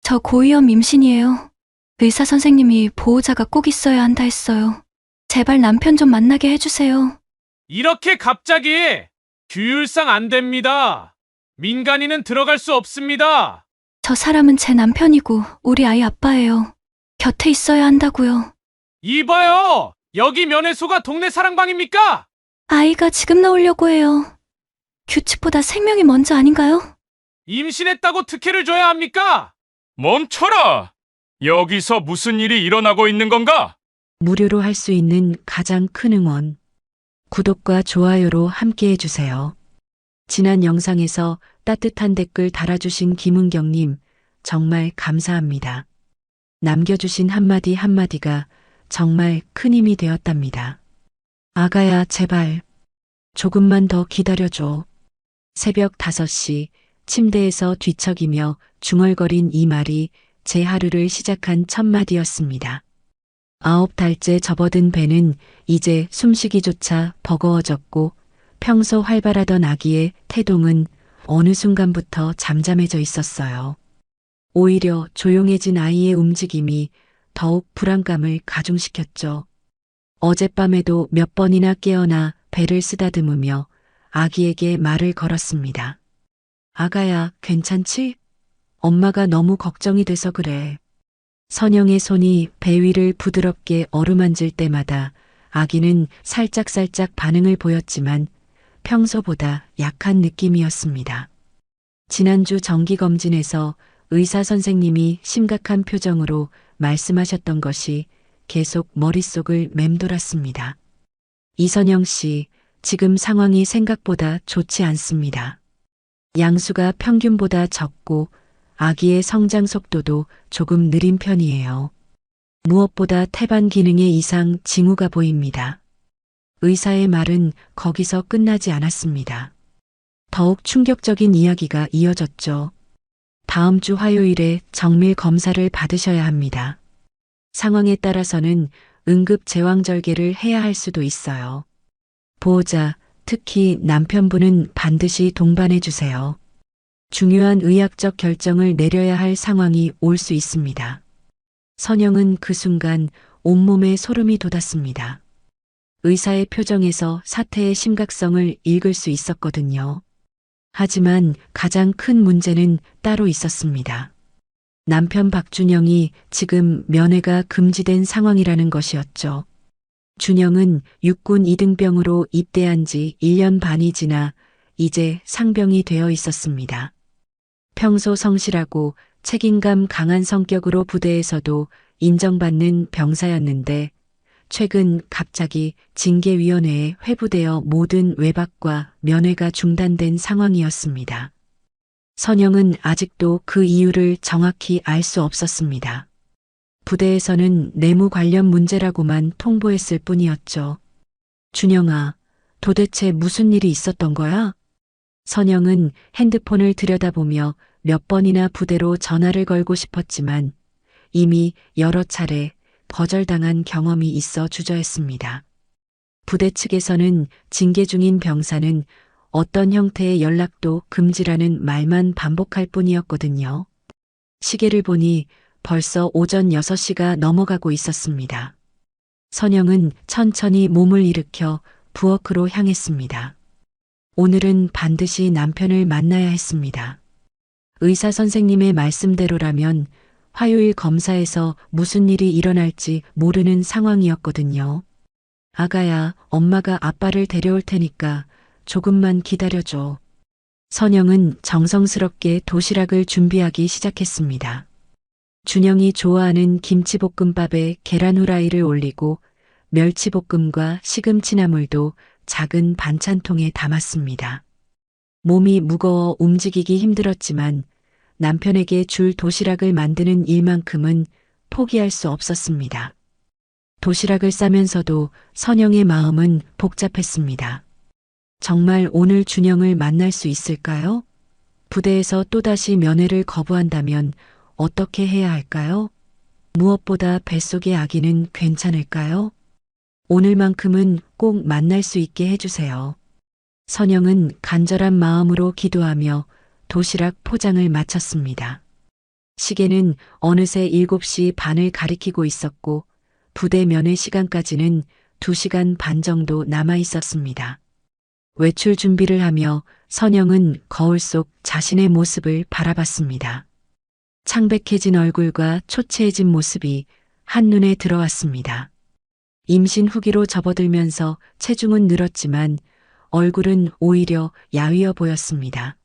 저 고위험 임신이에요. 의사 선생님이 보호자가 꼭 있어야 한다 했어요. 제발 남편 좀 만나게 해주세요. 이렇게 갑자기 규율상 안 됩니다. 민간인은 들어갈 수 없습니다. 저 사람은 제 남편이고 우리 아이 아빠예요. 곁에 있어야 한다고요. 이봐요! 여기 면회소가 동네 사랑방입니까? 아이가 지금 나오려고 해요. 규칙보다 생명이 먼저 아닌가요? 임신했다고 특혜를 줘야 합니까? 멈춰라! 여기서 무슨 일이 일어나고 있는 건가? 무료로 할 수 있는 가장 큰 응원. 구독과 좋아요로 함께 해주세요. 지난 영상에서 따뜻한 댓글 달아주신 김은경님, 정말 감사합니다. 남겨주신 한마디 한마디가 정말 큰 힘이 되었답니다. 아가야, 제발. 조금만 더 기다려줘. 새벽 5시 침대에서 뒤척이며 중얼거린 이 말이 제 하루를 시작한 첫 마디였습니다. 9달째 접어든 배는 이제 숨쉬기조차 버거워졌고 평소 활발하던 아기의 태동은 어느 순간부터 잠잠해져 있었어요. 오히려 조용해진 아이의 움직임이 더욱 불안감을 가중시켰죠. 어젯밤에도 몇 번이나 깨어나 배를 쓰다듬으며 아기에게 말을 걸었습니다. 아가야, 괜찮지? 엄마가 너무 걱정이 돼서 그래. 선영의 손이 배 위를 부드럽게 어루만질 때마다 아기는 살짝살짝 반응을 보였지만 평소보다 약한 느낌이었습니다. 지난주 정기검진에서 의사 선생님이 심각한 표정으로 말씀하셨던 것이 계속 머릿속을 맴돌았습니다. 이선영 씨, 지금 상황이 생각보다 좋지 않습니다. 양수가 평균보다 적고 아기의 성장 속도도 조금 느린 편이에요. 무엇보다 태반 기능에 이상 징후가 보입니다. 의사의 말은 거기서 끝나지 않았습니다. 더욱 충격적인 이야기가 이어졌죠. 다음 주 화요일에 정밀 검사를 받으셔야 합니다. 상황에 따라서는 응급 제왕절개를 해야 할 수도 있어요. 보호자, 특히 남편분은 반드시 동반해 주세요. 중요한 의학적 결정을 내려야 할 상황이 올 수 있습니다. 선영은 그 순간 온몸에 소름이 돋았습니다. 의사의 표정에서 사태의 심각성을 읽을 수 있었거든요. 하지만 가장 큰 문제는 따로 있었습니다. 남편 박준영이 지금 면회가 금지된 상황이라는 것이었죠. 준영은 육군 2등병으로 입대한 지 1년 반이 지나 이제 상병이 되어 있었습니다. 평소 성실하고 책임감 강한 성격으로 부대에서도 인정받는 병사였는데 최근 갑자기 징계위원회에 회부되어 모든 외박과 면회가 중단된 상황이었습니다. 선영은 아직도 그 이유를 정확히 알 수 없었습니다. 부대에서는 내무 관련 문제라고만 통보했을 뿐이었죠. 준영아, 도대체 무슨 일이 있었던 거야? 선영은 핸드폰을 들여다보며 몇 번이나 부대로 전화를 걸고 싶었지만 이미 여러 차례 거절당한 경험이 있어 주저했습니다. 부대 측에서는 징계 중인 병사는 어떤 형태의 연락도 금지라는 말만 반복할 뿐이었거든요. 시계를 보니 벌써 오전 6시가 넘어가고 있었습니다. 선영은 천천히 몸을 일으켜 부엌으로 향했습니다. 오늘은 반드시 남편을 만나야 했습니다. 의사 선생님의 말씀대로라면 화요일 검사에서 무슨 일이 일어날지 모르는 상황이었거든요. 아가야, 엄마가 아빠를 데려올 테니까 조금만 기다려줘. 선영은 정성스럽게 도시락을 준비하기 시작했습니다. 준영이 좋아하는 김치볶음밥에 계란 후라이를 올리고 멸치볶음과 시금치나물도 작은 반찬통에 담았습니다. 몸이 무거워 움직이기 힘들었지만 남편에게 줄 도시락을 만드는 일만큼은 포기할 수 없었습니다. 도시락을 싸면서도 선영의 마음은 복잡했습니다. 정말 오늘 준영을 만날 수 있을까요? 부대에서 또다시 면회를 거부한다면 어떻게 해야 할까요? 무엇보다 뱃속의 아기는 괜찮을까요? 오늘만큼은 꼭 만날 수 있게 해주세요. 선영은 간절한 마음으로 기도하며 도시락 포장을 마쳤습니다. 시계는 어느새 7시 반을 가리키고 있었고 부대 면회 시간까지는 2시간 반 정도 남아 있었습니다. 외출 준비를 하며 선영은 거울 속 자신의 모습을 바라봤습니다. 창백해진 얼굴과 초췌해진 모습이 한눈에 들어왔습니다. 임신 후기로 접어들면서 체중은 늘었지만 얼굴은 오히려 야위어 보였습니다.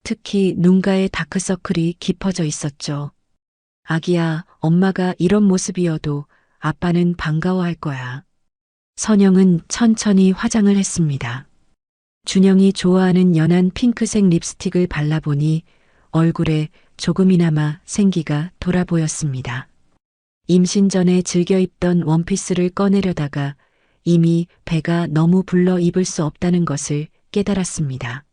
특히 눈가에 다크서클이 깊어져 있었죠. 아기야, 엄마가 이런 모습이어도 아빠는 반가워할 거야. 선영은 천천히 화장을 했습니다. 준영이 좋아하는 연한 핑크색 립스틱을 발라보니 얼굴에 조금이나마 생기가 돌아 보였습니다. 임신 전에 즐겨 입던 원피스를 꺼내려다가 이미 배가 너무 불러 입을 수 없다는 것을 깨달았습니다.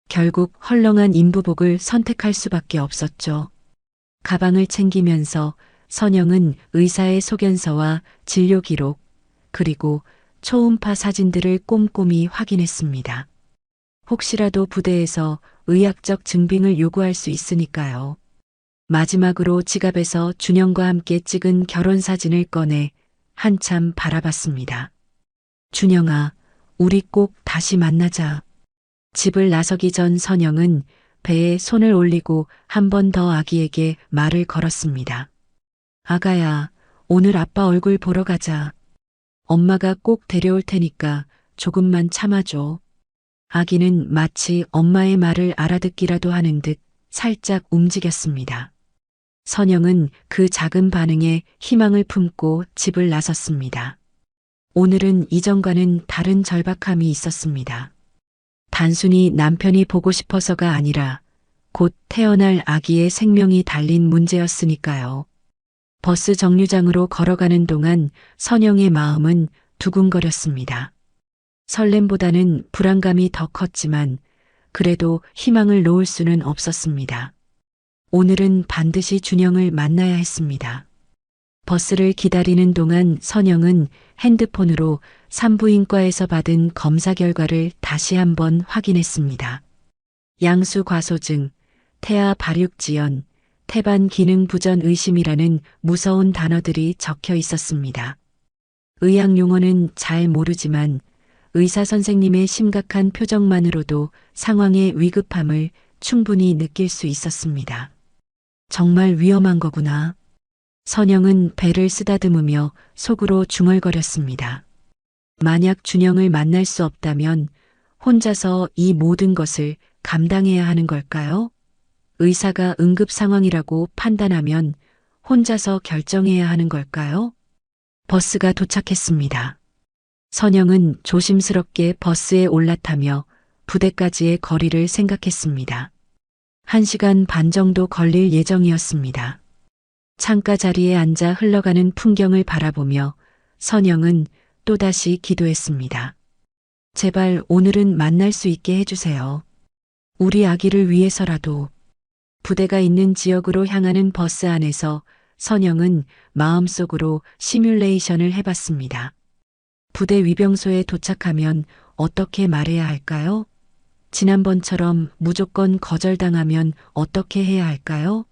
결국 헐렁한 인부복을 선택할 수밖에 없었죠. 가방을 챙기면서 선영은 의사의 소견서와 진료 기록, 그리고 초음파 사진들을 꼼꼼히 확인했습니다. 혹시라도 부대에서 의학적 증빙을 요구할 수 있으니까요. 마지막으로 지갑에서 준영과 함께 찍은 결혼사진을 꺼내 한참 바라봤습니다. 준영아, 우리 꼭 다시 만나자. 집을 나서기 전 선영은 배에 손을 올리고 한 번 더 아기에게 말을 걸었습니다. 아가야, 오늘 아빠 얼굴 보러 가자. 엄마가 꼭 데려올 테니까 조금만 참아줘. 아기는 마치 엄마의 말을 알아듣기라도 하는 듯 살짝 움직였습니다. 선영은 그 작은 반응에 희망을 품고 집을 나섰습니다. 오늘은 이전과는 다른 절박함이 있었습니다. 단순히 남편이 보고 싶어서가 아니라 곧 태어날 아기의 생명이 달린 문제였으니까요. 버스 정류장으로 걸어가는 동안 선영의 마음은 두근거렸습니다. 설렘보다는 불안감이 더 컸지만 그래도 희망을 놓을 수는 없었습니다. 오늘은 반드시 준영을 만나야 했습니다. 버스를 기다리는 동안 선영은 핸드폰으로 산부인과에서 받은 검사 결과를 다시 한번 확인했습니다. 양수 과소증, 태아 발육 지연, 태반 기능 부전 의심이라는 무서운 단어들이 적혀 있었습니다. 의학 용어는 잘 모르지만 의사 선생님의 심각한 표정만으로도 상황의 위급함을 충분히 느낄 수 있었습니다. 정말 위험한 거구나. 선영은 배를 쓰다듬으며 속으로 중얼거렸습니다. 만약 준영을 만날 수 없다면 혼자서 이 모든 것을 감당해야 하는 걸까요? 의사가 응급 상황이라고 판단하면 혼자서 결정해야 하는 걸까요? 버스가 도착했습니다. 선영은 조심스럽게 버스에 올라타며 부대까지의 거리를 생각했습니다. 1시간 반 정도 걸릴 예정이었습니다. 창가 자리에 앉아 흘러가는 풍경을 바라보며 선영은 또다시 기도했습니다. 제발 오늘은 만날 수 있게 해주세요. 우리 아기를 위해서라도. 부대가 있는 지역으로 향하는 버스 안에서 선영은 마음속으로 시뮬레이션을 해봤습니다. 부대 위병소에 도착하면 어떻게 말해야 할까요? 지난번처럼 무조건 거절당하면 어떻게 해야 할까요?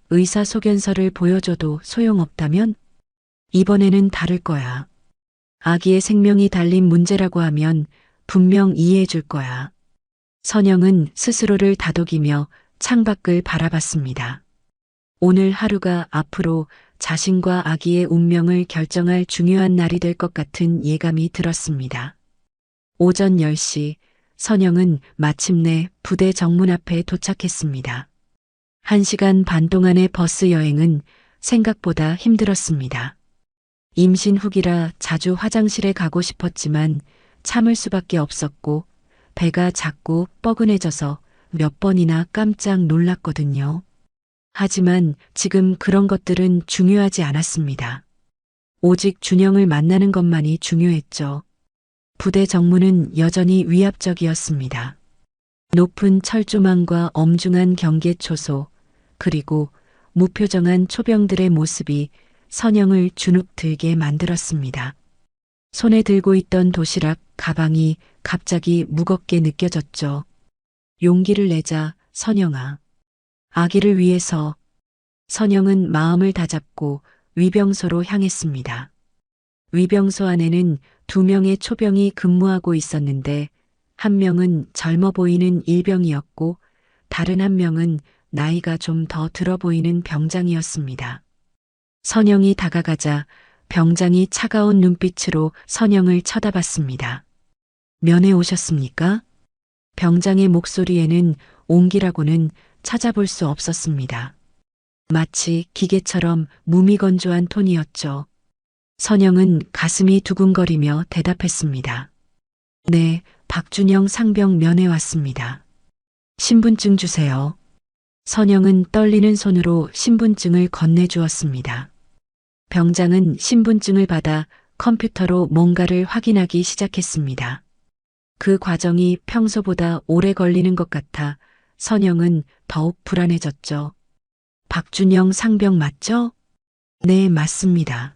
의사 소견서를 보여줘도 소용없다면? 이번에는 다를 거야. 아기의 생명이 달린 문제라고 하면 분명 이해해 줄 거야. 선영은 스스로를 다독이며 창밖을 바라봤습니다. 오늘 하루가 앞으로 자신과 아기의 운명을 결정할 중요한 날이 될 것 같은 예감이 들었습니다. 오전 10시 선영은 마침내 부대 정문 앞에 도착했습니다. 1시간 반 동안의 버스 여행은 생각보다 힘들었습니다. 임신 후기라 자주 화장실에 가고 싶었지만 참을 수밖에 없었고 배가 자꾸 뻐근해져서 몇 번이나 깜짝 놀랐거든요. 하지만 지금 그런 것들은 중요하지 않았습니다. 오직 준영을 만나는 것만이 중요했죠. 부대 정문은 여전히 위압적이었습니다. 높은 철조망과 엄중한 경계 초소, 그리고 무표정한 초병들의 모습이 선영을 주눅들게 만들었습니다. 손에 들고 있던 도시락 가방이 갑자기 무겁게 느껴졌죠. 용기를 내자, 선영아. 아기를 위해서 선영은 마음을 다잡고 위병소로 향했습니다. 위병소 안에는 2명의 초병이 근무하고 있었는데 한 명은 젊어 보이는 일병이었고 다른 한 명은 나이가 좀 더 들어 보이는 병장이었습니다. 선영이 다가가자 병장이 차가운 눈빛으로 선영을 쳐다봤습니다. 면회 오셨습니까? 병장의 목소리에는 온기라고는 찾아볼 수 없었습니다. 마치 기계처럼 무미건조한 톤이었죠. 선영은 가슴이 두근거리며 대답했습니다. 네, 박준영 상병 면회 왔습니다. 신분증 주세요. 선영은 떨리는 손으로 신분증을 건네주었습니다. 병장은 신분증을 받아 컴퓨터로 뭔가를 확인하기 시작했습니다. 그 과정이 평소보다 오래 걸리는 것 같아 선영은 더욱 불안해졌죠. 박준영 상병 맞죠? 네, 맞습니다.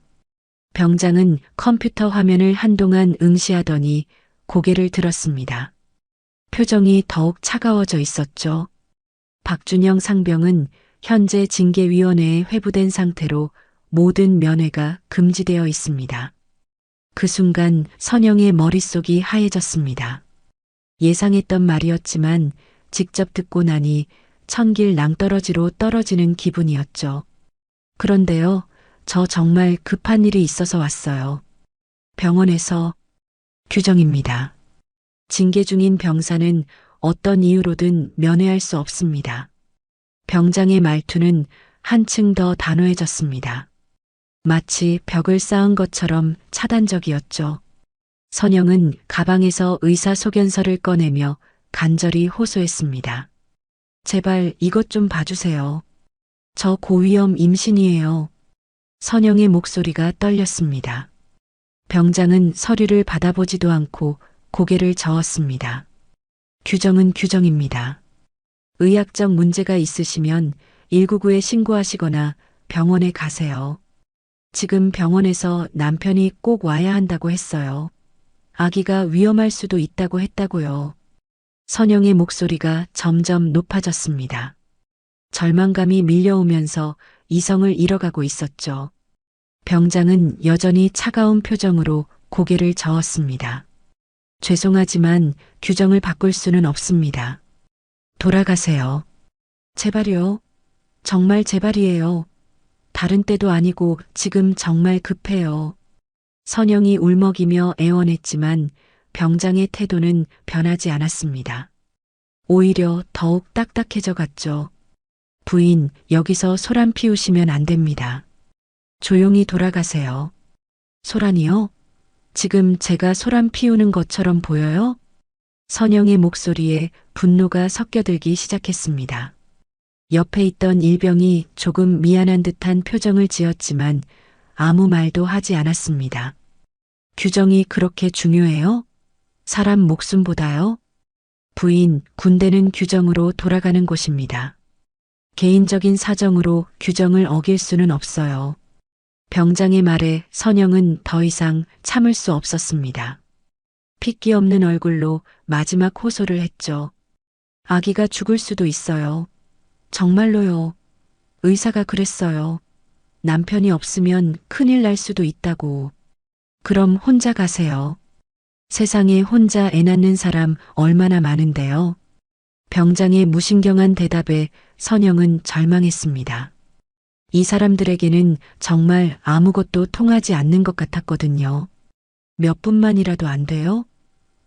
병장은 컴퓨터 화면을 한동안 응시하더니 고개를 들었습니다. 표정이 더욱 차가워져 있었죠. 박준영 상병은 현재 징계위원회에 회부된 상태로 모든 면회가 금지되어 있습니다. 그 순간 선영의 머릿속이 하얘졌습니다. 예상했던 말이었지만 직접 듣고 나니 천길 낭떠러지로 떨어지는 기분이었죠. 그런데요, 저 정말 급한 일이 있어서 왔어요. 병원에서 규정입니다. 징계 중인 병사는 어떤 이유로든 면회할 수 없습니다. 병장의 말투는 한층 더 단호해졌습니다. 마치 벽을 쌓은 것처럼 차단적이었죠. 선영은 가방에서 의사소견서를 꺼내며 간절히 호소했습니다. 제발 이것 좀 봐주세요. 저 고위험 임신이에요. 선영의 목소리가 떨렸습니다. 병장은 서류를 받아보지도 않고 고개를 저었습니다. 규정은 규정입니다. 의학적 문제가 있으시면 199에 신고하시거나 병원에 가세요. 지금 병원에서 남편이 꼭 와야 한다고 했어요. 아기가 위험할 수도 있다고 했다고요. 선영의 목소리가 점점 높아졌습니다. 절망감이 밀려오면서 이성을 잃어가고 있었죠. 병장은 여전히 차가운 표정으로 고개를 저었습니다. 죄송하지만 규정을 바꿀 수는 없습니다. 돌아가세요. 제발요. 정말 제발이에요. 다른 때도 아니고 지금 정말 급해요. 선영이 울먹이며 애원했지만 병장의 태도는 변하지 않았습니다. 오히려 더욱 딱딱해져 갔죠. 부인, 여기서 소란 피우시면 안 됩니다. 조용히 돌아가세요. 소란이요? 지금 제가 소란 피우는 것처럼 보여요? 선영의 목소리에 분노가 섞여들기 시작했습니다. 옆에 있던 일병이 조금 미안한 듯한 표정을 지었지만 아무 말도 하지 않았습니다. 규정이 그렇게 중요해요? 사람 목숨보다요? 부인, 군대는 규정으로 돌아가는 곳입니다. 개인적인 사정으로 규정을 어길 수는 없어요. 병장의 말에 선영은 더 이상 참을 수 없었습니다. 핏기 없는 얼굴로 마지막 호소를 했죠. 아기가 죽을 수도 있어요. 정말로요. 의사가 그랬어요. 남편이 없으면 큰일 날 수도 있다고. 그럼 혼자 가세요. 세상에 혼자 애 낳는 사람 얼마나 많은데요. 병장의 무신경한 대답에 선영은 절망했습니다. 이 사람들에게는 정말 아무것도 통하지 않는 것 같았거든요. 몇 분만이라도 안 돼요?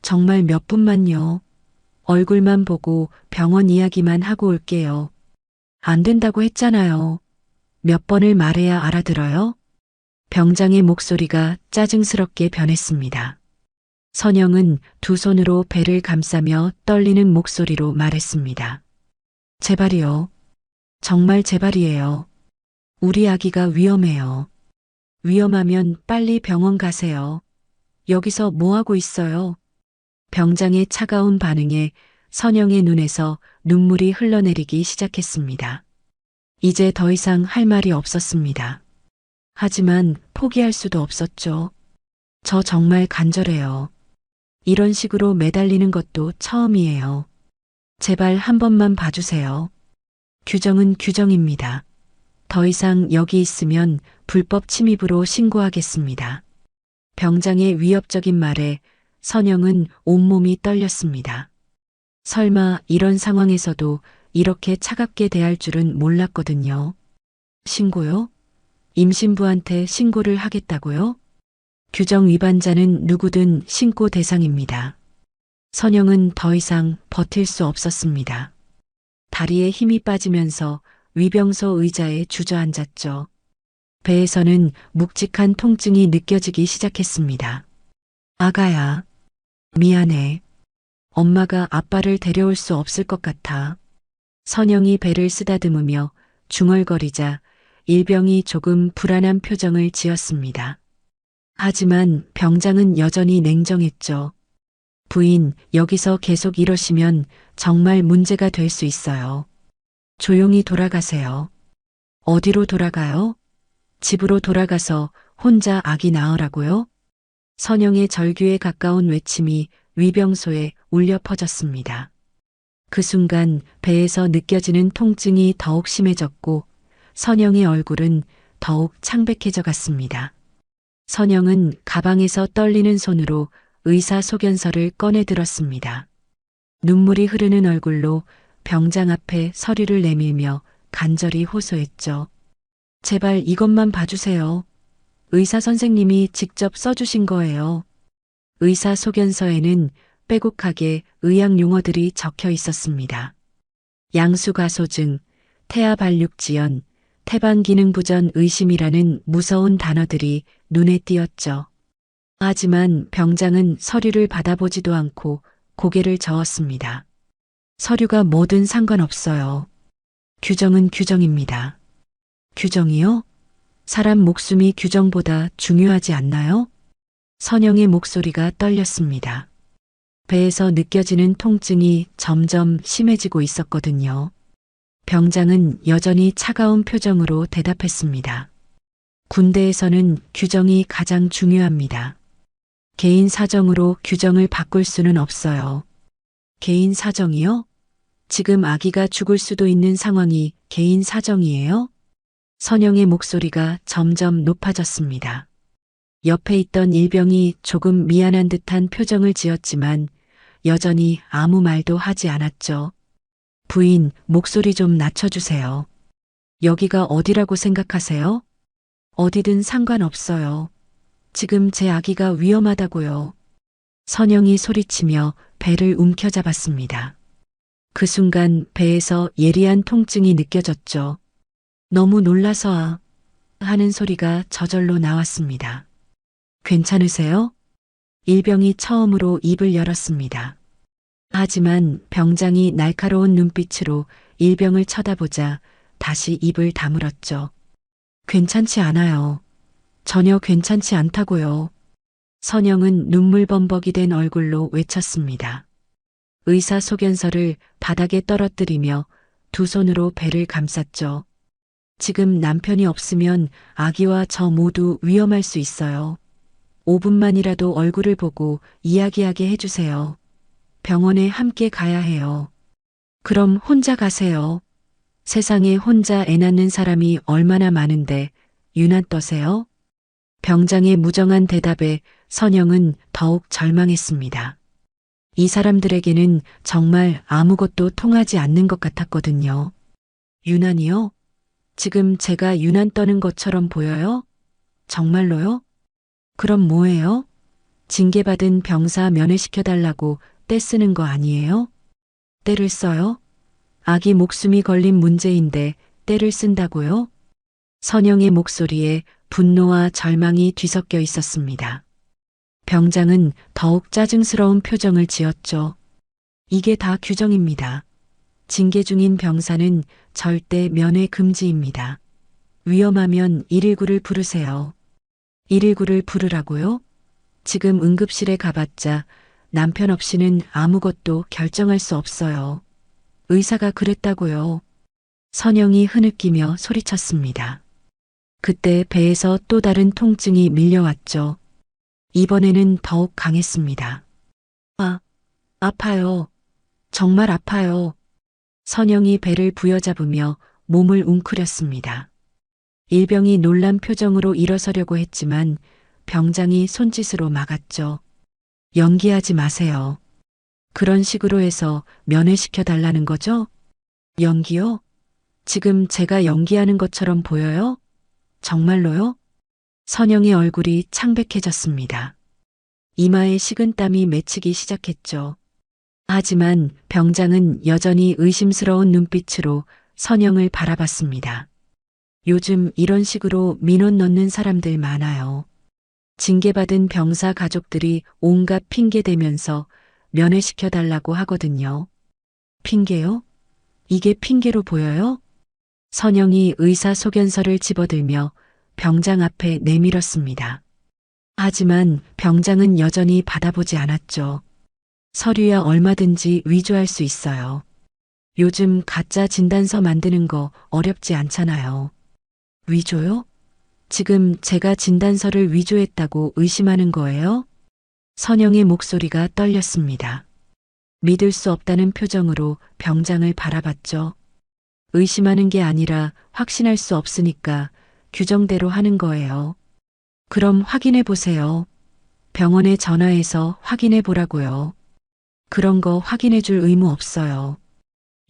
정말 몇 분만요. 얼굴만 보고 병원 이야기만 하고 올게요. 안 된다고 했잖아요. 몇 번을 말해야 알아들어요? 병장의 목소리가 짜증스럽게 변했습니다. 선영은 두 손으로 배를 감싸며 떨리는 목소리로 말했습니다. 제발이요. 정말 제발이에요. 우리 아기가 위험해요. 위험하면 빨리 병원 가세요. 여기서 뭐하고 있어요? 병장의 차가운 반응에 선영의 눈에서 눈물이 흘러내리기 시작했습니다. 이제 더 이상 할 말이 없었습니다. 하지만 포기할 수도 없었죠. 저 정말 간절해요. 이런 식으로 매달리는 것도 처음이에요. 제발 한 번만 봐주세요. 규정은 규정입니다. 더 이상 여기 있으면 불법 침입으로 신고하겠습니다. 병장의 위협적인 말에 선영은 온몸이 떨렸습니다. 설마 이런 상황에서도 이렇게 차갑게 대할 줄은 몰랐거든요. 신고요? 임신부한테 신고를 하겠다고요? 규정 위반자는 누구든 신고 대상입니다. 선영은 더 이상 버틸 수 없었습니다. 다리에 힘이 빠지면서 위병소 의자에 주저앉았죠. 배에서는 묵직한 통증이 느껴지기 시작했습니다. 아가야, 미안해. 엄마가 아빠를 데려올 수 없을 것 같아. 선영이 배를 쓰다듬으며 중얼거리자 일병이 조금 불안한 표정을 지었습니다. 하지만 병장은 여전히 냉정했죠. 부인, 여기서 계속 이러시면 정말 문제가 될 수 있어요. 조용히 돌아가세요. 어디로 돌아가요? 집으로 돌아가서 혼자 아기 낳으라고요? 선영의 절규에 가까운 외침이 위병소에 울려 퍼졌습니다. 그 순간 배에서 느껴지는 통증이 더욱 심해졌고 선영의 얼굴은 더욱 창백해져 갔습니다. 선영은 가방에서 떨리는 손으로 의사소견서를 꺼내 들었습니다. 눈물이 흐르는 얼굴로 병장 앞에 서류를 내밀며 간절히 호소했죠. 제발 이것만 봐주세요. 의사 선생님이 직접 써주신 거예요. 의사소견서에는 빼곡하게 의학 용어들이 적혀 있었습니다. 양수가소증, 태아발육지연, 태반기능부전 의심이라는 무서운 단어들이 눈에 띄었죠. 하지만 병장은 서류를 받아보지도 않고 고개를 저었습니다. 서류가 뭐든 상관없어요. 규정은 규정입니다. 규정이요? 사람 목숨이 규정보다 중요하지 않나요? 선영의 목소리가 떨렸습니다. 배에서 느껴지는 통증이 점점 심해지고 있었거든요. 병장은 여전히 차가운 표정으로 대답했습니다. 군대에서는 규정이 가장 중요합니다. 개인 사정으로 규정을 바꿀 수는 없어요. 개인 사정이요? 지금 아기가 죽을 수도 있는 상황이 개인 사정이에요? 선영의 목소리가 점점 높아졌습니다. 옆에 있던 일병이 조금 미안한 듯한 표정을 지었지만 여전히 아무 말도 하지 않았죠. 부인, 목소리 좀 낮춰주세요. 여기가 어디라고 생각하세요? 어디든 상관없어요. 지금 제 아기가 위험하다고요. 선영이 소리치며 배를 움켜잡았습니다. 그 순간 배에서 예리한 통증이 느껴졌죠. 너무 놀라서 하는 소리가 저절로 나왔습니다. 괜찮으세요? 일병이 처음으로 입을 열었습니다. 하지만 병장이 날카로운 눈빛으로 일병을 쳐다보자 다시 입을 다물었죠. 괜찮지 않아요. 전혀 괜찮지 않다고요. 선영은 눈물범벅이 된 얼굴로 외쳤습니다. 의사소견서를 바닥에 떨어뜨리며 두 손으로 배를 감쌌죠. 지금 남편이 없으면 아기와 저 모두 위험할 수 있어요. 5분만이라도 얼굴을 보고 이야기하게 해주세요. 병원에 함께 가야 해요. 그럼 혼자 가세요. 세상에 혼자 애 낳는 사람이 얼마나 많은데 유난 떠세요? 병장의 무정한 대답에 선영은 더욱 절망했습니다. 이 사람들에게는 정말 아무것도 통하지 않는 것 같았거든요. 유난이요? 지금 제가 유난 떠는 것처럼 보여요? 정말로요? 그럼 뭐예요? 징계받은 병사 면회시켜달라고 떼 쓰는 거 아니에요? 떼를 써요? 아기 목숨이 걸린 문제인데 떼를 쓴다고요? 선영의 목소리에 분노와 절망이 뒤섞여 있었습니다. 병장은 더욱 짜증스러운 표정을 지었죠. 이게 다 규정입니다. 징계 중인 병사는 절대 면회 금지입니다. 위험하면 119를 부르세요. 119를 부르라고요? 지금 응급실에 가봤자 남편 없이는 아무것도 결정할 수 없어요. 의사가 그랬다고요. 선영이 흐느끼며 소리쳤습니다. 그때 배에서 또 다른 통증이 밀려왔죠. 이번에는 더욱 강했습니다. 아파요. 정말 아파요. 선영이 배를 부여잡으며 몸을 웅크렸습니다. 일병이 놀란 표정으로 일어서려고 했지만 병장이 손짓으로 막았죠. 연기하지 마세요. 그런 식으로 해서 면회시켜 달라는 거죠? 연기요? 지금 제가 연기하는 것처럼 보여요? 정말로요? 선영의 얼굴이 창백해졌습니다. 이마에 식은땀이 맺히기 시작했죠. 하지만 병장은 여전히 의심스러운 눈빛으로 선영을 바라봤습니다. 요즘 이런 식으로 민원 넣는 사람들 많아요. 징계받은 병사 가족들이 온갖 핑계 대면서 면회시켜 달라고 하거든요. 핑계요? 이게 핑계로 보여요? 선영이 의사소견서를 집어들며 병장 앞에 내밀었습니다. 하지만 병장은 여전히 받아보지 않았죠. 서류야 얼마든지 위조할 수 있어요. 요즘 가짜 진단서 만드는 거 어렵지 않잖아요. 위조요? 지금 제가 진단서를 위조했다고 의심하는 거예요? 선영의 목소리가 떨렸습니다. 믿을 수 없다는 표정으로 병장을 바라봤죠. 의심하는 게 아니라 확신할 수 없으니까 규정대로 하는 거예요. 그럼 확인해 보세요. 병원에 전화해서 확인해 보라고요. 그런 거 확인해 줄 의무 없어요.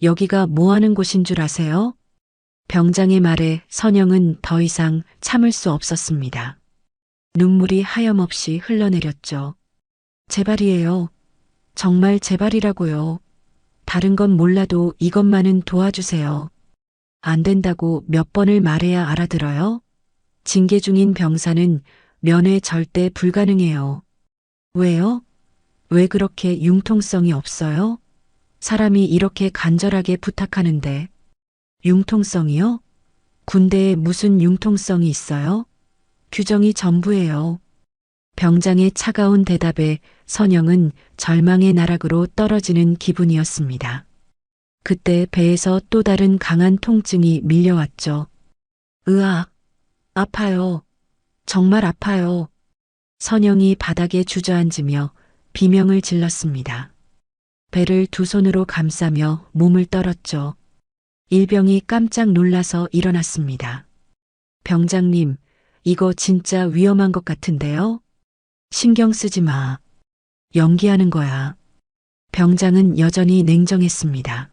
여기가 뭐 하는 곳인 줄 아세요? 병장의 말에 선영은 더 이상 참을 수 없었습니다. 눈물이 하염없이 흘러내렸죠. 제발이에요. 정말 제발이라고요. 다른 건 몰라도 이것만은 도와주세요. 안 된다고 몇 번을 말해야 알아들어요? 징계 중인 병사는 면회 절대 불가능해요. 왜요? 왜 그렇게 융통성이 없어요? 사람이 이렇게 간절하게 부탁하는데. 융통성이요? 군대에 무슨 융통성이 있어요? 규정이 전부예요. 병장의 차가운 대답에 선영은 절망의 나락으로 떨어지는 기분이었습니다. 그때 배에서 또 다른 강한 통증이 밀려왔죠. 으악, 아파요. 정말 아파요. 선영이 바닥에 주저앉으며 비명을 질렀습니다. 배를 두 손으로 감싸며 몸을 떨었죠. 일병이 깜짝 놀라서 일어났습니다. 병장님, 이거 진짜 위험한 것 같은데요? 신경 쓰지 마. 연기하는 거야. 병장은 여전히 냉정했습니다.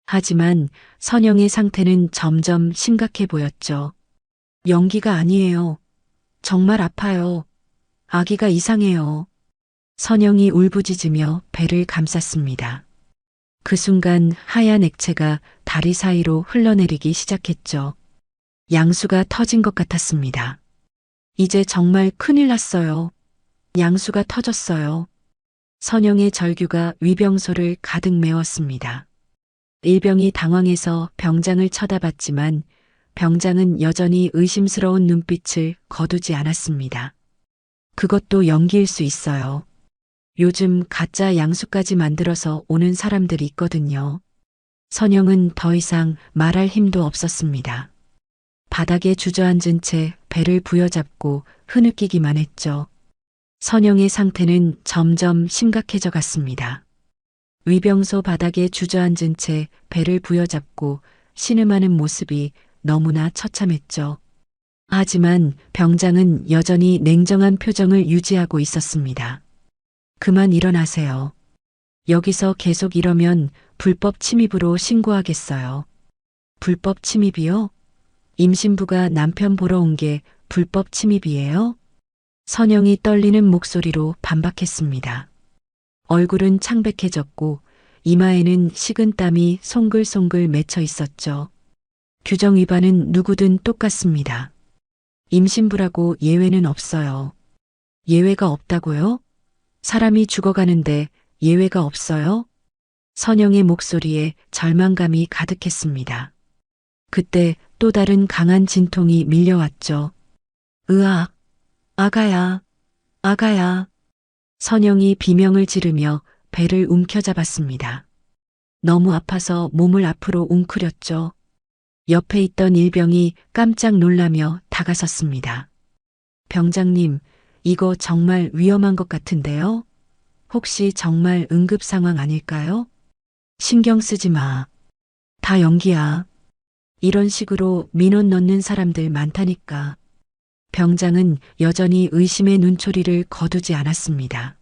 하지만 선영의 상태는 점점 심각해 보였죠. 연기가 아니에요. 정말 아파요. 아기가 이상해요. 선영이 울부짖으며 배를 감쌌습니다. 그 순간 하얀 액체가 다리 사이로 흘러내리기 시작했죠. 양수가 터진 것 같았습니다. 이제 정말 큰일 났어요. 양수가 터졌어요. 선영의 절규가 위병소를 가득 메웠습니다. 일병이 당황해서 병장을 쳐다봤지만 병장은 여전히 의심스러운 눈빛을 거두지 않았습니다. 그것도 연기일 수 있어요. 요즘 가짜 양수까지 만들어서 오는 사람들이 있거든요. 선영은 더 이상 말할 힘도 없었습니다. 바닥에 주저앉은 채 배를 부여잡고 흐느끼기만 했죠. 선영의 상태는 점점 심각해져 갔습니다. 위병소 바닥에 주저앉은 채 배를 부여잡고 신음하는 모습이 너무나 처참했죠. 하지만 병장은 여전히 냉정한 표정을 유지하고 있었습니다. 그만 일어나세요. 여기서 계속 이러면 불법 침입으로 신고하겠어요. 불법 침입이요? 임신부가 남편 보러 온 게 불법 침입이에요? 선영이 떨리는 목소리로 반박했습니다. 얼굴은 창백해졌고 이마에는 식은땀이 송글송글 맺혀 있었죠. 규정 위반은 누구든 똑같습니다. 임신부라고 예외는 없어요. 예외가 없다고요? 사람이 죽어가는데 예외가 없어요? 선영의 목소리에 절망감이 가득했습니다. 그때 또 다른 강한 진통이 밀려왔죠. 으악, 아가야, 아가야. 선영이 비명을 지르며 배를 움켜잡았습니다. 너무 아파서 몸을 앞으로 웅크렸죠. 옆에 있던 일병이 깜짝 놀라며 다가섰습니다. 병장님, 이거 정말 위험한 것 같은데요? 혹시 정말 응급 상황 아닐까요? 신경 쓰지 마. 다 연기야. 이런 식으로 민원 넣는 사람들 많다니까. 병장은 여전히 의심의 눈초리를 거두지 않았습니다.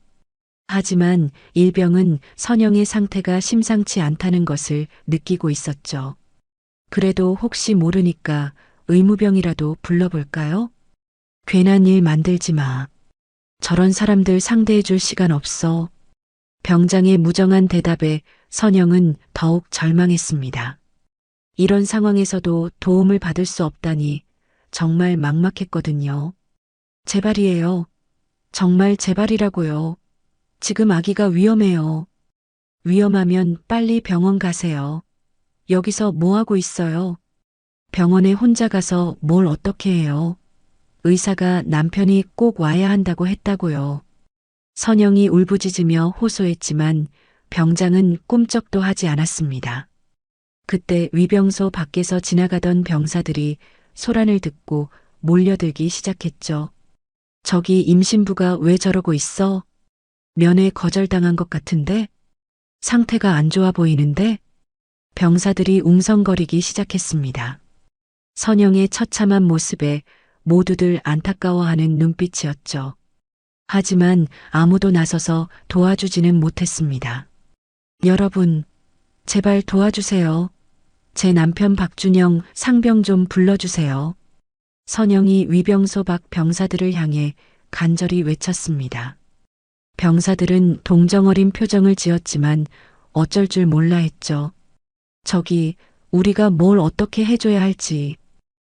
하지만 일병은 선영의 상태가 심상치 않다는 것을 느끼고 있었죠. 그래도 혹시 모르니까 의무병이라도 불러볼까요? 괜한 일 만들지 마. 저런 사람들 상대해 줄 시간 없어. 병장의 무정한 대답에 선영은 더욱 절망했습니다. 이런 상황에서도 도움을 받을 수 없다니 정말 막막했거든요. 제발이에요. 정말 제발이라고요. 지금 아기가 위험해요. 위험하면 빨리 병원 가세요. 여기서 뭐 하고 있어요? 병원에 혼자 가서 뭘 어떻게 해요? 의사가 남편이 꼭 와야 한다고 했다고요. 선영이 울부짖으며 호소했지만 병장은 꿈쩍도 하지 않았습니다. 그때 위병소 밖에서 지나가던 병사들이 소란을 듣고 몰려들기 시작했죠. 저기 임신부가 왜 저러고 있어? 면회 거절당한 것 같은데? 상태가 안 좋아 보이는데? 병사들이 웅성거리기 시작했습니다. 선영의 처참한 모습에 모두들 안타까워하는 눈빛이었죠. 하지만 아무도 나서서 도와주지는 못했습니다. 여러분, 제발 도와주세요. 제 남편 박준영 상병 좀 불러주세요. 선영이 위병소 밖 병사들을 향해 간절히 외쳤습니다. 병사들은 동정어린 표정을 지었지만 어쩔 줄 몰라 했죠. 저기, 우리가 뭘 어떻게 해줘야 할지.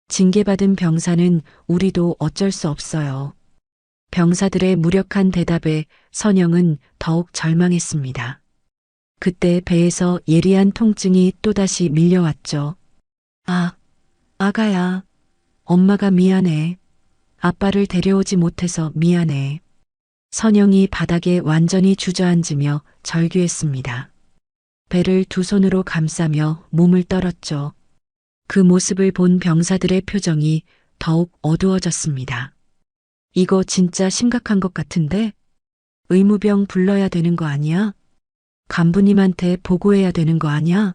징계받은 병사는 우리도 어쩔 수 없어요. 병사들의 무력한 대답에 선영은 더욱 절망했습니다. 그때 배에서 예리한 통증이 또다시 밀려왔죠. 아가야. 엄마가 미안해. 아빠를 데려오지 못해서 미안해. 선영이 바닥에 완전히 주저앉으며 절규했습니다. 배를 두 손으로 감싸며 몸을 떨었죠. 그 모습을 본 병사들의 표정이 더욱 어두워졌습니다. 이거 진짜 심각한 것 같은데? 의무병 불러야 되는 거 아니야? 간부님한테 보고해야 되는 거 아니야?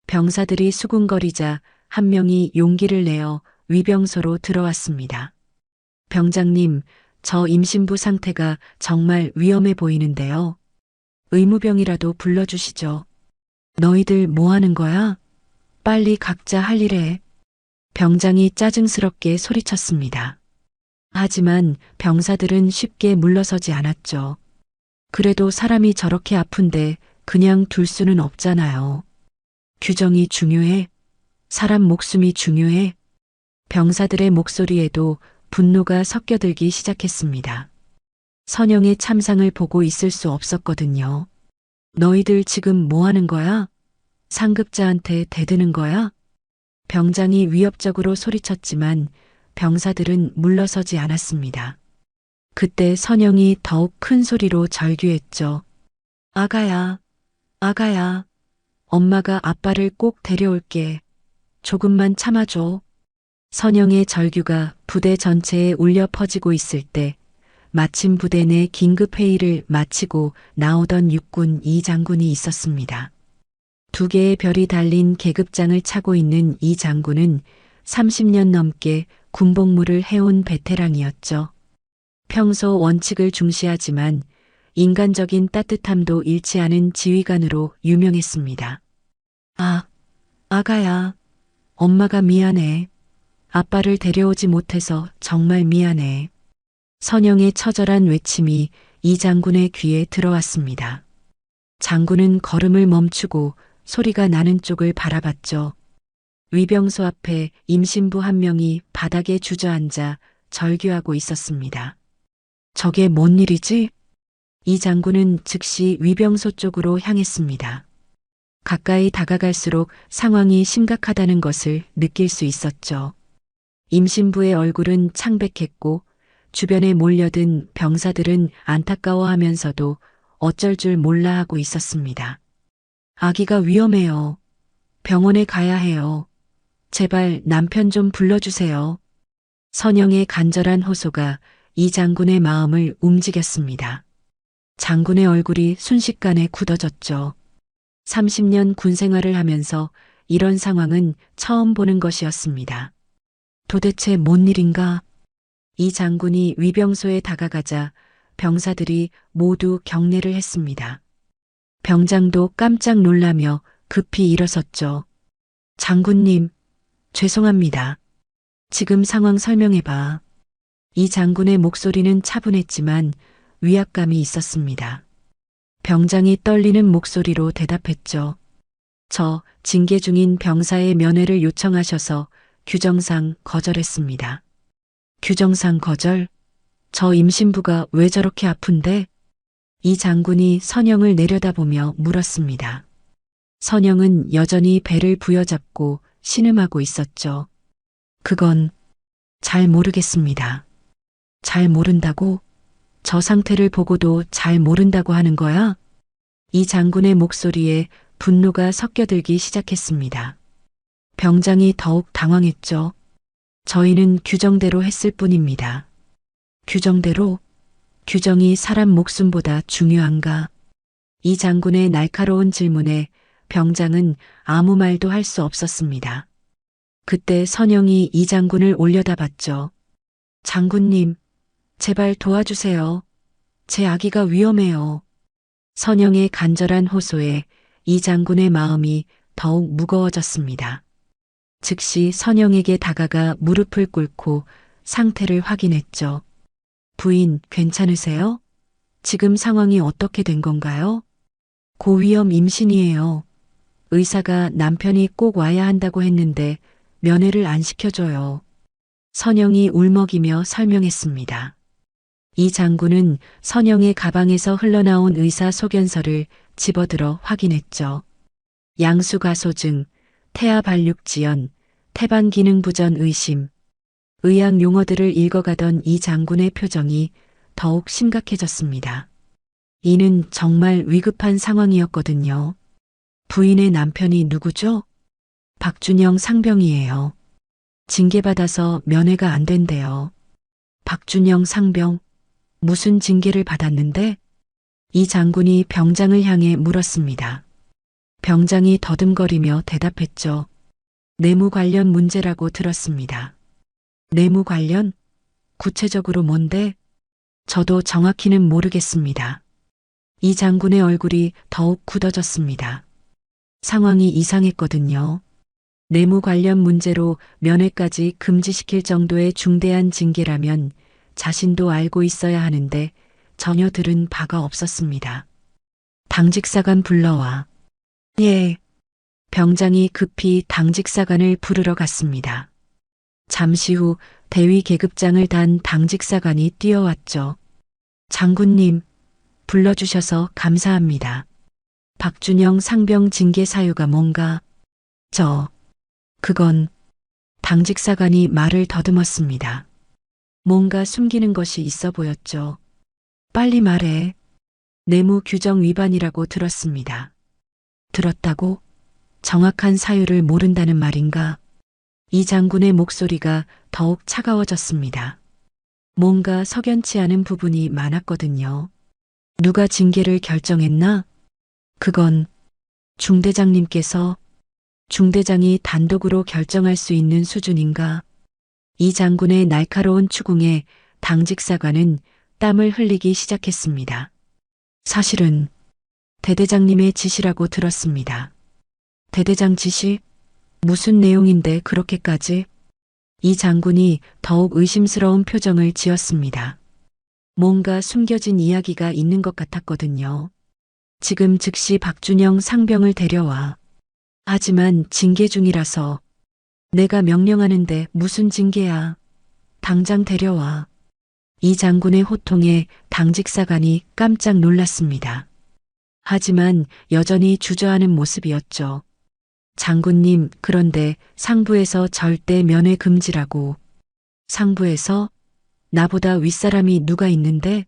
병사들이 수군거리자 한 명이 용기를 내어 위병소로 들어왔습니다. 병장님, 저 임신부 상태가 정말 위험해 보이는데요. 의무병이라도 불러주시죠. 너희들 뭐 하는 거야? 빨리 각자 할 일 해. 병장이 짜증스럽게 소리쳤습니다. 하지만 병사들은 쉽게 물러서지 않았죠. 그래도 사람이 저렇게 아픈데 그냥 둘 수는 없잖아요. 규정이 중요해. 사람 목숨이 중요해. 병사들의 목소리에도 분노가 섞여들기 시작했습니다. 선영의 참상을 보고 있을 수 없었거든요. 너희들 지금 뭐 하는 거야? 상급자한테 대드는 거야? 병장이 위협적으로 소리쳤지만 병사들은 물러서지 않았습니다. 그때 선영이 더욱 큰 소리로 절규했죠. 아가야, 아가야, 엄마가 아빠를 꼭 데려올게. 조금만 참아줘. 선영의 절규가 부대 전체에 울려 퍼지고 있을 때 마침 부대 내 긴급회의를 마치고 나오던 육군 이 장군이 있었습니다. 두 개의 별이 달린 계급장을 차고 있는 이 장군은 30년 넘게 군복무를 해온 베테랑이었죠. 평소 원칙을 중시하지만 인간적인 따뜻함도 잃지 않은 지휘관으로 유명했습니다. 아가야, 엄마가 미안해. 아빠를 데려오지 못해서 정말 미안해. 선영의 처절한 외침이 이 장군의 귀에 들어왔습니다. 장군은 걸음을 멈추고 소리가 나는 쪽을 바라봤죠. 위병소 앞에 임신부 한 명이 바닥에 주저앉아 절규하고 있었습니다. 저게 뭔 일이지? 이 장군은 즉시 위병소 쪽으로 향했습니다. 가까이 다가갈수록 상황이 심각하다는 것을 느낄 수 있었죠. 임신부의 얼굴은 창백했고 주변에 몰려든 병사들은 안타까워하면서도 어쩔 줄 몰라 하고 있었습니다. 아기가 위험해요. 병원에 가야 해요. 제발 남편 좀 불러주세요. 선영의 간절한 호소가 이 장군의 마음을 움직였습니다. 장군의 얼굴이 순식간에 굳어졌죠. 30년 군 생활을 하면서 이런 상황은 처음 보는 것이었습니다. 도대체 뭔 일인가? 이 장군이 위병소에 다가가자 병사들이 모두 경례를 했습니다. 병장도 깜짝 놀라며 급히 일어섰죠. 장군님, 죄송합니다. 지금 상황 설명해봐. 이 장군의 목소리는 차분했지만 위압감이 있었습니다. 병장이 떨리는 목소리로 대답했죠. 저 징계 중인 병사의 면회를 요청하셔서 규정상 거절했습니다. 규정상 거절? 저 임신부가 왜 저렇게 아픈데? 이 장군이 선영을 내려다보며 물었습니다. 선영은 여전히 배를 부여잡고 신음하고 있었죠. 그건 잘 모르겠습니다. 잘 모른다고? 저 상태를 보고도 잘 모른다고 하는 거야? 이 장군의 목소리에 분노가 섞여들기 시작했습니다. 병장이 더욱 당황했죠. 저희는 규정대로 했을 뿐입니다. 규정대로? 규정이 사람 목숨보다 중요한가? 이 장군의 날카로운 질문에 병장은 아무 말도 할 수 없었습니다. 그때 선영이 이 장군을 올려다봤죠. 장군님, 제발 도와주세요. 제 아기가 위험해요. 선영의 간절한 호소에 이 장군의 마음이 더욱 무거워졌습니다. 즉시 선영에게 다가가 무릎을 꿇고 상태를 확인했죠. 부인, 괜찮으세요? 지금 상황이 어떻게 된 건가요? 고위험 임신이에요. 의사가 남편이 꼭 와야 한다고 했는데 면회를 안 시켜줘요. 선영이 울먹이며 설명했습니다. 이 장군은 선영의 가방에서 흘러나온 의사 소견서를 집어들어 확인했죠. 양수가소증, 태아발육지연, 태반기능부전 의심, 의학 용어들을 읽어가던 이 장군의 표정이 더욱 심각해졌습니다. 이는 정말 위급한 상황이었거든요. 부인의 남편이 누구죠? 박준영 상병이에요. 징계받아서 면회가 안 된대요. 박준영 상병, 무슨 징계를 받았는데? 이 장군이 병장을 향해 물었습니다. 병장이 더듬거리며 대답했죠. 내무 관련 문제라고 들었습니다. 내무 관련? 구체적으로 뭔데? 저도 정확히는 모르겠습니다. 이 장군의 얼굴이 더욱 굳어졌습니다. 상황이 이상했거든요. 내무 관련 문제로 면회까지 금지시킬 정도의 중대한 징계라면 자신도 알고 있어야 하는데 전혀 들은 바가 없었습니다. 당직사관 불러와. 예. 병장이 급히 당직사관을 부르러 갔습니다. 잠시 후 대위 계급장을 단 당직사관이 뛰어왔죠. 장군님, 불러주셔서 감사합니다. 박준영 상병 징계 사유가 뭔가? 그건 당직사관이 말을 더듬었습니다. 뭔가 숨기는 것이 있어 보였죠. 빨리 말해. 내무 규정 위반이라고 들었습니다. 들었다고? 정확한 사유를 모른다는 말인가? 이 장군의 목소리가 더욱 차가워졌습니다. 뭔가 석연치 않은 부분이 많았거든요. 누가 징계를 결정했나? 그건 중대장님께서. 중대장이 단독으로 결정할 수 있는 수준인가? 이 장군의 날카로운 추궁에 당직사관은 땀을 흘리기 시작했습니다. 사실은 대대장님의 지시라고 들었습니다. 대대장 지시? 무슨 내용인데 그렇게까지? 이 장군이 더욱 의심스러운 표정을 지었습니다. 뭔가 숨겨진 이야기가 있는 것 같았거든요. 지금 즉시 박준영 상병을 데려와. 하지만 징계 중이라서. 내가 명령하는데 무슨 징계야. 당장 데려와. 이 장군의 호통에 당직사관이 깜짝 놀랐습니다. 하지만 여전히 주저하는 모습이었죠. 장군님, 그런데 상부에서 절대 면회 금지라고. 상부에서? 나보다 윗사람이 누가 있는데?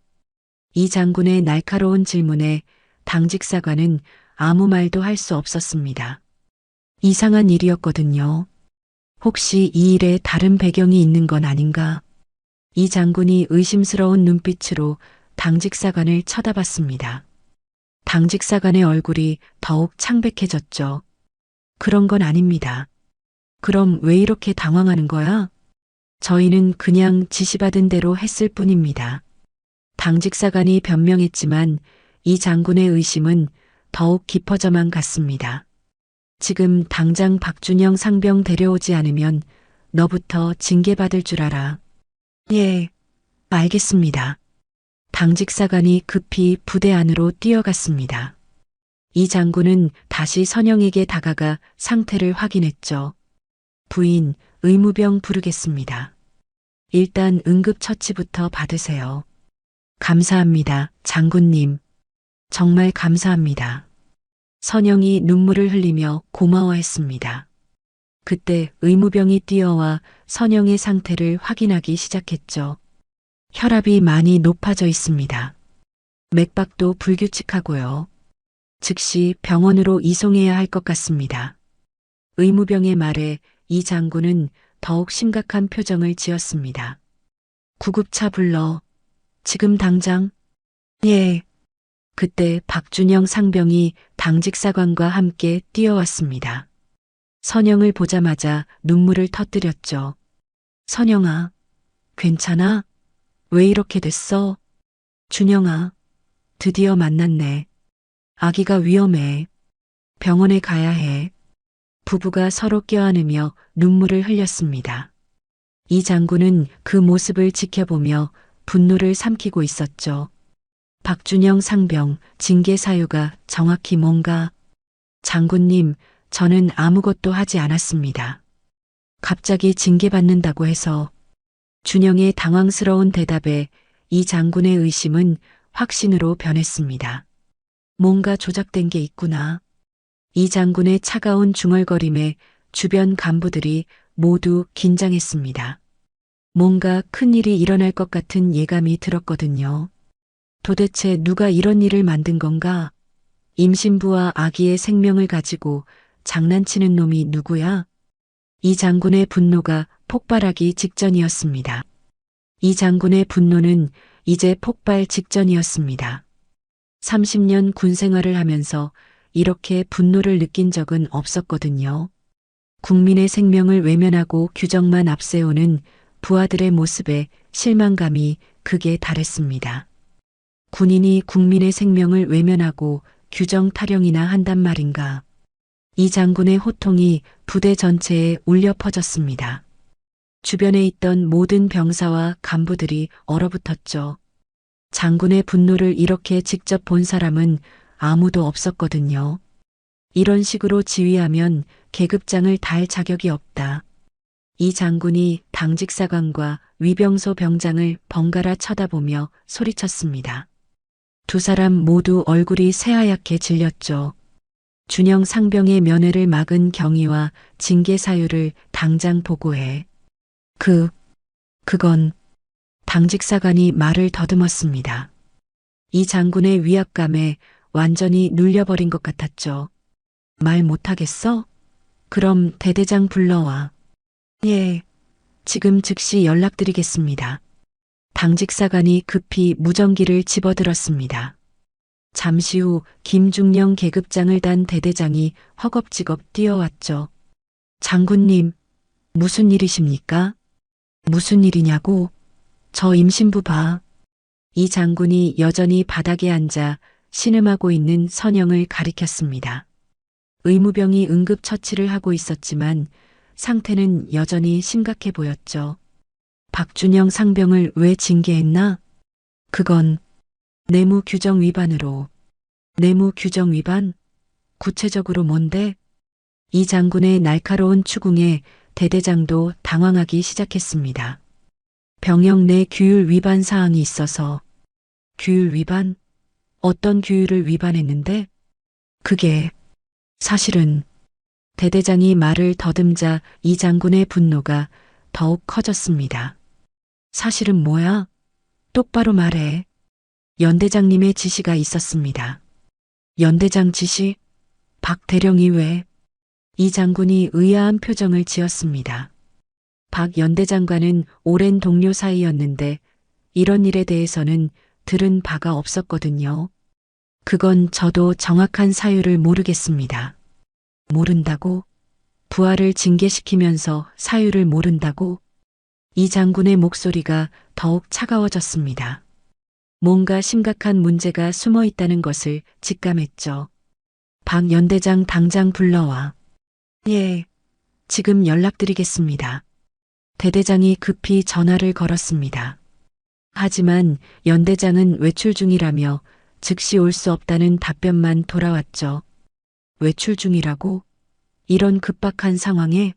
이 장군의 날카로운 질문에 당직사관은 아무 말도 할 수 없었습니다. 이상한 일이었거든요. 혹시 이 일에 다른 배경이 있는 건 아닌가? 이 장군이 의심스러운 눈빛으로 당직사관을 쳐다봤습니다. 당직사관의 얼굴이 더욱 창백해졌죠. 그런 건 아닙니다. 그럼 왜 이렇게 당황하는 거야? 저희는 그냥 지시받은 대로 했을 뿐입니다. 당직사관이 변명했지만 이 장군의 의심은 더욱 깊어져만 갔습니다. 지금 당장 박준영 상병 데려오지 않으면 너부터 징계받을 줄 알아. 예, 알겠습니다. 당직사관이 급히 부대 안으로 뛰어갔습니다. 이 장군은 다시 선영에게 다가가 상태를 확인했죠. 부인, 의무병 부르겠습니다. 일단 응급처치부터 받으세요. 감사합니다, 장군님. 정말 감사합니다. 선영이 눈물을 흘리며 고마워했습니다. 그때 의무병이 뛰어와 선영의 상태를 확인하기 시작했죠. 혈압이 많이 높아져 있습니다. 맥박도 불규칙하고요. 즉시 병원으로 이송해야 할 것 같습니다. 의무병의 말에 이 장군은 더욱 심각한 표정을 지었습니다. 구급차 불러. 지금 당장? 예. 그때 박준영 상병이 당직사관과 함께 뛰어왔습니다. 선영을 보자마자 눈물을 터뜨렸죠. 선영아, 괜찮아? 왜 이렇게 됐어? 준영아, 드디어 만났네. 아기가 위험해. 병원에 가야 해. 부부가 서로 껴안으며 눈물을 흘렸습니다. 이 장군은 그 모습을 지켜보며 분노를 삼키고 있었죠. 박준영 상병, 징계 사유가 정확히 뭔가? 장군님, 저는 아무것도 하지 않았습니다. 갑자기 징계받는다고 해서. 준영의 당황스러운 대답에 이 장군의 의심은 확신으로 변했습니다. 뭔가 조작된 게 있구나. 이 장군의 차가운 중얼거림에 주변 간부들이 모두 긴장했습니다. 뭔가 큰일이 일어날 것 같은 예감이 들었거든요. 도대체 누가 이런 일을 만든 건가? 임신부와 아기의 생명을 가지고 장난치는 놈이 누구야? 이 장군의 분노가 폭발하기 직전이었습니다. 이 장군의 분노는 이제 폭발 직전이었습니다. 30년 군 생활을 하면서 이렇게 분노를 느낀 적은 없었거든요. 국민의 생명을 외면하고 규정만 앞세우는 부하들의 모습에 실망감이 극에 달했습니다. 군인이 국민의 생명을 외면하고 규정 타령이나 한단 말인가. 이 장군의 호통이 부대 전체에 울려 퍼졌습니다. 주변에 있던 모든 병사와 간부들이 얼어붙었죠. 장군의 분노를 이렇게 직접 본 사람은 아무도 없었거든요. 이런 식으로 지휘하면 계급장을 달 자격이 없다. 이 장군이 당직사관과 위병소 병장을 번갈아 쳐다보며 소리쳤습니다. 두 사람 모두 얼굴이 새하얗게 질렸죠. 준영 상병의 면회를 막은 경위와 징계 사유를 당장 보고해. 그건 당직사관이 말을 더듬었습니다. 이 장군의 위압감에 완전히 눌려버린 것 같았죠. 말 못하겠어? 그럼 대대장 불러와. 예, 지금 즉시 연락드리겠습니다. 당직사관이 급히 무전기를 집어들었습니다. 잠시 후 김중령 계급장을 단 대대장이 허겁지겁 뛰어왔죠. 장군님, 무슨 일이십니까? 무슨 일이냐고? 저 임신부 봐. 이 장군이 여전히 바닥에 앉아 신음하고 있는 선영을 가리켰습니다. 의무병이 응급처치를 하고 있었지만 상태는 여전히 심각해 보였죠. 박준영 상병을 왜 징계했나? 그건 내무 규정 위반으로. 내무 규정 위반? 구체적으로 뭔데? 이 장군의 날카로운 추궁에 대대장도 당황하기 시작했습니다. 병영 내 규율 위반 사항이 있어서. 규율 위반? 어떤 규율을 위반했는데? 그게 사실은. 대대장이 말을 더듬자 이 장군의 분노가 더욱 커졌습니다. 사실은 뭐야? 똑바로 말해. 연대장님의 지시가 있었습니다. 연대장 지시? 박 대령이 왜? 이 장군이 의아한 표정을 지었습니다. 박 연대장과는 오랜 동료 사이였는데 이런 일에 대해서는 들은 바가 없었거든요. 그건 저도 정확한 사유를 모르겠습니다. 모른다고? 부하를 징계시키면서 사유를 모른다고? 이 장군의 목소리가 더욱 차가워졌습니다. 뭔가 심각한 문제가 숨어 있다는 것을 직감했죠. 박 연대장 당장 불러와. 예, 지금 연락드리겠습니다. 대대장이 급히 전화를 걸었습니다. 하지만 연대장은 외출 중이라며 즉시 올 수 없다는 답변만 돌아왔죠. 외출 중이라고? 이런 급박한 상황에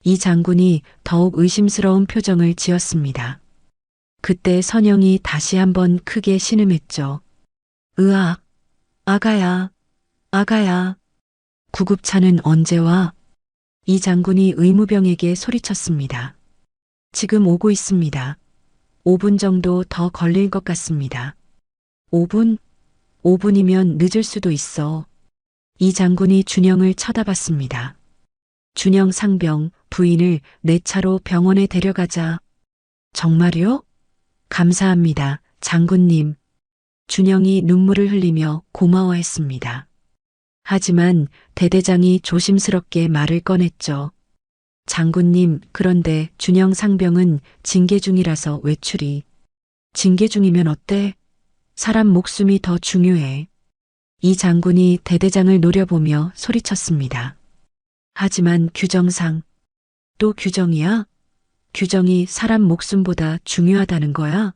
이 장군이 더욱 의심스러운 표정을 지었습니다. 그때 선영이 다시 한번 크게 신음했죠. 으악, 아가야, 아가야. 구급차는 언제 와? 이 장군이 의무병에게 소리쳤습니다. 지금 오고 있습니다. 5분 정도 더 걸릴 것 같습니다. 5분? 5분이면 늦을 수도 있어. 이 장군이 준영을 쳐다봤습니다. 준영 상병, 부인을 내 차로 병원에 데려가자. 정말요? 감사합니다, 장군님. 준영이 눈물을 흘리며 고마워했습니다. 하지만 대대장이 조심스럽게 말을 꺼냈죠. 장군님, 그런데 준영 상병은 징계 중이라서 외출이. 징계 중이면 어때? 사람 목숨이 더 중요해. 이 장군이 대대장을 노려보며 소리쳤습니다. 하지만 규정상. 또 규정이야? 규정이 사람 목숨보다 중요하다는 거야?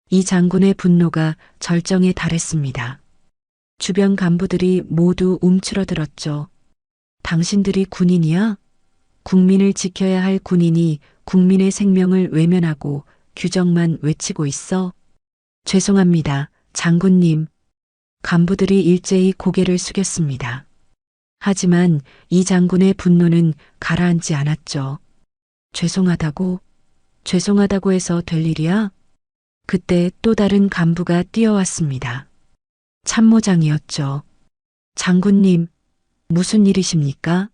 이 장군의 분노가 절정에 달했습니다. 주변 간부들이 모두 움츠러들었죠. 당신들이 군인이야? 국민을 지켜야 할 군인이 국민의 생명을 외면하고 규정만 외치고 있어? 죄송합니다, 장군님. 간부들이 일제히 고개를 숙였습니다. 하지만 이 장군의 분노는 가라앉지 않았죠. 죄송하다고? 죄송하다고 해서 될 일이야? 그때 또 다른 간부가 뛰어왔습니다. 참모장이었죠. 장군님, 무슨 일이십니까?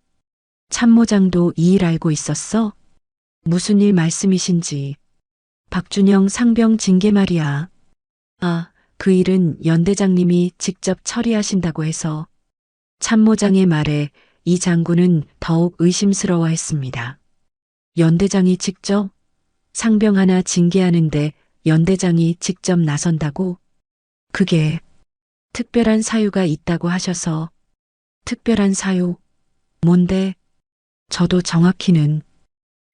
참모장도 이 일 알고 있었어? 무슨 일 말씀이신지. 박준영 상병 징계 말이야. 아, 그 일은 연대장님이 직접 처리하신다고 해서. 참모장의 말에 이 장군은 더욱 의심스러워했습니다. 연대장이 직접? 상병 하나 징계하는데 연대장이 직접 나선다고? 그게 특별한 사유가 있다고 하셔서. 특별한 사유? 뭔데? 저도 정확히는.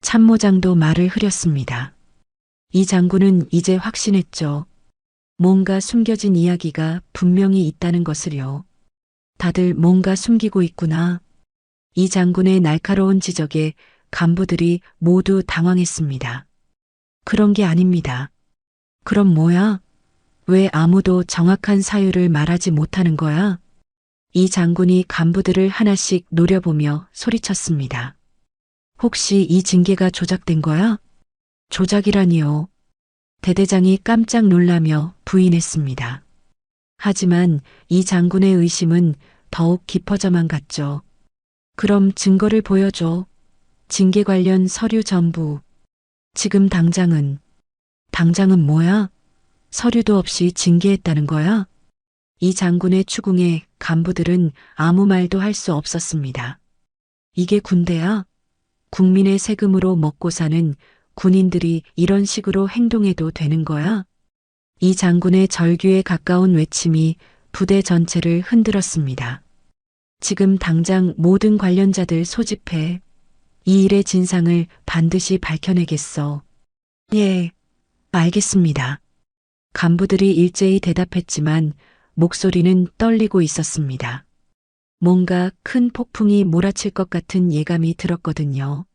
참모장도 말을 흐렸습니다. 이 장군은 이제 확신했죠. 뭔가 숨겨진 이야기가 분명히 있다는 것을요. 다들 뭔가 숨기고 있구나. 이 장군의 날카로운 지적에 간부들이 모두 당황했습니다. 그런 게 아닙니다. 그럼 뭐야? 왜 아무도 정확한 사유를 말하지 못하는 거야? 이 장군이 간부들을 하나씩 노려보며 소리쳤습니다. 혹시 이 징계가 조작된 거야? 조작이라니요. 대대장이 깜짝 놀라며 부인했습니다. 하지만 이 장군의 의심은 더욱 깊어져만 갔죠. 그럼 증거를 보여줘. 징계 관련 서류 전부. 지금 당장은 뭐야? 서류도 없이 징계했다는 거야? 이 장군의 추궁에 간부들은 아무 말도 할 수 없었습니다. 이게 군대야? 국민의 세금으로 먹고 사는 군인들이 이런 식으로 행동해도 되는 거야? 이 장군의 절규에 가까운 외침이 부대 전체를 흔들었습니다. 지금 당장 모든 관련자들 소집해. 이 일의 진상을 반드시 밝혀내겠어. 예, 알겠습니다. 간부들이 일제히 대답했지만 목소리는 떨리고 있었습니다. 뭔가 큰 폭풍이 몰아칠 것 같은 예감이 들었거든요.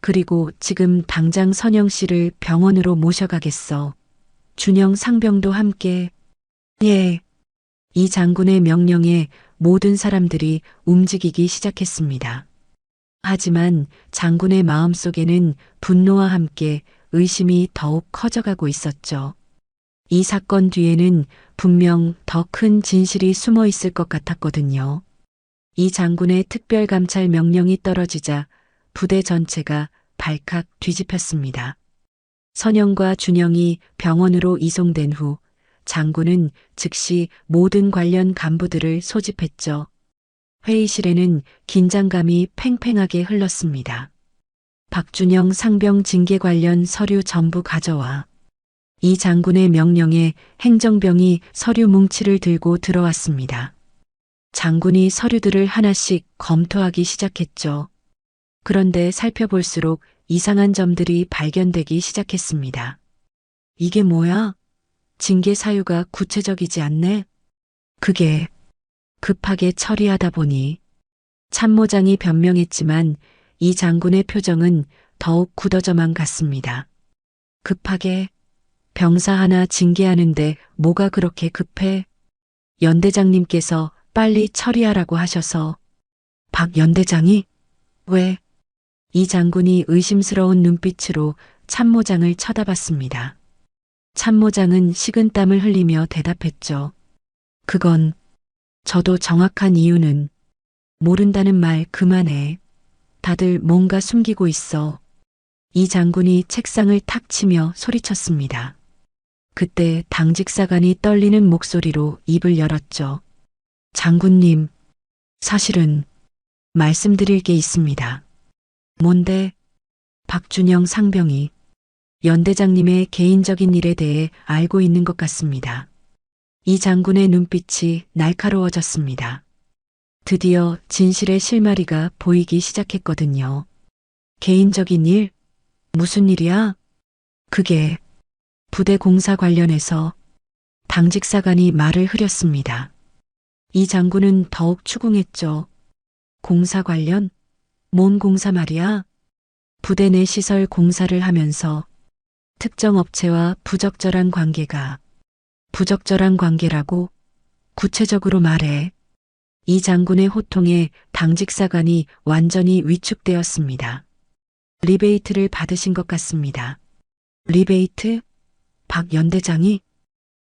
그리고 지금 당장 선영 씨를 병원으로 모셔가겠어. 준영 상병도 함께. 예. 이 장군의 명령에 모든 사람들이 움직이기 시작했습니다. 하지만 장군의 마음속에는 분노와 함께 의심이 더욱 커져가고 있었죠. 이 사건 뒤에는 분명 더 큰 진실이 숨어 있을 것 같았거든요. 이 장군의 특별감찰 명령이 떨어지자 부대 전체가 발칵 뒤집혔습니다. 선영과 준영이 병원으로 이송된 후 장군은 즉시 모든 관련 간부들을 소집했죠. 회의실에는 긴장감이 팽팽하게 흘렀습니다. 박준영 상병 징계 관련 서류 전부 가져와. 이 장군의 명령에 행정병이 서류 뭉치를 들고 들어왔습니다. 장군이 서류들을 하나씩 검토하기 시작했죠. 그런데 살펴볼수록 이상한 점들이 발견되기 시작했습니다. 이게 뭐야? 징계 사유가 구체적이지 않네? 그게 급하게 처리하다 보니 참모장이 변명했지만 이 장군의 표정은 더욱 굳어져만 갔습니다. 급하게 병사 하나 징계하는데 뭐가 그렇게 급해? 연대장님께서 빨리 처리하라고 하셔서. 박 연대장이? 왜? 이 장군이 의심스러운 눈빛으로 참모장을 쳐다봤습니다. 참모장은 식은땀을 흘리며 대답했죠. 그건 저도 정확한 이유는 모른다는 말 그만해. 다들 뭔가 숨기고 있어. 이 장군이 책상을 탁 치며 소리쳤습니다. 그때 당직사관이 떨리는 목소리로 입을 열었죠. 장군님, 사실은 말씀드릴 게 있습니다. 뭔데? 박준영 상병이 연대장님의 개인적인 일에 대해 알고 있는 것 같습니다. 이 장군의 눈빛이 날카로워졌습니다. 드디어 진실의 실마리가 보이기 시작했거든요. 개인적인 일? 무슨 일이야? 그게 부대 공사 관련해서. 당직사관이 말을 흐렸습니다. 이 장군은 더욱 추궁했죠. 공사 관련? 뭔 공사 말이야? 부대 내 시설 공사를 하면서 특정 업체와 부적절한 관계가. 부적절한 관계라고? 구체적으로 말해. 이 장군의 호통에 당직사관이 완전히 위축되었습니다. 리베이트를 받으신 것 같습니다. 리베이트? 박 연대장이?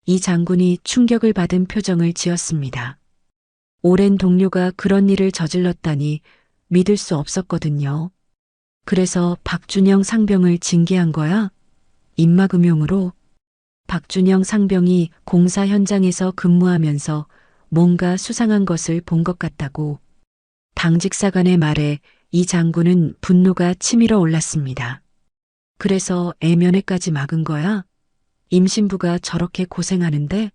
이 장군이 충격을 받은 표정을 지었습니다. 오랜 동료가 그런 일을 저질렀다니 믿을 수 없었거든요. 그래서 박준영 상병을 징계한 거야? 임마금용으로? 박준영 상병이 공사 현장에서 근무하면서 뭔가 수상한 것을 본 것 같다고. 당직사관의 말에 이 장군은 분노가 치밀어 올랐습니다. 그래서 애면회까지 막은 거야? 임신부가 저렇게 고생하는데?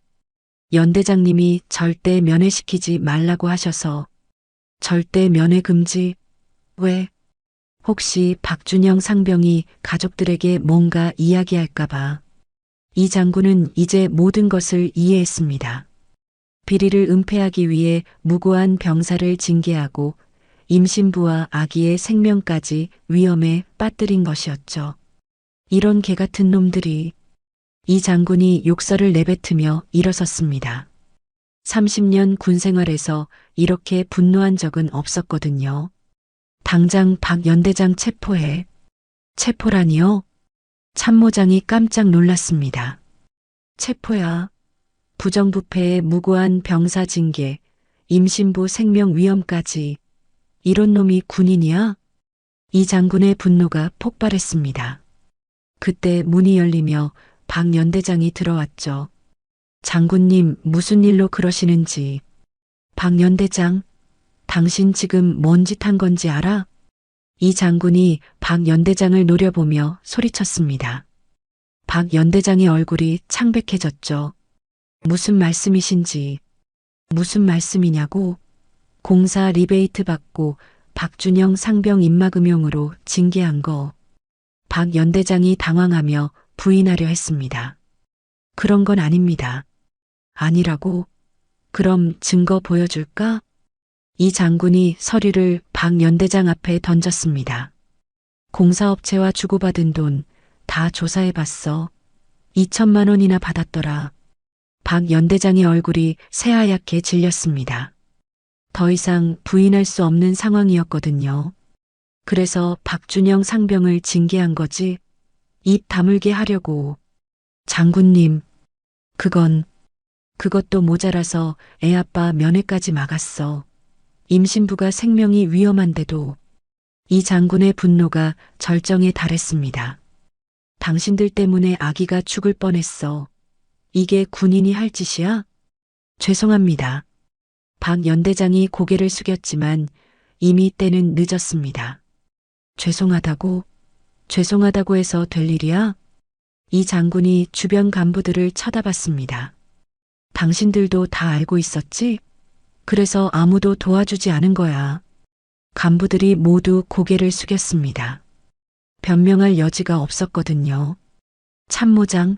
연대장님이 절대 면회시키지 말라고 하셔서. 절대 면회 금지. 왜? 혹시 박준영 상병이 가족들에게 뭔가 이야기할까봐. 이 장군은 이제 모든 것을 이해했습니다. 비리를 은폐하기 위해 무고한 병사를 징계하고 임신부와 아기의 생명까지 위험에 빠뜨린 것이었죠. 이런 개 같은 놈들이. 이 장군이 욕설을 내뱉으며 일어섰습니다. 30년 군 생활에서 이렇게 분노한 적은 없었거든요. 당장 박 연대장 체포해. 체포라니요? 참모장이 깜짝 놀랐습니다. 체포야. 부정부패에 무고한 병사 징계, 임신부 생명 위험까지. 이런 놈이 군인이야? 이 장군의 분노가 폭발했습니다. 그때 문이 열리며 박 연대장이 들어왔죠. 장군님, 무슨 일로 그러시는지. 박 연대장, 당신 지금 뭔 짓 한 건지 알아? 이 장군이 박 연대장을 노려보며 소리쳤습니다. 박 연대장의 얼굴이 창백해졌죠. 무슨 말씀이신지. 무슨 말씀이냐고? 공사 리베이트 받고 박준영 상병 임마금용으로 징계한 거. 박 연대장이 당황하며 부인하려 했습니다. 그런 건 아닙니다. 아니라고? 그럼 증거 보여줄까? 이 장군이 서류를 박 연대장 앞에 던졌습니다. 공사업체와 주고받은 돈 다 조사해봤어. 2천만 원이나 받았더라. 박 연대장의 얼굴이 새하얗게 질렸습니다. 더 이상 부인할 수 없는 상황이었거든요. 그래서 박준영 상병을 징계한 거지. 입 다물게 하려고. 장군님, 그것도 모자라서 애아빠 면회까지 막았어. 임신부가 생명이 위험한데도. 이 장군의 분노가 절정에 달했습니다. 당신들 때문에 아기가 죽을 뻔했어. 이게 군인이 할 짓이야? 죄송합니다. 박 연대장이 고개를 숙였지만 이미 때는 늦었습니다. 죄송하다고 해서 될 일이야? 이 장군이 주변 간부들을 쳐다봤습니다. 당신들도 다 알고 있었지? 그래서 아무도 도와주지 않은 거야. 간부들이 모두 고개를 숙였습니다. 변명할 여지가 없었거든요. 참모장,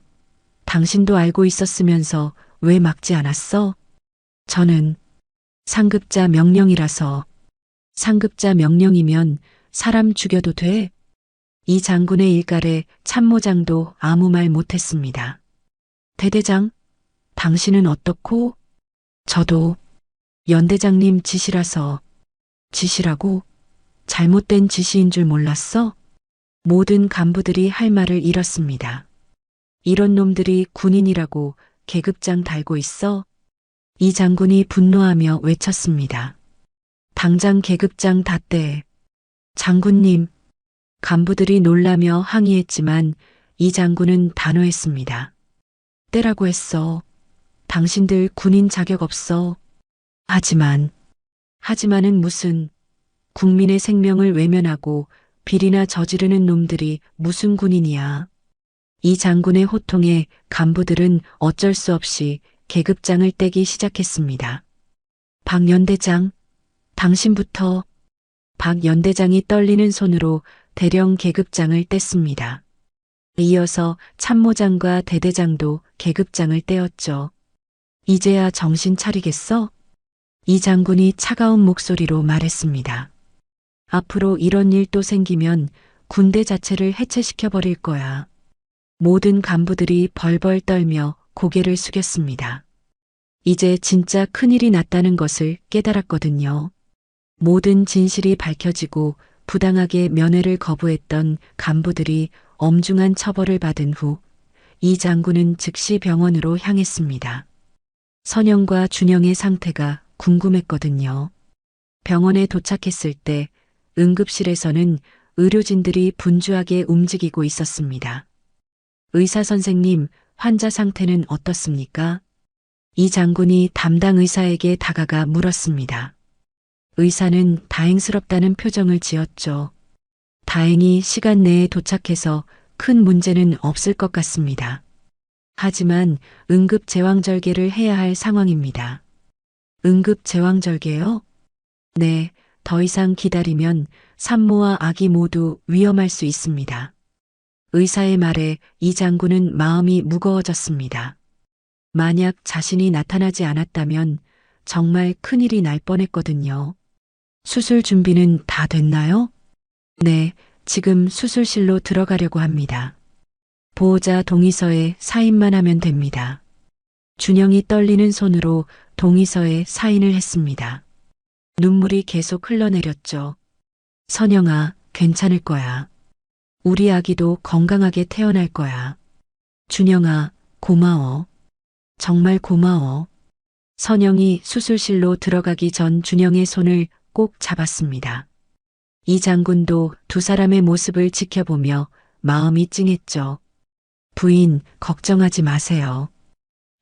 당신도 알고 있었으면서 왜 막지 않았어? 저는 상급자 명령이라서. 상급자 명령이면 사람 죽여도 돼? 이 장군의 일갈에 참모장도 아무 말 못했습니다. 대대장, 당신은 어떻고? 저도 연대장님 지시라서. 지시라고? 잘못된 지시인 줄 몰랐어? 모든 간부들이 할 말을 잃었습니다. 이런 놈들이 군인이라고 계급장 달고 있어? 이 장군이 분노하며 외쳤습니다. 당장 계급장 다 떼. 장군님. 간부들이 놀라며 항의했지만 이 장군은 단호했습니다. 떼라고 했어. 당신들 군인 자격 없어. 하지만은 무슨, 국민의 생명을 외면하고 비리나 저지르는 놈들이 무슨 군인이야. 이 장군의 호통에 간부들은 어쩔 수 없이 계급장을 떼기 시작했습니다. 박 연대장, 당신부터. 박 연대장이 떨리는 손으로 대령 계급장을 뗐습니다. 이어서 참모장과 대대장도 계급장을 떼었죠. 이제야 정신 차리겠어? 이 장군이 차가운 목소리로 말했습니다. 앞으로 이런 일 또 생기면 군대 자체를 해체시켜버릴 거야. 모든 간부들이 벌벌 떨며 고개를 숙였습니다. 이제 진짜 큰일이 났다는 것을 깨달았거든요. 모든 진실이 밝혀지고 부당하게 면회를 거부했던 간부들이 엄중한 처벌을 받은 후 이 장군은 즉시 병원으로 향했습니다. 선영과 준영의 상태가 궁금했거든요. 병원에 도착했을 때 응급실에서는 의료진들이 분주하게 움직이고 있었습니다. 의사 선생님, 환자 상태는 어떻습니까? 이 장군이 담당 의사에게 다가가 물었습니다. 의사는 다행스럽다는 표정을 지었죠. 다행히 시간 내에 도착해서 큰 문제는 없을 것 같습니다. 하지만 응급 제왕절개를 해야 할 상황입니다. 응급 제왕절개요? 네, 더 이상 기다리면 산모와 아기 모두 위험할 수 있습니다. 의사의 말에 이 장군은 마음이 무거워졌습니다. 만약 자신이 나타나지 않았다면 정말 큰일이 날 뻔했거든요. 수술 준비는 다 됐나요? 네, 지금 수술실로 들어가려고 합니다. 보호자 동의서에 사인만 하면 됩니다. 준영이 떨리는 손으로 동의서에 사인을 했습니다. 눈물이 계속 흘러내렸죠. 선영아, 괜찮을 거야. 우리 아기도 건강하게 태어날 거야. 준영아, 고마워. 정말 고마워. 선영이 수술실로 들어가기 전 준영의 손을 꼭 잡았습니다. 이 장군도 두 사람의 모습을 지켜보며 마음이 찡했죠. 부인, 걱정하지 마세요.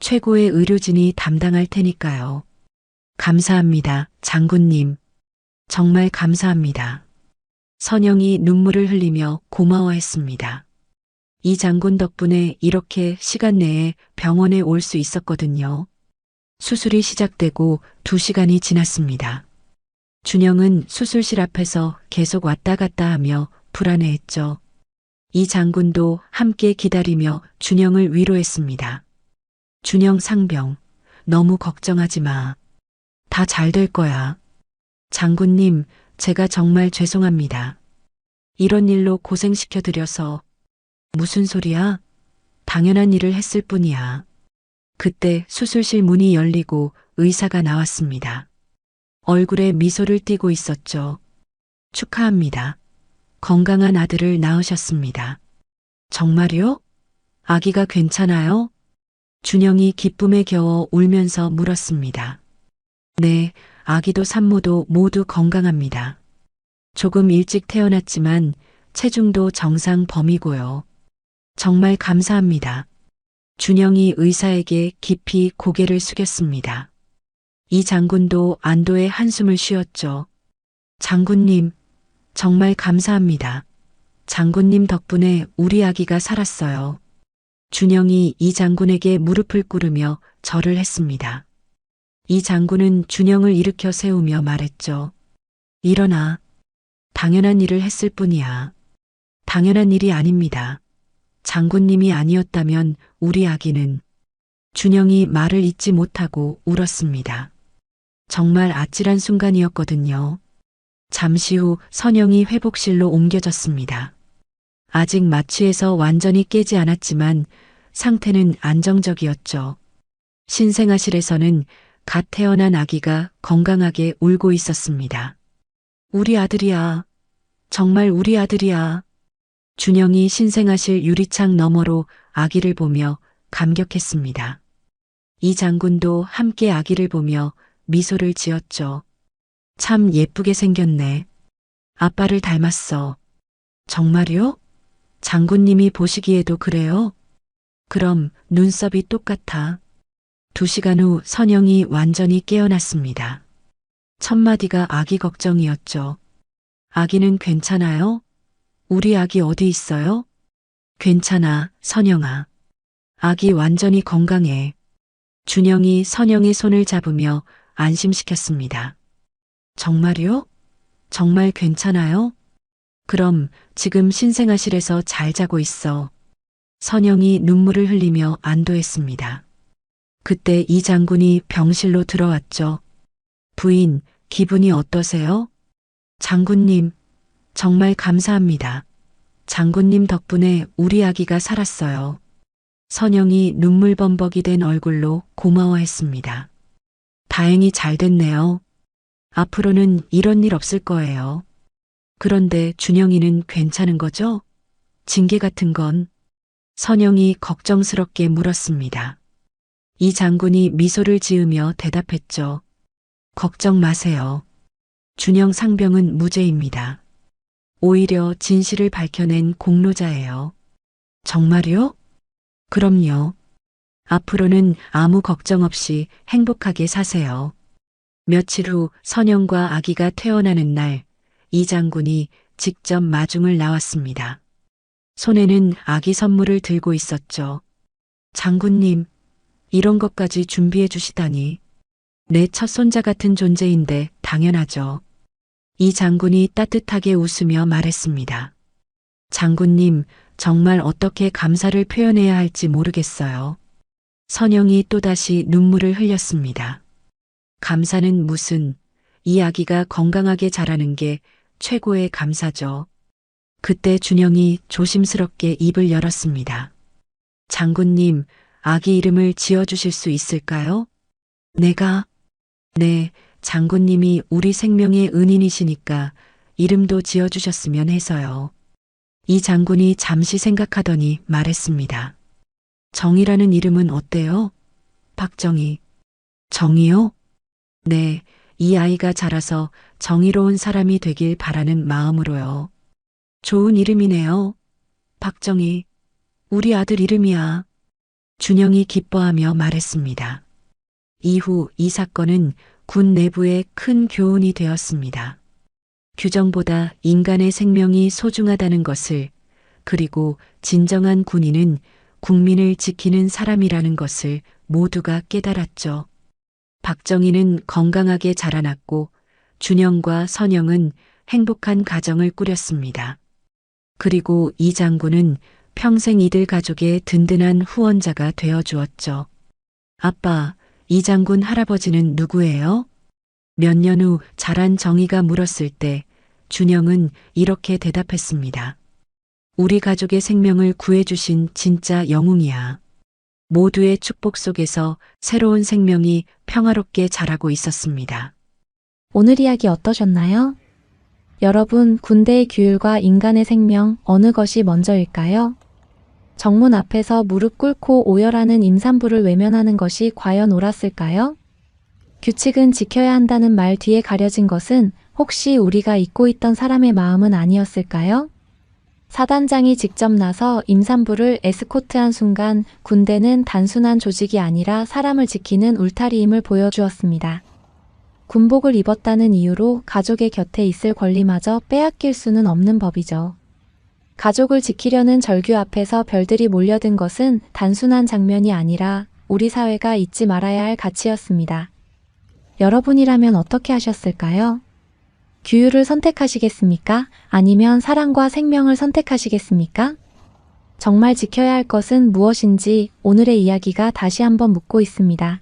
최고의 의료진이 담당할 테니까요. 감사합니다, 장군님. 정말 감사합니다. 선영이 눈물을 흘리며 고마워했습니다. 이 장군 덕분에 이렇게 시간 내에 병원에 올 수 있었거든요. 수술이 시작되고 2시간이 지났습니다. 준영은 수술실 앞에서 계속 왔다 갔다 하며 불안해했죠. 이 장군도 함께 기다리며 준영을 위로했습니다. 준영 상병, 너무 걱정하지 마. 다 잘 될 거야. 장군님, 제가 정말 죄송합니다. 이런 일로 고생시켜드려서. 무슨 소리야? 당연한 일을 했을 뿐이야. 그때 수술실 문이 열리고 의사가 나왔습니다. 얼굴에 미소를 띠고 있었죠. 축하합니다. 건강한 아들을 낳으셨습니다. 정말요? 아기가 괜찮아요? 준영이 기쁨에 겨워 울면서 물었습니다. 네, 아기도 산모도 모두 건강합니다. 조금 일찍 태어났지만 체중도 정상 범위고요. 정말 감사합니다. 준영이 의사에게 깊이 고개를 숙였습니다. 이 장군도 안도의 한숨을 쉬었죠. 장군님, 정말 감사합니다. 장군님 덕분에 우리 아기가 살았어요. 준영이 이 장군에게 무릎을 꿇으며 절을 했습니다. 이 장군은 준영을 일으켜 세우며 말했죠. 일어나. 당연한 일을 했을 뿐이야. 당연한 일이 아닙니다. 장군님이 아니었다면 우리 아기는. 준영이 말을 잇지 못하고 울었습니다. 정말 아찔한 순간이었거든요. 잠시 후 선영이 회복실로 옮겨졌습니다. 아직 마취에서 완전히 깨지 않았지만 상태는 안정적이었죠. 신생아실에서는 갓 태어난 아기가 건강하게 울고 있었습니다. 우리 아들이야. 정말 우리 아들이야. 준영이 신생아실 유리창 너머로 아기를 보며 감격했습니다. 이 장군도 함께 아기를 보며 미소를 지었죠. 참 예쁘게 생겼네. 아빠를 닮았어. 정말요? 장군님이 보시기에도 그래요? 그럼 눈썹이 똑같아. 2시간 후 선영이 완전히 깨어났습니다. 첫마디가 아기 걱정이었죠. 아기는 괜찮아요? 우리 아기 어디 있어요? 괜찮아, 선영아. 아기 완전히 건강해. 준영이 선영의 손을 잡으며 안심시켰습니다. 정말요? 정말 괜찮아요? 그럼 지금 신생아실에서 잘 자고 있어. 선영이 눈물을 흘리며 안도했습니다. 그때 이 장군이 병실로 들어왔죠. 부인, 기분이 어떠세요? 장군님, 정말 감사합니다. 장군님 덕분에 우리 아기가 살았어요. 선영이 눈물범벅이 된 얼굴로 고마워했습니다. 다행히 잘 됐네요. 앞으로는 이런 일 없을 거예요. 그런데 준영이는 괜찮은 거죠? 징계 같은 건? 선영이 걱정스럽게 물었습니다. 이 장군이 미소를 지으며 대답했죠. 걱정 마세요. 준영 상병은 무죄입니다. 오히려 진실을 밝혀낸 공로자예요. 정말요? 그럼요. 앞으로는 아무 걱정 없이 행복하게 사세요. 며칠 후 선영과 아기가 퇴원하는 날, 이 장군이 직접 마중을 나왔습니다. 손에는 아기 선물을 들고 있었죠. 장군님, 이런 것까지 준비해 주시다니. 내 첫 손자 같은 존재인데 당연하죠. 이 장군이 따뜻하게 웃으며 말했습니다. 장군님, 정말 어떻게 감사를 표현해야 할지 모르겠어요. 선영이 또다시 눈물을 흘렸습니다. 감사는 무슨, 이 아기가 건강하게 자라는 게 최고의 감사죠. 그때 준영이 조심스럽게 입을 열었습니다. 장군님, 아기 이름을 지어주실 수 있을까요? 내가? 네, 장군님이 우리 생명의 은인이시니까 이름도 지어주셨으면 해서요. 이 장군이 잠시 생각하더니 말했습니다. 정이라는 이름은 어때요? 박정희. 정이요? 네, 이 아이가 자라서 정의로운 사람이 되길 바라는 마음으로요. 좋은 이름이네요. 박정희. 우리 아들 이름이야. 준영이 기뻐하며 말했습니다. 이후 이 사건은 군 내부에 큰 교훈이 되었습니다. 규정보다 인간의 생명이 소중하다는 것을, 그리고 진정한 군인은 국민을 지키는 사람이라는 것을 모두가 깨달았죠. 박정희는 건강하게 자라났고 준영과 선영은 행복한 가정을 꾸렸습니다. 그리고 이 장군은 평생 이들 가족의 든든한 후원자가 되어 주었죠. 아빠, 이 장군 할아버지는 누구예요? 몇 년 후 자란 정희가 물었을 때 준영은 이렇게 대답했습니다. 우리 가족의 생명을 구해주신 진짜 영웅이야. 모두의 축복 속에서 새로운 생명이 평화롭게 자라고 있었습니다. 오늘 이야기 어떠셨나요? 여러분, 군대의 규율과 인간의 생명, 어느 것이 먼저일까요? 정문 앞에서 무릎 꿇고 오열하는 임산부를 외면하는 것이 과연 옳았을까요? 규칙은 지켜야 한다는 말 뒤에 가려진 것은 혹시 우리가 잊고 있던 사람의 마음은 아니었을까요? 사단장이 직접 나서 임산부를 에스코트한 순간 군대는 단순한 조직이 아니라 사람을 지키는 울타리임을 보여주었습니다. 군복을 입었다는 이유로 가족의 곁에 있을 권리마저 빼앗길 수는 없는 법이죠. 가족을 지키려는 절규 앞에서 별들이 몰려든 것은 단순한 장면이 아니라 우리 사회가 잊지 말아야 할 가치였습니다. 여러분이라면 어떻게 하셨을까요? 규율을 선택하시겠습니까? 아니면 사랑과 생명을 선택하시겠습니까? 정말 지켜야 할 것은 무엇인지 오늘의 이야기가 다시 한번 묻고 있습니다.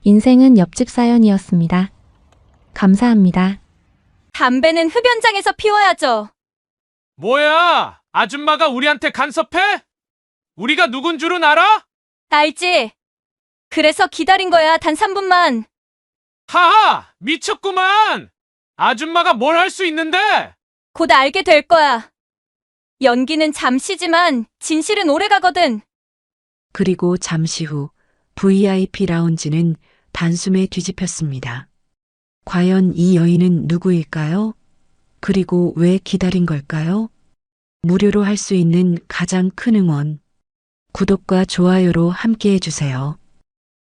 인생은 옆집 사연이었습니다. 감사합니다. 담배는 흡연장에서 피워야죠. 뭐야? 아줌마가 우리한테 간섭해? 우리가 누군 줄은 알아? 알지? 그래서 기다린 거야, 단 3분만. 하하! 미쳤구만! 아줌마가 뭘 할 수 있는데? 곧 알게 될 거야. 연기는 잠시지만 진실은 오래 가거든. 그리고 잠시 후 VIP 라운지는 단숨에 뒤집혔습니다. 과연 이 여인은 누구일까요? 그리고 왜 기다린 걸까요? 무료로 할 수 있는 가장 큰 응원. 구독과 좋아요로 함께 해주세요.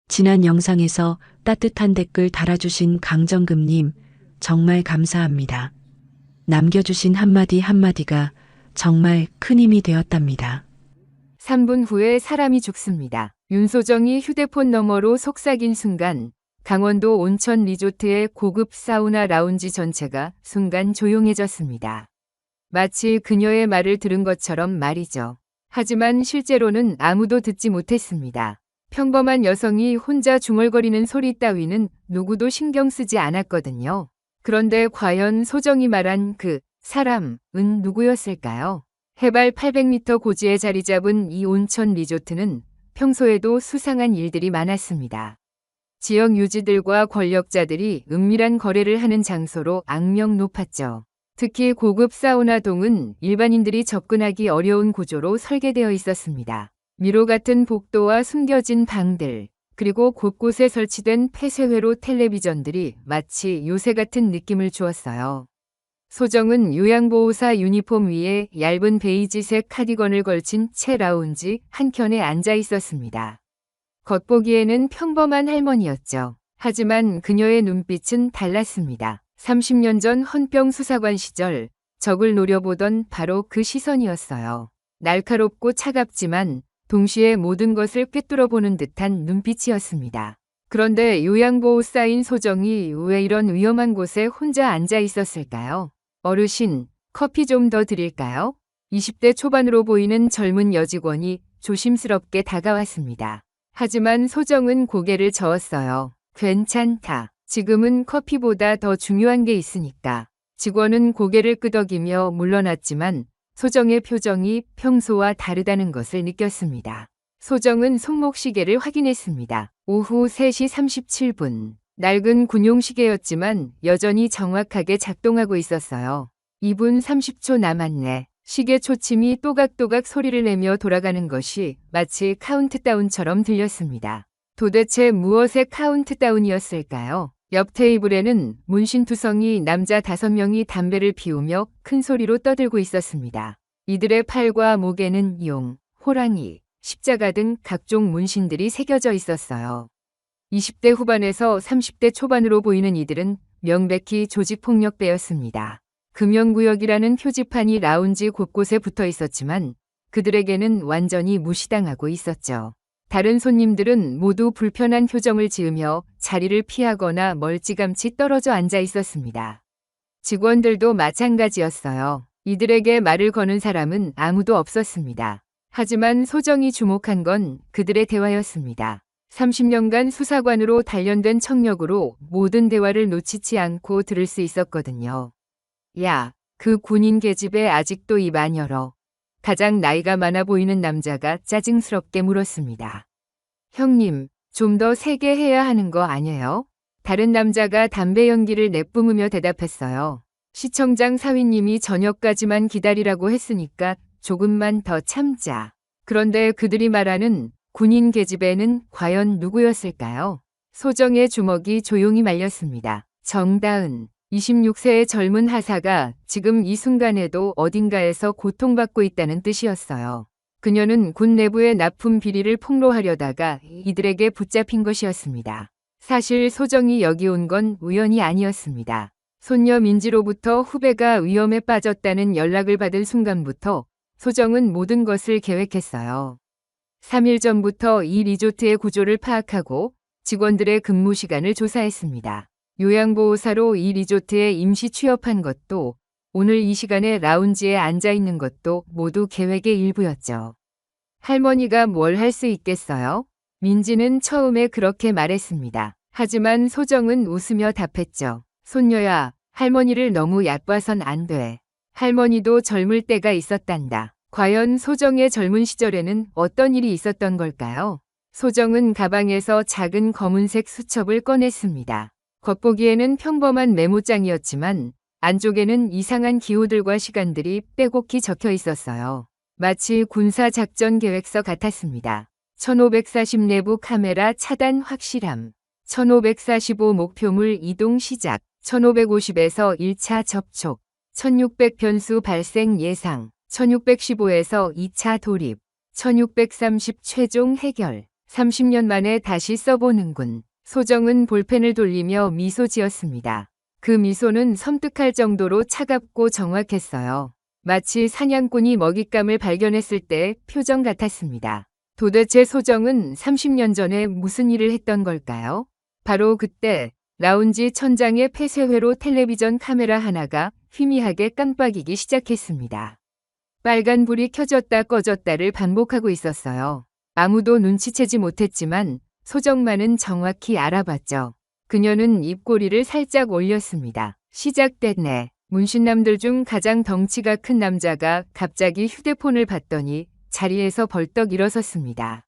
지난 영상에서 따뜻한 댓글 달아주신 강정금님, 정말 감사합니다. 남겨주신 한마디 한마디가 정말 큰 힘이 되었답니다. 3분 후에 사람이 죽습니다. 윤소정이 휴대폰 너머로 속삭인 순간 강원도 온천 리조트의 고급 사우나 라운지 전체가 순간 조용해졌습니다. 마치 그녀의 말을 들은 것처럼 말이죠. 하지만 실제로는 아무도 듣지 못했습니다. 평범한 여성이 혼자 중얼거리는 소리 따위는 누구도 신경 쓰지 않았거든요. 그런데 과연 소정이 말한 그 사람은 누구였을까요? 해발 800m 고지에 자리 잡은 이 온천 리조트는 평소에도 수상한 일들이 많았습니다. 지역 유지들과 권력자들이 은밀한 거래를 하는 장소로 악명 높았죠. 특히 고급 사우나동은 일반인들이 접근하기 어려운 구조로 설계되어 있었습니다. 미로 같은 복도와 숨겨진 방들, 그리고 곳곳에 설치된 폐쇄회로 텔레비전들이 마치 요새 같은 느낌을 주었어요. 소정은 요양보호사 유니폼 위에 얇은 베이지색 카디건을 걸친 채 라운지 한켠에 앉아 있었습니다. 겉보기에는 평범한 할머니였죠. 하지만 그녀의 눈빛은 달랐습니다. 30년 전 헌병 수사관 시절 적을 노려보던 바로 그 시선이었어요. 날카롭고 차갑지만 동시에 모든 것을 꿰뚫어보는 듯한 눈빛이었습니다. 그런데 요양보호사인 소정이 왜 이런 위험한 곳에 혼자 앉아 있었을까요? 어르신, 커피 좀 더 드릴까요? 20대 초반으로 보이는 젊은 여직원이 조심스럽게 다가왔습니다. 하지만 소정은 고개를 저었어요. 괜찮다. 지금은 커피보다 더 중요한 게 있으니까. 직원은 고개를 끄덕이며 물러났지만 소정의 표정이 평소와 다르다는 것을 느꼈습니다. 소정은 손목시계를 확인했습니다. 오후 3시 37분. 낡은 군용시계였지만 여전히 정확하게 작동하고 있었어요. 2분 30초 남았네. 시계 초침이 또각또각 소리를 내며 돌아가는 것이 마치 카운트다운처럼 들렸습니다. 도대체 무엇의 카운트다운이었을까요? 옆 테이블에는 문신투성이 남자 5명이 담배를 피우며 큰 소리로 떠들고 있었습니다. 이들의 팔과 목에는 용, 호랑이, 십자가 등 각종 문신들이 새겨져 있었어요. 20대 후반에서 30대 초반으로 보이는 이들은 명백히 조직폭력배였습니다. 금연구역이라는 표지판이 라운지 곳곳에 붙어 있었지만 그들에게는 완전히 무시당하고 있었죠. 다른 손님들은 모두 불편한 표정을 지으며 자리를 피하거나 멀찌감치 떨어져 앉아 있었습니다. 직원들도 마찬가지였어요. 이들에게 말을 거는 사람은 아무도 없었습니다. 하지만 소정이 주목한 건 그들의 대화였습니다. 30년간 수사관으로 단련된 청력으로 모든 대화를 놓치지 않고 들을 수 있었거든요. 야, 그 군인 계집애 아직도 입 안 열어. 가장 나이가 많아 보이는 남자가 짜증스럽게 물었습니다. 형님, 좀 더 세게 해야 하는 거 아니에요? 다른 남자가 담배 연기를 내뿜으며 대답했어요. 시청장 사위님이 저녁까지만 기다리라고 했으니까 조금만 더 참자. 그런데 그들이 말하는 군인 계집애는 과연 누구였을까요? 소정의 주먹이 조용히 말렸습니다. 정다은, 26세의 젊은 하사가 지금 이 순간에도 어딘가에서 고통받고 있다는 뜻이었어요. 그녀는 군 내부의 납품 비리를 폭로하려다가 이들에게 붙잡힌 것이었습니다. 사실 소정이 여기 온 건 우연이 아니었습니다. 손녀 민지로부터 후배가 위험에 빠졌다는 연락을 받은 순간부터 소정은 모든 것을 계획했어요. 3일 전부터 이 리조트의 구조를 파악하고 직원들의 근무 시간을 조사했습니다. 요양보호사로 이 리조트에 임시 취업한 것도 오늘 이 시간에 라운지에 앉아 있는 것도 모두 계획의 일부였죠. 할머니가 뭘 할 수 있겠어요? 민지는 처음에 그렇게 말했습니다. 하지만 소정은 웃으며 답했죠. 손녀야, 할머니를 너무 얕봐선 안 돼. 할머니도 젊을 때가 있었단다. 과연 소정의 젊은 시절에는 어떤 일이 있었던 걸까요? 소정은 가방에서 작은 검은색 수첩을 꺼냈습니다. 겉보기에는 평범한 메모장이었지만 안쪽에는 이상한 기호들과 시간들이 빼곡히 적혀 있었어요. 마치 군사작전 계획서 같았습니다. 1540 내부 카메라 차단 확실함. 1545 목표물 이동 시작. 1550에서 1차 접촉. 1600 변수 발생 예상. 1615에서 2차 돌입. 1630 최종 해결. 30년 만에 다시 써보는군. 소정은 볼펜을 돌리며 미소 지었습니다. 그 미소는 섬뜩할 정도로 차갑고 정확했어요. 마치 사냥꾼이 먹잇감을 발견했을 때의 표정 같았습니다. 도대체 소정은 30년 전에 무슨 일을 했던 걸까요? 바로 그때 라운지 천장의 폐쇄회로 텔레비전 카메라 하나가 희미하게 깜빡이기 시작했습니다. 빨간 불이 켜졌다 꺼졌다를 반복하고 있었어요. 아무도 눈치채지 못했지만 소정만은 정확히 알아봤죠. 그녀는 입꼬리를 살짝 올렸습니다. 시작됐네. 문신남들 중 가장 덩치가 큰 남자가 갑자기 휴대폰을 봤더니 자리에서 벌떡 일어섰습니다.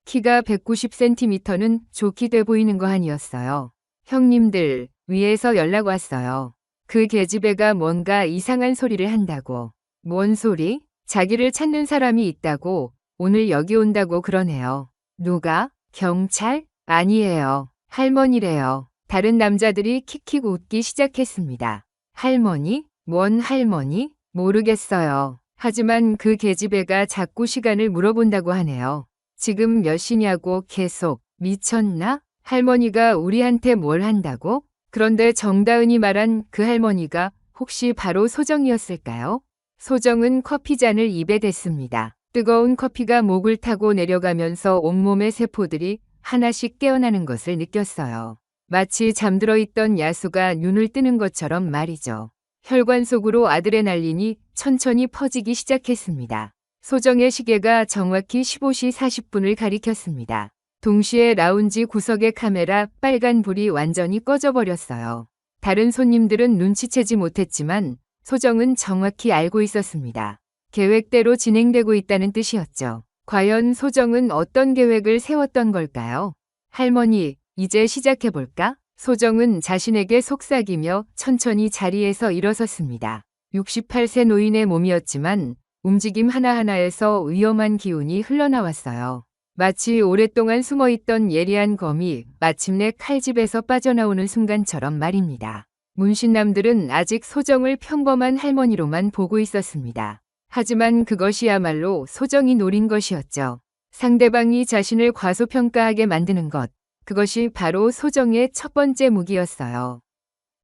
키가 190cm는 좋게 돼 보이는 거 아니었어요. 형님들, 위에서 연락 왔어요. 그 계집애가 뭔가 이상한 소리를 한다고. 뭔 소리? 자기를 찾는 사람이 있다고 오늘 여기 온다고 그러네요. 누가? 경찰? 아니에요. 할머니래요. 다른 남자들이 킥킥 웃기 시작했습니다. 할머니? 뭔 할머니? 모르겠어요. 하지만 그 계집애가 자꾸 시간을 물어본다고 하네요. 지금 몇 시냐고 계속. 미쳤나? 할머니가 우리한테 뭘 한다고? 그런데 정다은이 말한 그 할머니가 혹시 바로 소정이었을까요? 소정은 커피잔을 입에 댔습니다. 뜨거운 커피가 목을 타고 내려가면서 온몸의 세포들이 하나씩 깨어나는 것을 느꼈어요. 마치 잠들어 있던 야수가 눈을 뜨는 것처럼 말이죠. 혈관 속으로 아드레날린이 천천히 퍼지기 시작했습니다. 소정의 시계가 정확히 15시 40분을 가리켰습니다. 동시에 라운지 구석의 카메라 빨간 불이 완전히 꺼져버렸어요. 다른 손님들은 눈치채지 못했지만 소정은 정확히 알고 있었습니다. 계획대로 진행되고 있다는 뜻이었죠. 과연 소정은 어떤 계획을 세웠던 걸까요? 할머니, 이제 시작해볼까? 소정은 자신에게 속삭이며 천천히 자리에서 일어섰습니다. 68세 노인의 몸이었지만 움직임 하나하나에서 위험한 기운이 흘러나왔어요. 마치 오랫동안 숨어있던 예리한 검이 마침내 칼집에서 빠져나오는 순간처럼 말입니다. 문신남들은 아직 소정을 평범한 할머니로만 보고 있었습니다. 하지만 그것이야말로 소정이 노린 것이었죠. 상대방이 자신을 과소평가하게 만드는 것. 그것이 바로 소정의 첫 번째 무기였어요.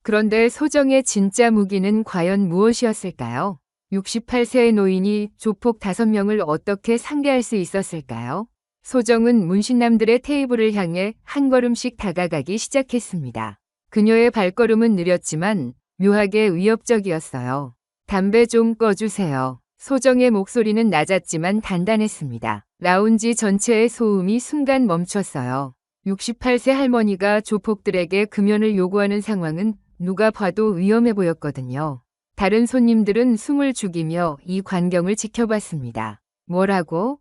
그런데 소정의 진짜 무기는 과연 무엇이었을까요? 68세의 노인이 조폭 5명을 어떻게 상대할 수 있었을까요? 소정은 문신남들의 테이블을 향해 한 걸음씩 다가가기 시작했습니다. 그녀의 발걸음은 느렸지만 묘하게 위협적이었어요. 담배 좀 꺼주세요. 소정의 목소리는 낮았지만 단단했습니다. 라운지 전체의 소음이 순간 멈췄어요. 68세 할머니가 조폭들에게 금연을 요구하는 상황은 누가 봐도 위험해 보였거든요. 다른 손님들은 숨을 죽이며 이 광경을 지켜봤습니다. 뭐라고?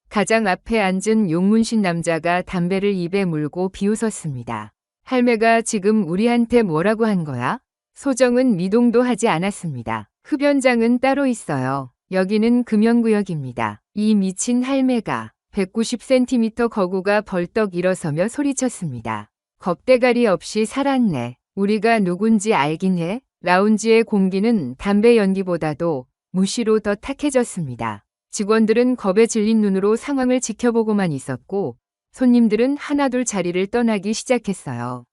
가장 앞에 앉은 용문신 남자가 담배를 입에 물고 비웃었습니다. 할매가 지금 우리한테 뭐라고 한 거야? 소정은 미동도 하지 않았습니다. 흡연장은 따로 있어요. 여기는 금연구역입니다. 이 미친 할매가 190cm 거구가 벌떡 일어서며 소리쳤습니다. 겁대가리 없이 살았네. 우리가 누군지 알긴 해. 라운지의 공기는 담배 연기보다도 무시로 더 탁해졌습니다. 직원들은 겁에 질린 눈으로 상황을 지켜보고만 있었고 손님들은 하나둘 자리를 떠나기 시작했어요.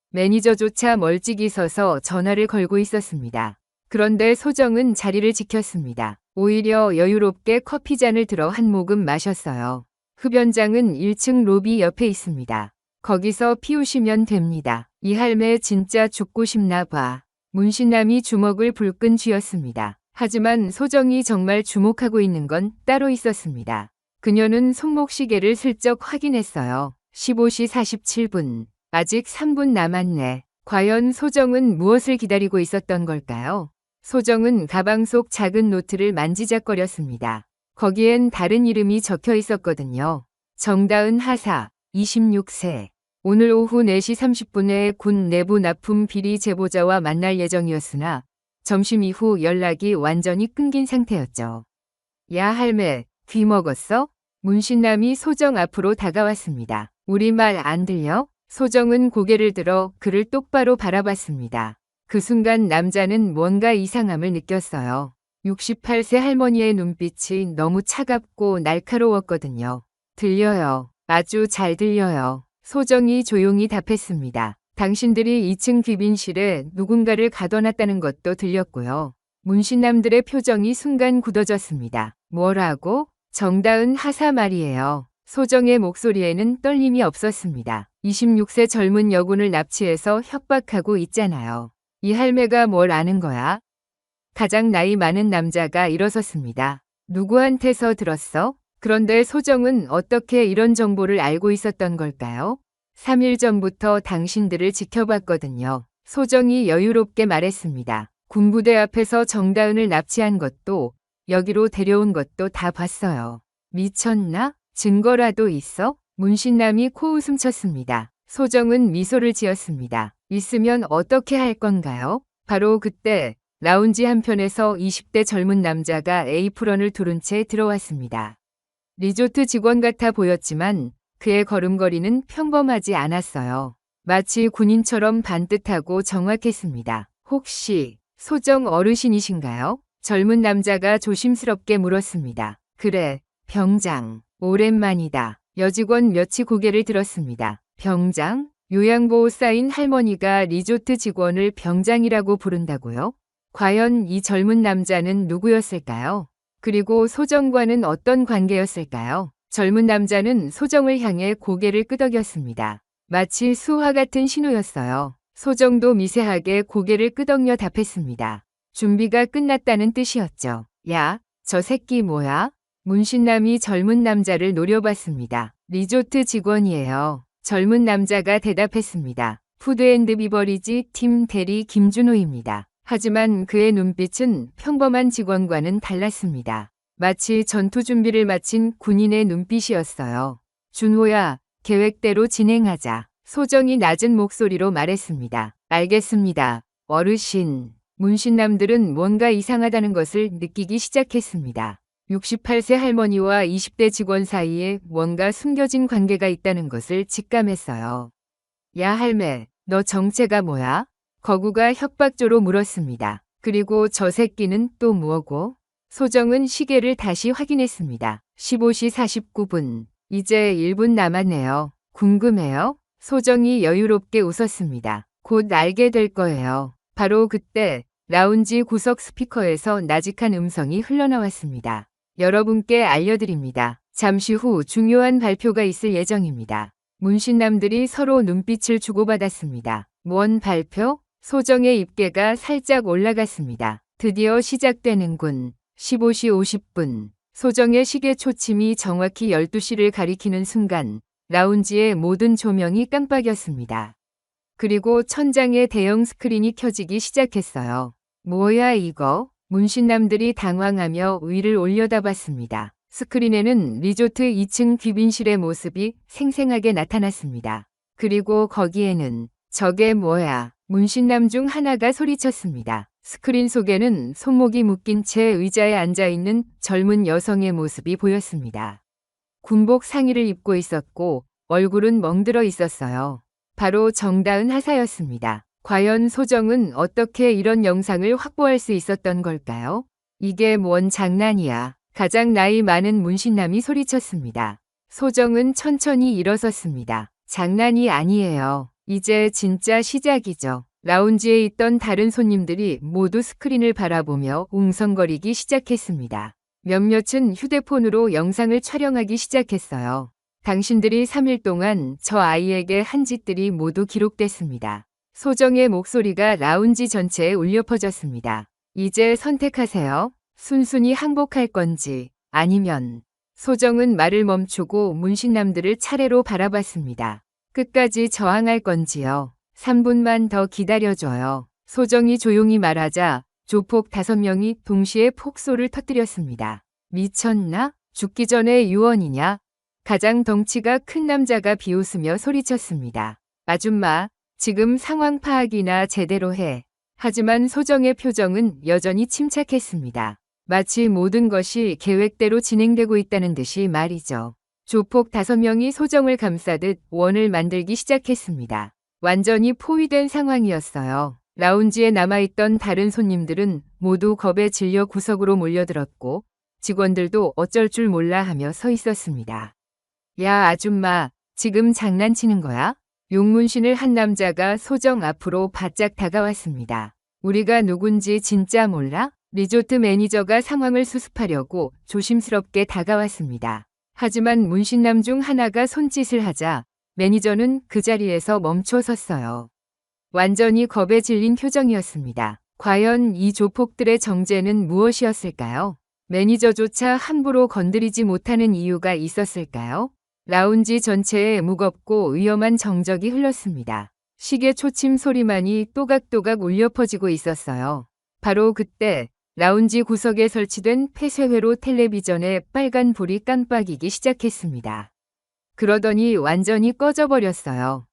매니저조차 멀찍이 서서 전화를 걸고 있었습니다. 그런데 소정은 자리를 지켰습니다. 오히려 여유롭게 커피잔을 들어 한 모금 마셨어요. 흡연장은 1층 로비 옆에 있습니다. 거기서 피우시면 됩니다. 이 할매 진짜 죽고 싶나 봐. 문신남이 주먹을 불끈 쥐었습니다. 하지만 소정이 정말 주목하고 있는 건 따로 있었습니다. 그녀는 손목시계를 슬쩍 확인했어요. 15시 47분. 아직 3분 남았네. 과연 소정은 무엇을 기다리고 있었던 걸까요? 소정은 가방 속 작은 노트를 만지작거렸습니다. 거기엔 다른 이름이 적혀 있었거든요. 정다은 하사, 26세. 오늘 오후 4시 30분에 군 내부 납품 비리 제보자와 만날 예정이었으나 점심 이후 연락이 완전히 끊긴 상태였죠. 야 할매, 귀 먹었어? 문신남이 소정 앞으로 다가왔습니다. 우리 말 안 들려? 소정은 고개를 들어 그를 똑바로 바라봤습니다. 그 순간 남자는 뭔가 이상함을 느꼈어요. 68세 할머니의 눈빛이 너무 차갑고 날카로웠거든요. 들려요. 아주 잘 들려요. 소정이 조용히 답했습니다. 당신들이 2층 귀빈실에 누군가를 가둬놨다는 것도 들렸고요. 문신남들의 표정이 순간 굳어졌습니다. 뭐라고? 정다은 하사 말이에요. 소정의 목소리에는 떨림이 없었습니다. 26세 젊은 여군을 납치해서 협박하고 있잖아요. 이 할매가 뭘 아는 거야? 가장 나이 많은 남자가 일어섰습니다. 누구한테서 들었어? 그런데 소정은 어떻게 이런 정보를 알고 있었던 걸까요? 3일 전부터 당신들을 지켜봤거든요. 소정이 여유롭게 말했습니다. 군부대 앞에서 정다은을 납치한 것도 여기로 데려온 것도 다 봤어요. 미쳤나? 증거라도 있어? 문신남이 코웃음 쳤습니다. 소정은 미소를 지었습니다. 있으면 어떻게 할 건가요? 바로 그때 라운지 한편에서 20대 젊은 남자가 에이프런을 두른 채 들어왔습니다. 리조트 직원 같아 보였지만 그의 걸음걸이는 평범하지 않았어요. 마치 군인처럼 반듯하고 정확했습니다. 혹시 소정 어르신이신가요? 젊은 남자가 조심스럽게 물었습니다. 그래, 병장. 오랜만이다. 여직원 몇이 고개를 들었습니다. 병장? 요양보호 쌓인 할머니가 리조트 직원을 병장이라고 부른다고요? 과연 이 젊은 남자는 누구였을까요? 그리고 소정과는 어떤 관계였을까요? 젊은 남자는 소정을 향해 고개를 끄덕였습니다. 마치 수화 같은 신호였어요. 소정도 미세하게 고개를 끄덕여 답했습니다. 준비가 끝났다는 뜻이었죠. 야, 저 새끼 뭐야? 문신남이 젊은 남자를 노려봤습니다. 리조트 직원이에요. 젊은 남자가 대답했습니다. 푸드앤드비버리지 팀 대리 김준호입니다. 하지만 그의 눈빛은 평범한 직원과는 달랐습니다. 마치 전투 준비를 마친 군인의 눈빛이었어요. 준호야, 계획대로 진행하자. 소정이 낮은 목소리로 말했습니다. 알겠습니다. 어르신. 문신남들은 뭔가 이상하다는 것을 느끼기 시작했습니다. 68세 할머니와 20대 직원 사이에 뭔가 숨겨진 관계가 있다는 것을 직감했어요. 야 할매, 너 정체가 뭐야? 거구가 협박조로 물었습니다. 그리고 저 새끼는 또 뭐고? 소정은 시계를 다시 확인했습니다. 15시 49분. 이제 1분 남았네요. 궁금해요? 소정이 여유롭게 웃었습니다. 곧 알게 될 거예요. 바로 그때 라운지 구석 스피커에서 나직한 음성이 흘러나왔습니다. 여러분께 알려드립니다. 잠시 후 중요한 발표가 있을 예정입니다. 문신남들이 서로 눈빛을 주고받았습니다. 뭔 발표? 소정의 입계가 살짝 올라갔습니다. 드디어 시작되는군. 15시 50분. 소정의 시계 초침이 정확히 12시를 가리키는 순간 라운지의 모든 조명이 깜빡였습니다. 그리고 천장에 대형 스크린이 켜지기 시작했어요. 뭐야 이거? 문신남들이 당황하며 위를 올려다봤습니다. 스크린에는 리조트 2층 귀빈실의 모습이 생생하게 나타났습니다. 그리고 거기에는 저게 뭐야? 문신남 중 하나가 소리쳤습니다. 스크린 속에는 손목이 묶인 채 의자에 앉아있는 젊은 여성의 모습이 보였습니다. 군복 상의를 입고 있었고 얼굴은 멍들어 있었어요. 바로 정다은 하사였습니다. 과연 소정은 어떻게 이런 영상을 확보할 수 있었던 걸까요? 이게 뭔 장난이야. 가장 나이 많은 문신남이 소리쳤습니다. 소정은 천천히 일어섰습니다. 장난이 아니에요. 이제 진짜 시작이죠. 라운지에 있던 다른 손님들이 모두 스크린을 바라보며 웅성거리기 시작했습니다. 몇몇은 휴대폰으로 영상을 촬영하기 시작했어요. 당신들이 3일 동안 저 아이에게 한 짓들이 모두 기록됐습니다. 소정의 목소리가 라운지 전체에 울려 퍼졌습니다. 이제 선택하세요. 순순히 항복할 건지 아니면. 소정은 말을 멈추고 문신남들을 차례로 바라봤습니다. 끝까지 저항할 건지요. 3분만 더 기다려줘요. 소정이 조용히 말하자 조폭 5명이 동시에 폭소를 터뜨렸습니다. 미쳤나? 죽기 전에 유언이냐? 가장 덩치가 큰 남자가 비웃으며 소리쳤습니다. 아줌마, 지금 상황 파악이나 제대로 해. 하지만 소정의 표정은 여전히 침착했습니다. 마치 모든 것이 계획대로 진행되고 있다는 듯이 말이죠. 조폭 5명이 소정을 감싸듯 원을 만들기 시작했습니다. 완전히 포위된 상황이었어요. 라운지에 남아있던 다른 손님들은 모두 겁에 질려 구석으로 몰려들었고 직원들도 어쩔 줄 몰라 하며 서 있었습니다. 야, 아줌마, 지금 장난치는 거야? 용문신을 한 남자가 소정 앞으로 바짝 다가왔습니다. 우리가 누군지 진짜 몰라? 리조트 매니저가 상황을 수습하려고 조심스럽게 다가왔습니다. 하지만 문신남 중 하나가 손짓을 하자 매니저는 그 자리에서 멈춰 섰어요. 완전히 겁에 질린 표정이었습니다. 과연 이 조폭들의 정체는 무엇이었을까요? 매니저조차 함부로 건드리지 못하는 이유가 있었을까요? 라운지 전체에 무겁고 위험한 정적이 흘렀습니다. 시계 초침 소리만이 또각또각 울려 퍼지고 있었어요. 바로 그때 라운지 구석에 설치된 폐쇄회로 텔레비전에 빨간 불이 깜빡이기 시작했습니다. 그러더니 완전히 꺼져버렸어요.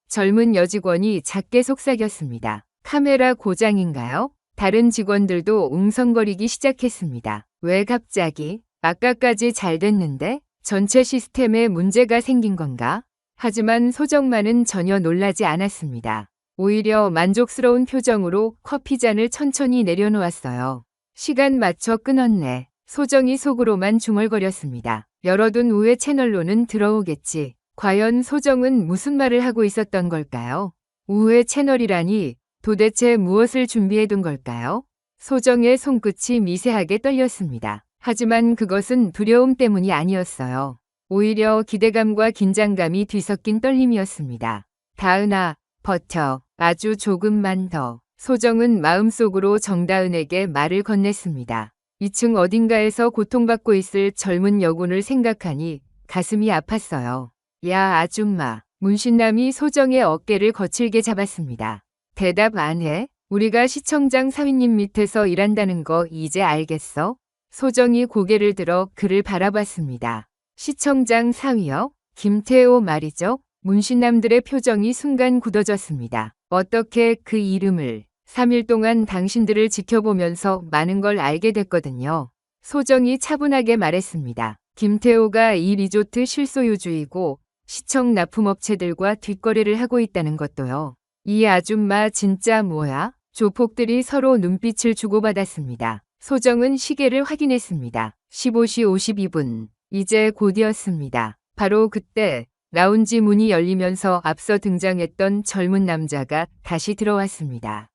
젊은 여직원이 작게 속삭였습니다. 카메라 고장인가요? 다른 직원들도 웅성거리기 시작했습니다. 왜 갑자기? 아까까지 잘 됐는데? 전체 시스템에 문제가 생긴 건가? 하지만 소정만은 전혀 놀라지 않았습니다. 오히려 만족스러운 표정으로 커피잔을 천천히 내려놓았어요. 시간 맞춰 끊었네. 소정이 속으로만 중얼거렸습니다. 열어둔 우회 채널로는 들어오겠지. 과연 소정은 무슨 말을 하고 있었던 걸까요? 우회 채널이라니 도대체 무엇을 준비해둔 걸까요? 소정의 손끝이 미세하게 떨렸습니다. 하지만 그것은 두려움 때문이 아니었어요. 오히려 기대감과 긴장감이 뒤섞인 떨림이었습니다. 다은아, 버텨. 아주 조금만 더. 소정은 마음속으로 정다은에게 말을 건넸습니다. 2층 어딘가에서 고통받고 있을 젊은 여군을 생각하니 가슴이 아팠어요. 야, 아줌마. 문신남이 소정의 어깨를 거칠게 잡았습니다. 대답 안 해? 우리가 시청장 사위님 밑에서 일한다는 거 이제 알겠어? 소정이 고개를 들어 그를 바라봤습니다. 시청장 사위요? 김태호 말이죠? 문신남들의 표정이 순간 굳어졌습니다. 어떻게 그 이름을? 3일 동안 당신들을 지켜보면서 많은 걸 알게 됐거든요. 소정이 차분하게 말했습니다. 김태호가 이 리조트 실소유주이고 시청 납품업체들과 뒷거래를 하고 있다는 것도요. 이 아줌마 진짜 뭐야? 조폭들이 서로 눈빛을 주고받았습니다. 소정은 시계를 확인했습니다. 15시 52분. 이제 곧이었습니다. 바로 그때 라운지 문이 열리면서 앞서 등장했던 젊은 남자가 다시 들어왔습니다.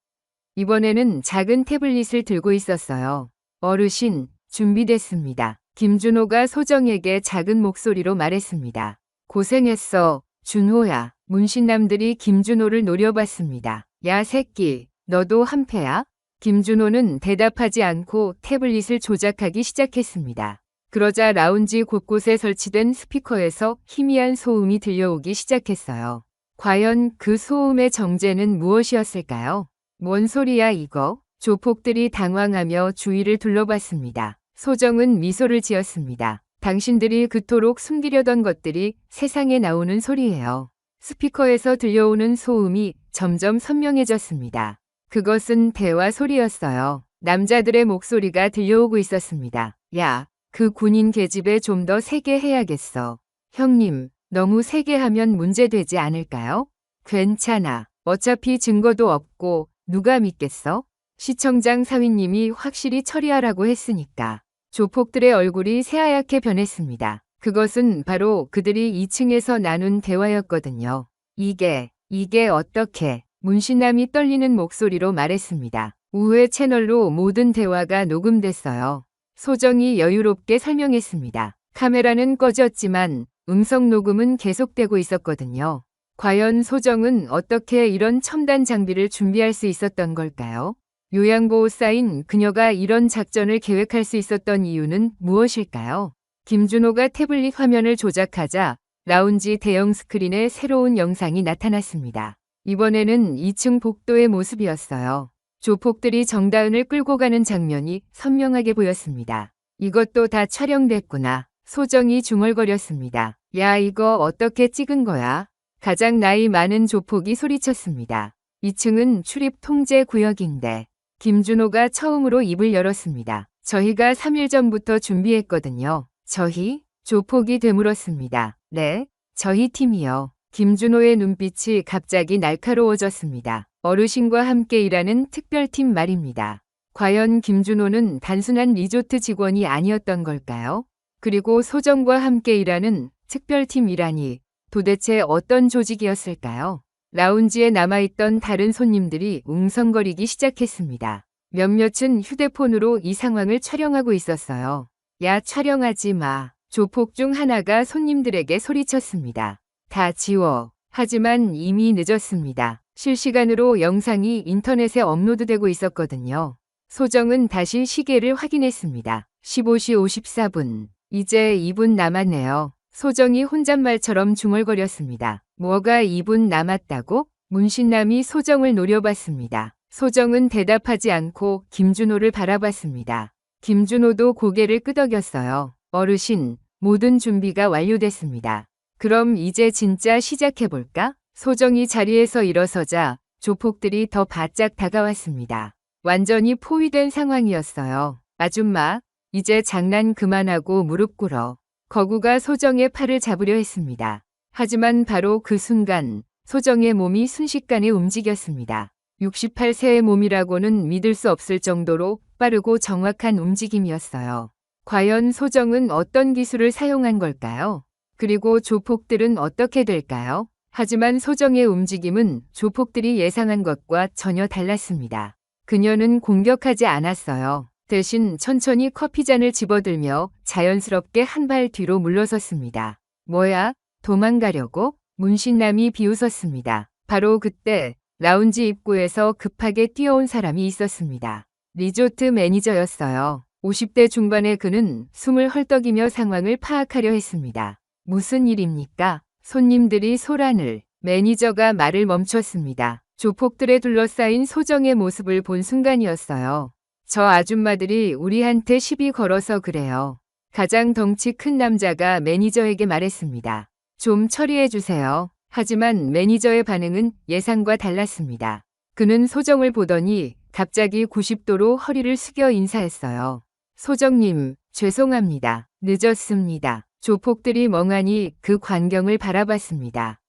이번에는 작은 태블릿을 들고 있었어요. 어르신, 준비됐습니다. 김준호가 소정에게 작은 목소리로 말했습니다. 고생했어, 준호야. 문신남들이 김준호를 노려봤습니다. 야, 새끼, 너도 한패야? 김준호는 대답하지 않고 태블릿을 조작하기 시작했습니다. 그러자 라운지 곳곳에 설치된 스피커에서 희미한 소음이 들려오기 시작했어요. 과연 그 소음의 정체는 무엇이었을까요? 뭔 소리야 이거? 조폭들이 당황하며 주위를 둘러봤습니다. 소정은 미소를 지었습니다. 당신들이 그토록 숨기려던 것들이 세상에 나오는 소리예요. 스피커에서 들려오는 소음이 점점 선명해졌습니다. 그것은 대화 소리였어요. 남자들의 목소리가 들려오고 있었습니다. 야, 그 군인 계집애 좀 더 세게 해야겠어. 형님, 너무 세게 하면 문제되지 않을까요? 괜찮아. 어차피 증거도 없고 누가 믿겠어? 시청장 사위님이 확실히 처리하라고 했으니까. 조폭들의 얼굴이 새하얗게 변했습니다. 그것은 바로 그들이 2층에서 나눈 대화였거든요. 이게 어떻게? 문신남이 떨리는 목소리로 말했습니다. 우회 채널로 모든 대화가 녹음됐어요. 소정이 여유롭게 설명했습니다. 카메라는 꺼졌지만 음성 녹음은 계속되고 있었거든요. 과연 소정은 어떻게 이런 첨단 장비를 준비할 수 있었던 걸까요? 요양보호사인 그녀가 이런 작전을 계획할 수 있었던 이유는 무엇일까요? 김준호가 태블릿 화면을 조작하자 라운지 대형 스크린에 새로운 영상이 나타났습니다. 이번에는 2층 복도의 모습이었어요. 조폭들이 정다은을 끌고 가는 장면이 선명하게 보였습니다. 이것도 다 촬영됐구나. 소정이 중얼거렸습니다. 야, 이거 어떻게 찍은 거야? 가장 나이 많은 조폭이 소리쳤습니다. 2층은 출입 통제 구역인데. 김준호가 처음으로 입을 열었습니다. 저희가 3일 전부터 준비했거든요. 저희? 조폭이 되물었습니다. 네, 저희 팀이요. 김준호의 눈빛이 갑자기 날카로워졌습니다. 어르신과 함께 일하는 특별팀 말입니다. 과연 김준호는 단순한 리조트 직원이 아니었던 걸까요? 그리고 소정과 함께 일하는 특별팀이라니 도대체 어떤 조직이었을까요? 라운지에 남아있던 다른 손님들이 웅성거리기 시작했습니다. 몇몇은 휴대폰으로 이 상황을 촬영하고 있었어요. 야, 촬영하지 마. 조폭 중 하나가 손님들에게 소리쳤습니다. 다 지워. 하지만 이미 늦었습니다. 실시간으로 영상이 인터넷에 업로드되고 있었거든요. 소정은 다시 시계를 확인했습니다. 15시 54분. 이제 2분 남았네요. 소정이 혼잣말처럼 중얼거렸습니다. 뭐가 2분 남았다고? 문신남이 소정을 노려봤습니다. 소정은 대답하지 않고 김준호를 바라봤습니다. 김준호도 고개를 끄덕였어요. 어르신, 모든 준비가 완료됐습니다. 그럼 이제 진짜 시작해볼까? 소정이 자리에서 일어서자 조폭들이 더 바짝 다가왔습니다. 완전히 포위된 상황이었어요. 아줌마, 이제 장난 그만하고 무릎 꿇어. 거구가 소정의 팔을 잡으려 했습니다. 하지만 바로 그 순간 소정의 몸이 순식간에 움직였습니다. 68세의 몸이라고는 믿을 수 없을 정도로 빠르고 정확한 움직임이었어요. 과연 소정은 어떤 기술을 사용한 걸까요? 그리고 조폭들은 어떻게 될까요? 하지만 소정의 움직임은 조폭들이 예상한 것과 전혀 달랐습니다. 그녀는 공격하지 않았어요. 대신 천천히 커피잔을 집어들며 자연스럽게 한 발 뒤로 물러섰습니다. 뭐야? 도망가려고? 문신남이 비웃었습니다. 바로 그때 라운지 입구에서 급하게 뛰어온 사람이 있었습니다. 리조트 매니저였어요. 50대 중반의 그는 숨을 헐떡이며 상황을 파악하려 했습니다. 무슨 일입니까? 손님들이 소란을. 매니저가 말을 멈췄습니다. 조폭들에 둘러싸인 소정의 모습을 본 순간이었어요. 저 아줌마들이 우리한테 시비 걸어서 그래요. 가장 덩치 큰 남자가 매니저에게 말했습니다. 좀 처리해 주세요. 하지만 매니저의 반응은 예상과 달랐습니다. 그는 소정을 보더니 갑자기 90도로 허리를 숙여 인사했어요. 소정님, 죄송합니다. 늦었습니다. 조폭들이 멍하니 그 광경을 바라봤습니다.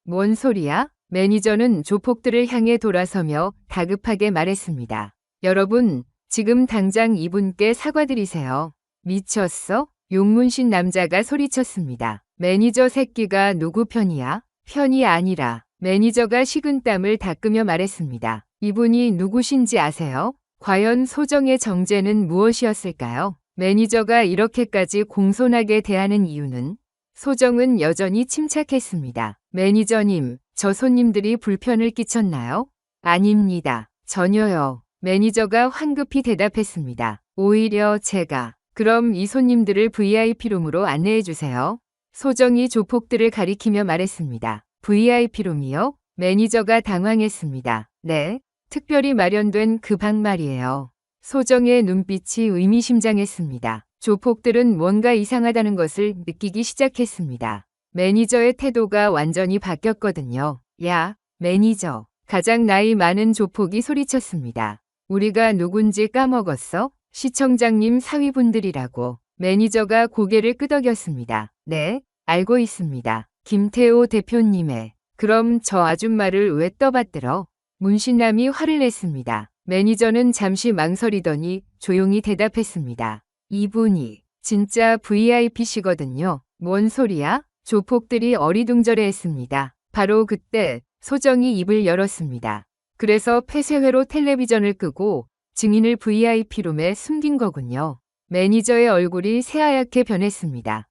뭔 소리야? 매니저는 조폭들을 향해 돌아서며 다급하게 말했습니다. 여러분, 지금 당장 이분께 사과드리세요. 미쳤어? 용문신 남자가 소리쳤습니다. 매니저 새끼가 누구 편이야? 편이 아니라. 매니저가 식은땀을 닦으며 말했습니다. 이분이 누구신지 아세요? 과연 소정의 정체는 무엇이었을까요? 매니저가 이렇게까지 공손하게 대하는 이유는? 소정은 여전히 침착했습니다. 매니저님, 저 손님들이 불편을 끼쳤나요? 아닙니다. 전혀요. 매니저가 황급히 대답했습니다. 오히려 제가. 그럼 이 손님들을 VIP룸으로 안내해 주세요. 소정이 조폭들을 가리키며 말했습니다. VIP룸이요? 매니저가 당황했습니다. 네, 특별히 마련된 그 방 말이에요. 소정의 눈빛이 의미심장했습니다. 조폭들은 뭔가 이상하다는 것을 느끼기 시작했습니다. 매니저의 태도가 완전히 바뀌었거든요. 야, 매니저. 가장 나이 많은 조폭이 소리쳤습니다. 우리가 누군지 까먹었어? 시청장님 사위분들이라고. 매니저가 고개를 끄덕였습니다. 네, 알고 있습니다. 김태호 대표님의. 그럼 저 아줌마를 왜 떠받들어? 문신남이 화를 냈습니다. 매니저는 잠시 망설이더니 조용히 대답했습니다. 이분이 진짜 VIP시거든요. 뭔 소리야? 조폭들이 어리둥절해했습니다. 바로 그때 소정이 입을 열었습니다. 그래서 폐쇄회로 텔레비전을 끄고 증인을 VIP룸에 숨긴 거군요. 매니저의 얼굴이 새하얗게 변했습니다.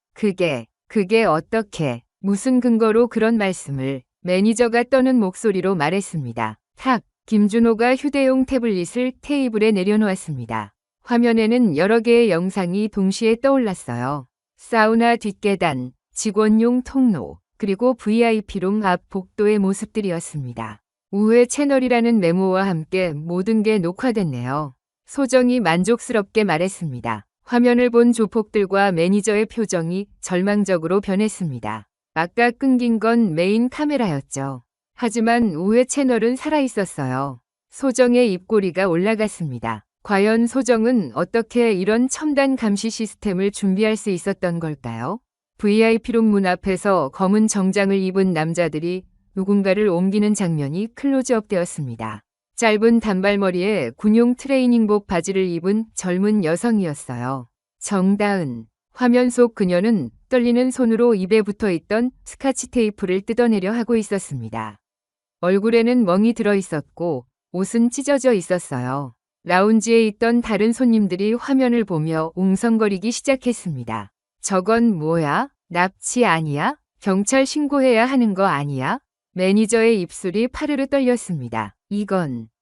그게 어떻게, 무슨 근거로 그런 말씀을, 매니저가 떠는 목소리로 말했습니다. 탁, 김준호가 휴대용 태블릿을 테이블에 내려놓았습니다. 화면에는 여러 개의 영상이 동시에 떠올랐어요. 사우나 뒷계단, 직원용 통로, 그리고 VIP룸 앞 복도의 모습들이었습니다. 우회 채널이라는 메모와 함께 모든 게 녹화됐네요. 소정이 만족스럽게 말했습니다. 화면을 본 조폭들과 매니저의 표정이 절망적으로 변했습니다. 아까 끊긴 건 메인 카메라였죠. 하지만 우회 채널은 살아있었어요. 소정의 입꼬리가 올라갔습니다. 과연 소정은 어떻게 이런 첨단 감시 시스템을 준비할 수 있었던 걸까요? VIP룸 문 앞에서 검은 정장을 입은 남자들이 누군가를 옮기는 장면이 클로즈업 되었습니다. 짧은 단발머리에 군용 트레이닝복 바지를 입은 젊은 여성이었어요. 정다은. 화면 속 그녀는 떨리는 손으로 입에 붙어 있던 스카치 테이프를 뜯어내려 하고 있었습니다. 얼굴에는 멍이 들어 있었고 옷은 찢어져 있었어요. 라운지에 있던 다른 손님들이 화면을 보며 웅성거리기 시작했습니다. 저건 뭐야? 납치 아니야? 경찰 신고해야 하는 거 아니야? 매니저의 입술이 파르르 떨렸습니다.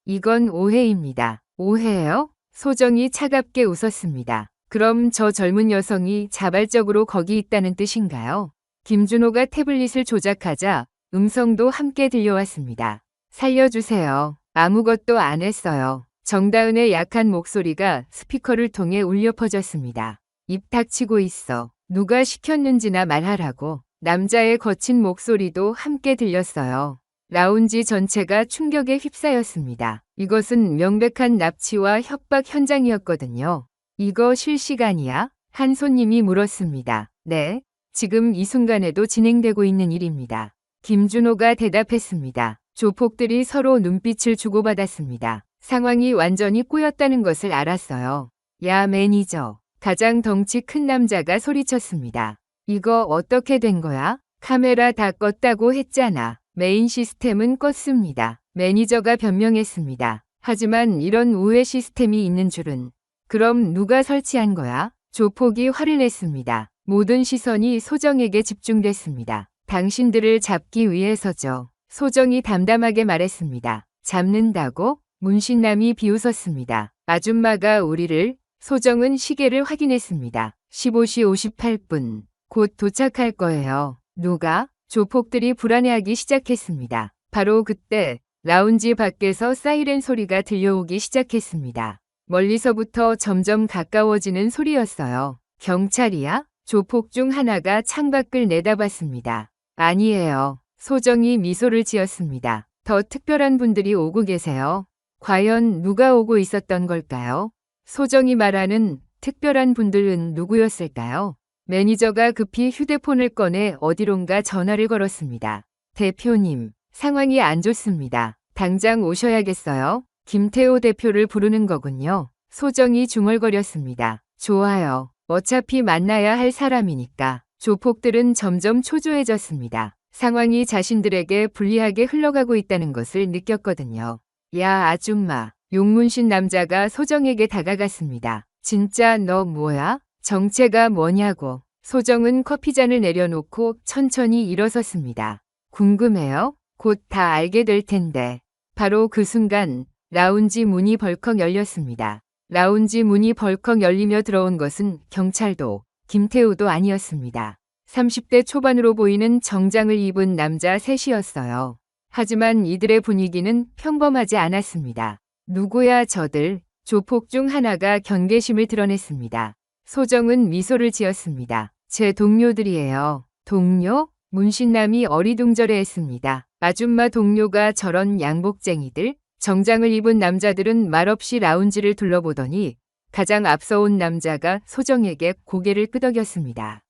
이건 오해입니다. 오해요? 소정이 차갑게 웃었습니다. 그럼 저 젊은 여성이 자발적으로 거기 있다는 뜻인가요? 김준호가 태블릿을 조작하자 음성도 함께 들려왔습니다. 살려주세요. 아무것도 안 했어요. 정다은의 약한 목소리가 스피커를 통해 울려 퍼졌습니다. 입 닥치고 있어. 누가 시켰는지나 말하라고. 남자의 거친 목소리도 함께 들렸어요. 라운지 전체가 충격에 휩싸였습니다. 이것은 명백한 납치와 협박 현장이었거든요. 이거 실시간이야? 한 손님이 물었습니다. 네, 지금 이 순간에도 진행되고 있는 일입니다. 김준호가 대답했습니다. 조폭들이 서로 눈빛을 주고받았습니다. 상황이 완전히 꼬였다는 것을 알았어요. 야, 매니저. 가장 덩치 큰 남자가 소리쳤습니다. 이거 어떻게 된 거야? 카메라 다 껐다고 했잖아. 메인 시스템은 껐습니다. 매니저가 변명했습니다. 하지만 이런 우회 시스템이 있는 줄은. 그럼 누가 설치한 거야? 조폭이 화를 냈습니다. 모든 시선이 소정에게 집중됐습니다. 당신들을 잡기 위해서죠. 소정이 담담하게 말했습니다. 잡는다고? 문신남이 비웃었습니다. 아줌마가 우리를. 소정은 시계를 확인했습니다. 15시 58분. 곧 도착할 거예요. 누가? 조폭들이 불안해하기 시작했습니다. 바로 그때 라운지 밖에서 사이렌 소리가 들려오기 시작했습니다. 멀리서부터 점점 가까워지는 소리였어요. 경찰이야? 조폭 중 하나가 창밖을 내다봤습니다. 아니에요. 소정이 미소를 지었습니다. 더 특별한 분들이 오고 계세요. 과연 누가 오고 있었던 걸까요? 소정이 말하는 특별한 분들은 누구였을까요? 매니저가 급히 휴대폰을 꺼내 어디론가 전화를 걸었습니다. 대표님, 상황이 안 좋습니다. 당장 오셔야겠어요. 김태호 대표를 부르는 거군요. 소정이 중얼거렸습니다. 좋아요. 어차피 만나야 할 사람이니까. 조폭들은 점점 초조해졌습니다. 상황이 자신들에게 불리하게 흘러가고 있다는 것을 느꼈거든요. 야, 아줌마. 용문신 남자가 소정에게 다가갔습니다. 진짜 너 뭐야? 정체가 뭐냐고. 소정은 커피잔을 내려놓고 천천히 일어섰습니다. 궁금해요? 곧 다 알게 될 텐데. 바로 그 순간 라운지 문이 벌컥 열렸습니다. 라운지 문이 벌컥 열리며 들어온 것은 경찰도 김태우도 아니었습니다. 30대 초반으로 보이는 정장을 입은 남자 셋이었어요. 하지만 이들의 분위기는 평범하지 않았습니다. 누구야 저들? 조폭 중 하나가 경계심을 드러냈습니다. 소정은 미소를 지었습니다. 제 동료들이에요. 동료? 문신남이 어리둥절해했습니다. 아줌마 동료가 저런 양복쟁이들? 정장을 입은 남자들은 말없이 라운지를 둘러보더니 가장 앞서 온 남자가 소정에게 고개를 끄덕였습니다.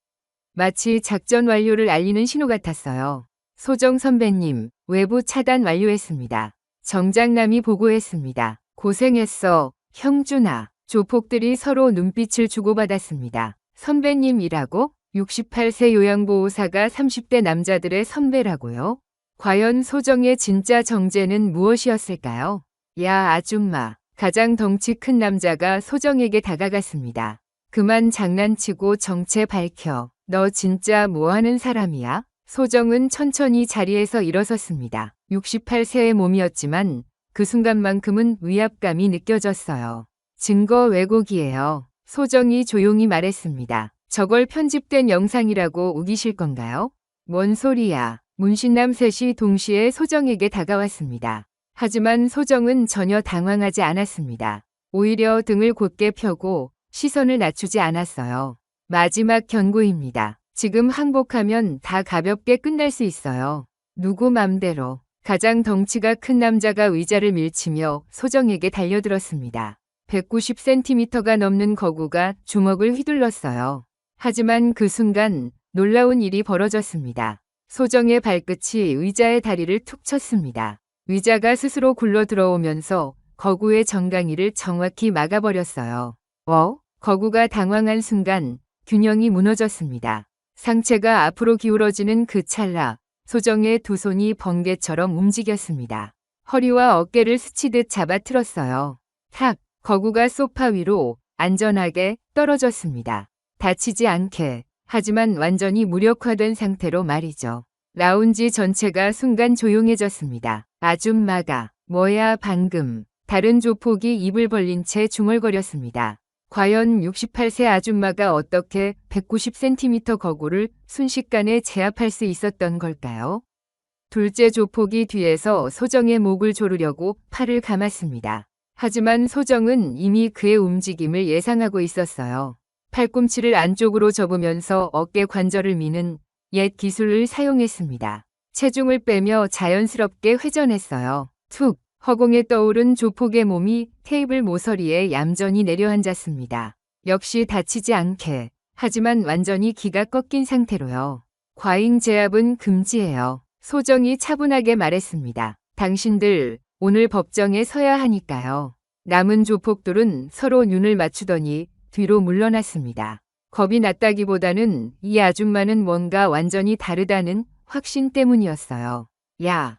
마치 작전 완료를 알리는 신호 같았어요. 소정 선배님, 외부 차단 완료했습니다. 정장남이 보고했습니다. 고생했어, 형준아. 조폭들이 서로 눈빛을 주고받았습니다. 선배님이라고? 68세 요양보호사가 30대 남자들의 선배라고요? 과연 소정의 진짜 정체는 무엇이었을까요? 야, 아줌마. 가장 덩치 큰 남자가 소정에게 다가갔습니다. 그만 장난치고 정체 밝혀. 너 진짜 뭐하는 사람이야? 소정은 천천히 자리에서 일어섰습니다. 68세의 몸이었지만 그 순간만큼은 위압감이 느껴졌어요. 증거 왜곡이에요. 소정이 조용히 말했습니다. 저걸 편집된 영상이라고 우기실 건가요? 뭔 소리야. 문신남 셋이 동시에 소정에게 다가왔습니다. 하지만 소정은 전혀 당황하지 않았습니다. 오히려 등을 곧게 펴고 시선을 낮추지 않았어요. 마지막 경고입니다. 지금 항복하면 다 가볍게 끝날 수 있어요. 누구 맘대로. 가장 덩치가 큰 남자가 의자를 밀치며 소정에게 달려들었습니다. 190cm가 넘는 거구가 주먹을 휘둘렀어요. 하지만 그 순간 놀라운 일이 벌어졌습니다. 소정의 발끝이 의자의 다리를 툭 쳤습니다. 의자가 스스로 굴러 들어오면서 거구의 정강이를 정확히 막아버렸어요. 거구가 당황한 순간 균형이 무너졌습니다. 상체가 앞으로 기울어지는 그 찰나 소정의 두 손이 번개처럼 움직였습니다. 허리와 어깨를 스치듯 잡아틀었어요. 탁! 거구가 소파 위로 안전하게 떨어졌습니다. 다치지 않게, 하지만 완전히 무력화된 상태로 말이죠. 라운지 전체가 순간 조용해졌습니다. 아줌마가, 뭐야 방금. 다른 조폭이 입을 벌린 채 중얼거렸습니다. 과연 68세 아줌마가 어떻게 190cm 거구를 순식간에 제압할 수 있었던 걸까요? 둘째 조폭이 뒤에서 소정의 목을 조르려고 팔을 감았습니다. 하지만 소정은 이미 그의 움직임을 예상하고 있었어요. 팔꿈치를 안쪽으로 접으면서 어깨 관절을 미는 옛 기술을 사용했습니다. 체중을 빼며 자연스럽게 회전했어요. 툭! 허공에 떠오른 조폭의 몸이 테이블 모서리에 얌전히 내려앉았습니다. 역시 다치지 않게, 하지만 완전히 기가 꺾인 상태로요. 과잉 제압은 금지예요. 소정이 차분하게 말했습니다. 당신들 오늘 법정에 서야 하니까요. 남은 조폭들은 서로 눈을 맞추더니 뒤로 물러났습니다. 겁이 났다기보다는 이 아줌마는 뭔가 완전히 다르다는 확신 때문이었어요. 야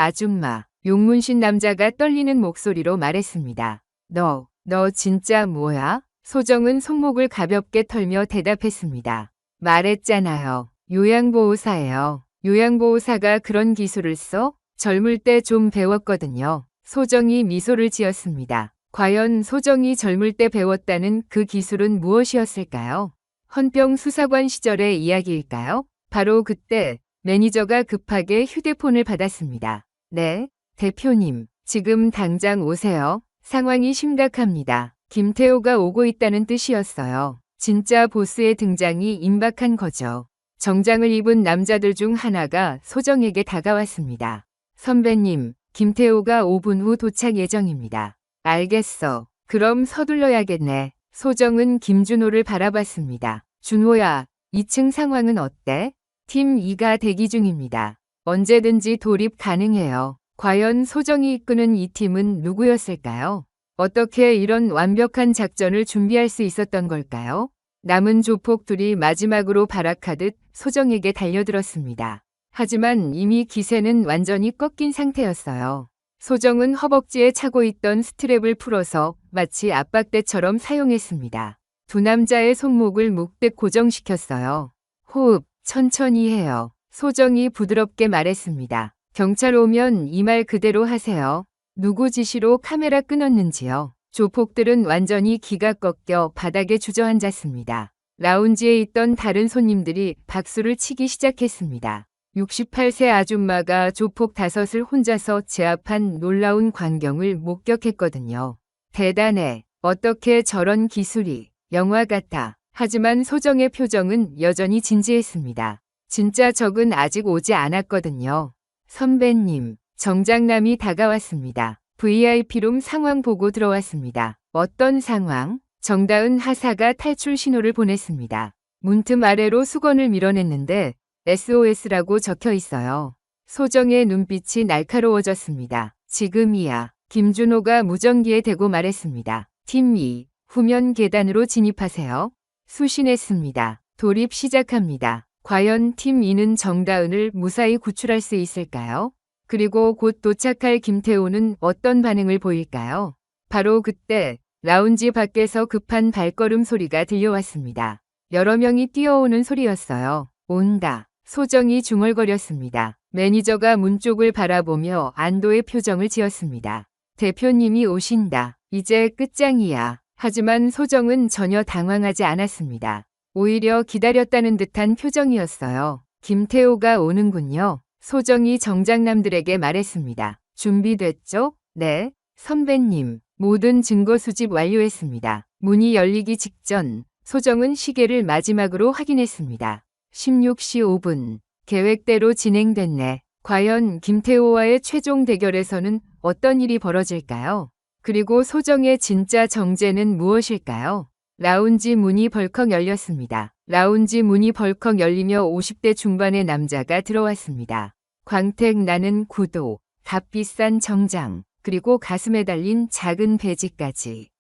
아줌마. 용문신 남자가 떨리는 목소리로 말했습니다. 너 진짜 뭐야? 소정은 손목을 가볍게 털며 대답했습니다. 말했잖아요. 요양보호사예요. 요양보호사가 그런 기술을 써? 젊을 때 좀 배웠거든요. 소정이 미소를 지었습니다. 과연 소정이 젊을 때 배웠다는 그 기술은 무엇이었을까요? 헌병 수사관 시절의 이야기일까요? 바로 그때 매니저가 급하게 휴대폰을 받았습니다. 네, 대표님, 지금 당장 오세요. 상황이 심각합니다. 김태호가 오고 있다는 뜻이었어요. 진짜 보스의 등장이 임박한 거죠. 정장을 입은 남자들 중 하나가 소정에게 다가왔습니다. 선배님, 김태호가 5분 후 도착 예정입니다. 알겠어. 그럼 서둘러야겠네. 소정은 김준호를 바라봤습니다. 준호야, 2층 상황은 어때? 팀 2가 대기 중입니다. 언제든지 돌입 가능해요. 과연 소정이 이끄는 이 팀은 누구였을까요? 어떻게 이런 완벽한 작전을 준비할 수 있었던 걸까요? 남은 조폭들이 마지막으로 발악하듯 소정에게 달려들었습니다. 하지만 이미 기세는 완전히 꺾인 상태였어요. 소정은 허벅지에 차고 있던 스트랩을 풀어서 마치 압박대처럼 사용했습니다. 두 남자의 손목을 묶듯 고정시켰어요. 호흡, 천천히 해요. 소정이 부드럽게 말했습니다. 경찰 오면 이 말 그대로 하세요. 누구 지시로 카메라 끊었는지요. 조폭들은 완전히 기가 꺾여 바닥에 주저앉았습니다. 라운지에 있던 다른 손님들이 박수를 치기 시작했습니다. 68세 아줌마가 조폭 5을 혼자서 제압한 놀라운 광경을 목격했거든요. 대단해. 어떻게 저런 기술이. 영화 같아. 하지만 소정의 표정은 여전히 진지했습니다. 진짜 적은 아직 오지 않았거든요. 선배님, 정장남이 다가왔습니다. VIP룸 상황 보고 들어왔습니다. 어떤 상황? 정다은 하사가 탈출 신호를 보냈습니다. 문틈 아래로 수건을 밀어냈는데 SOS라고 적혀 있어요. 소정의 눈빛이 날카로워졌습니다. 지금이야. 김준호가 무전기에 대고 말했습니다. 팀 2, 후면 계단으로 진입하세요. 수신했습니다. 돌입 시작합니다. 과연 팀 E는 정다은을 무사히 구출할 수 있을까요? 그리고 곧 도착할 김태호는 어떤 반응을 보일까요? 바로 그때 라운지 밖에서 급한 발걸음 소리가 들려왔습니다. 여러 명이 뛰어오는 소리였어요. 온다. 소정이 중얼거렸습니다. 매니저가 문 쪽을 바라보며 안도의 표정을 지었습니다. 대표님이 오신다. 이제 끝장이야. 하지만 소정은 전혀 당황하지 않았습니다. 오히려 기다렸다는 듯한 표정이었어요. 김태호가 오는군요. 소정이 정장남들에게 말했습니다. 준비됐죠? 네, 선배님. 모든 증거 수집 완료했습니다. 문이 열리기 직전 소정은 시계를 마지막으로 확인했습니다. 16시 5분. 계획대로 진행됐네. 과연 김태호와의 최종 대결에서는 어떤 일이 벌어질까요? 그리고 소정의 진짜 정체는 무엇일까요? 라운지 문이 벌컥 열렸습니다. 라운지 문이 벌컥 열리며 50대 중반의 남자가 들어왔습니다. 광택 나는 구두, 값비싼 정장, 그리고 가슴에 달린 작은 배지까지.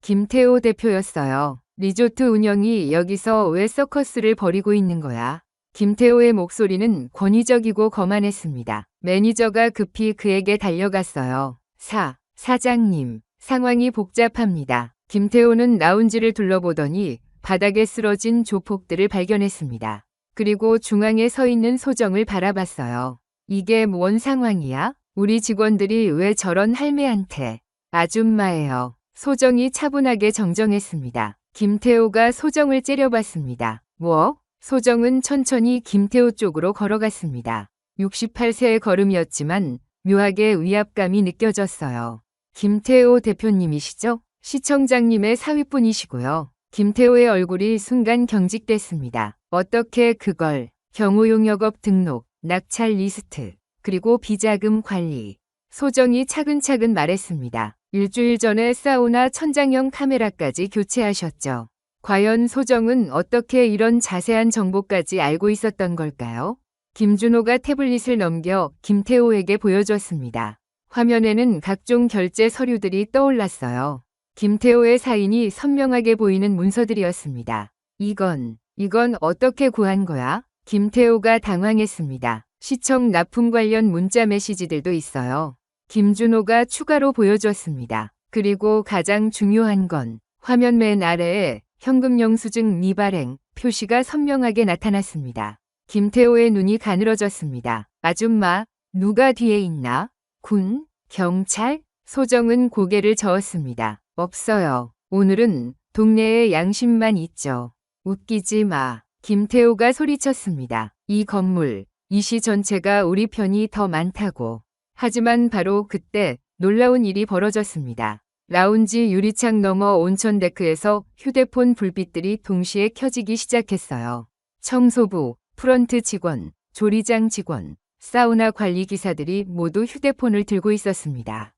김태호 대표였어요. 리조트 운영이 여기서 왜 서커스를 벌이고 있는 거야? 김태호의 목소리는 권위적이고 거만했습니다. 매니저가 급히 그에게 달려갔어요. 사장님, 상황이 복잡합니다. 김태호는 라운지를 둘러보더니 바닥에 쓰러진 조폭들을 발견했습니다. 그리고 중앙에 서 있는 소정을 바라봤어요. 이게 뭔 상황이야? 우리 직원들이 왜 저런 할매한테? 아줌마예요. 소정이 차분하게 정정했습니다. 김태호가 소정을 째려봤습니다. 뭐? 소정은 천천히 김태호 쪽으로 걸어갔습니다. 68세의 걸음이었지만 묘하게 위압감이 느껴졌어요. 김태호 대표님이시죠? 시청장님의 사위분이시고요. 김태호의 얼굴이 순간 경직됐습니다. 어떻게 그걸? 경호용역업 등록, 낙찰 리스트, 그리고 비자금 관리. 소정이 차근차근 말했습니다. 일주일 전에 사우나 천장형 카메라까지 교체하셨죠. 과연 소정은 어떻게 이런 자세한 정보까지 알고 있었던 걸까요? 김준호가 태블릿을 넘겨 김태호에게 보여줬습니다. 화면에는 각종 결제 서류들이 떠올랐어요. 김태호의 사인이 선명하게 보이는 문서들이었습니다. 이건 어떻게 구한 거야? 김태호가 당황했습니다. 시청 납품 관련 문자 메시지들도 있어요. 김준호가 추가로 보여줬습니다. 그리고 가장 중요한 건 화면 맨 아래에 현금 영수증 미발행 표시가 선명하게 나타났습니다. 김태호의 눈이 가늘어졌습니다. 아줌마, 누가 뒤에 있나? 군? 경찰? 소정은 고개를 저었습니다. 없어요. 오늘은 동네에 양심만 있죠. 웃기지 마. 김태호가 소리쳤습니다. 이 건물, 이 시 전체가 우리 편이 더 많다고. 하지만 바로 그때 놀라운 일이 벌어졌습니다. 라운지 유리창 너머 온천 데크에서 휴대폰 불빛들이 동시에 켜지기 시작했어요. 청소부, 프런트 직원, 조리장 직원, 사우나 관리 기사들이 모두 휴대폰을 들고 있었습니다.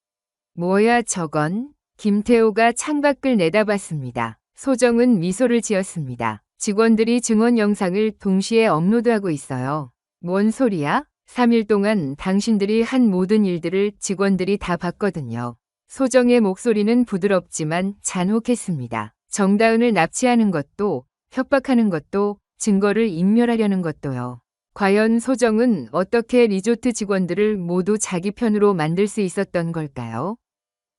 뭐야 저건? 김태호가 창밖을 내다봤습니다. 소정은 미소를 지었습니다. 직원들이 증언 영상을 동시에 업로드하고 있어요. 뭔 소리야? 3일 동안 당신들이 한 모든 일들을 직원들이 다 봤거든요. 소정의 목소리는 부드럽지만 잔혹했습니다. 정다은을 납치하는 것도, 협박하는 것도, 증거를 인멸하려는 것도요. 과연 소정은 어떻게 리조트 직원들을 모두 자기 편으로 만들 수 있었던 걸까요?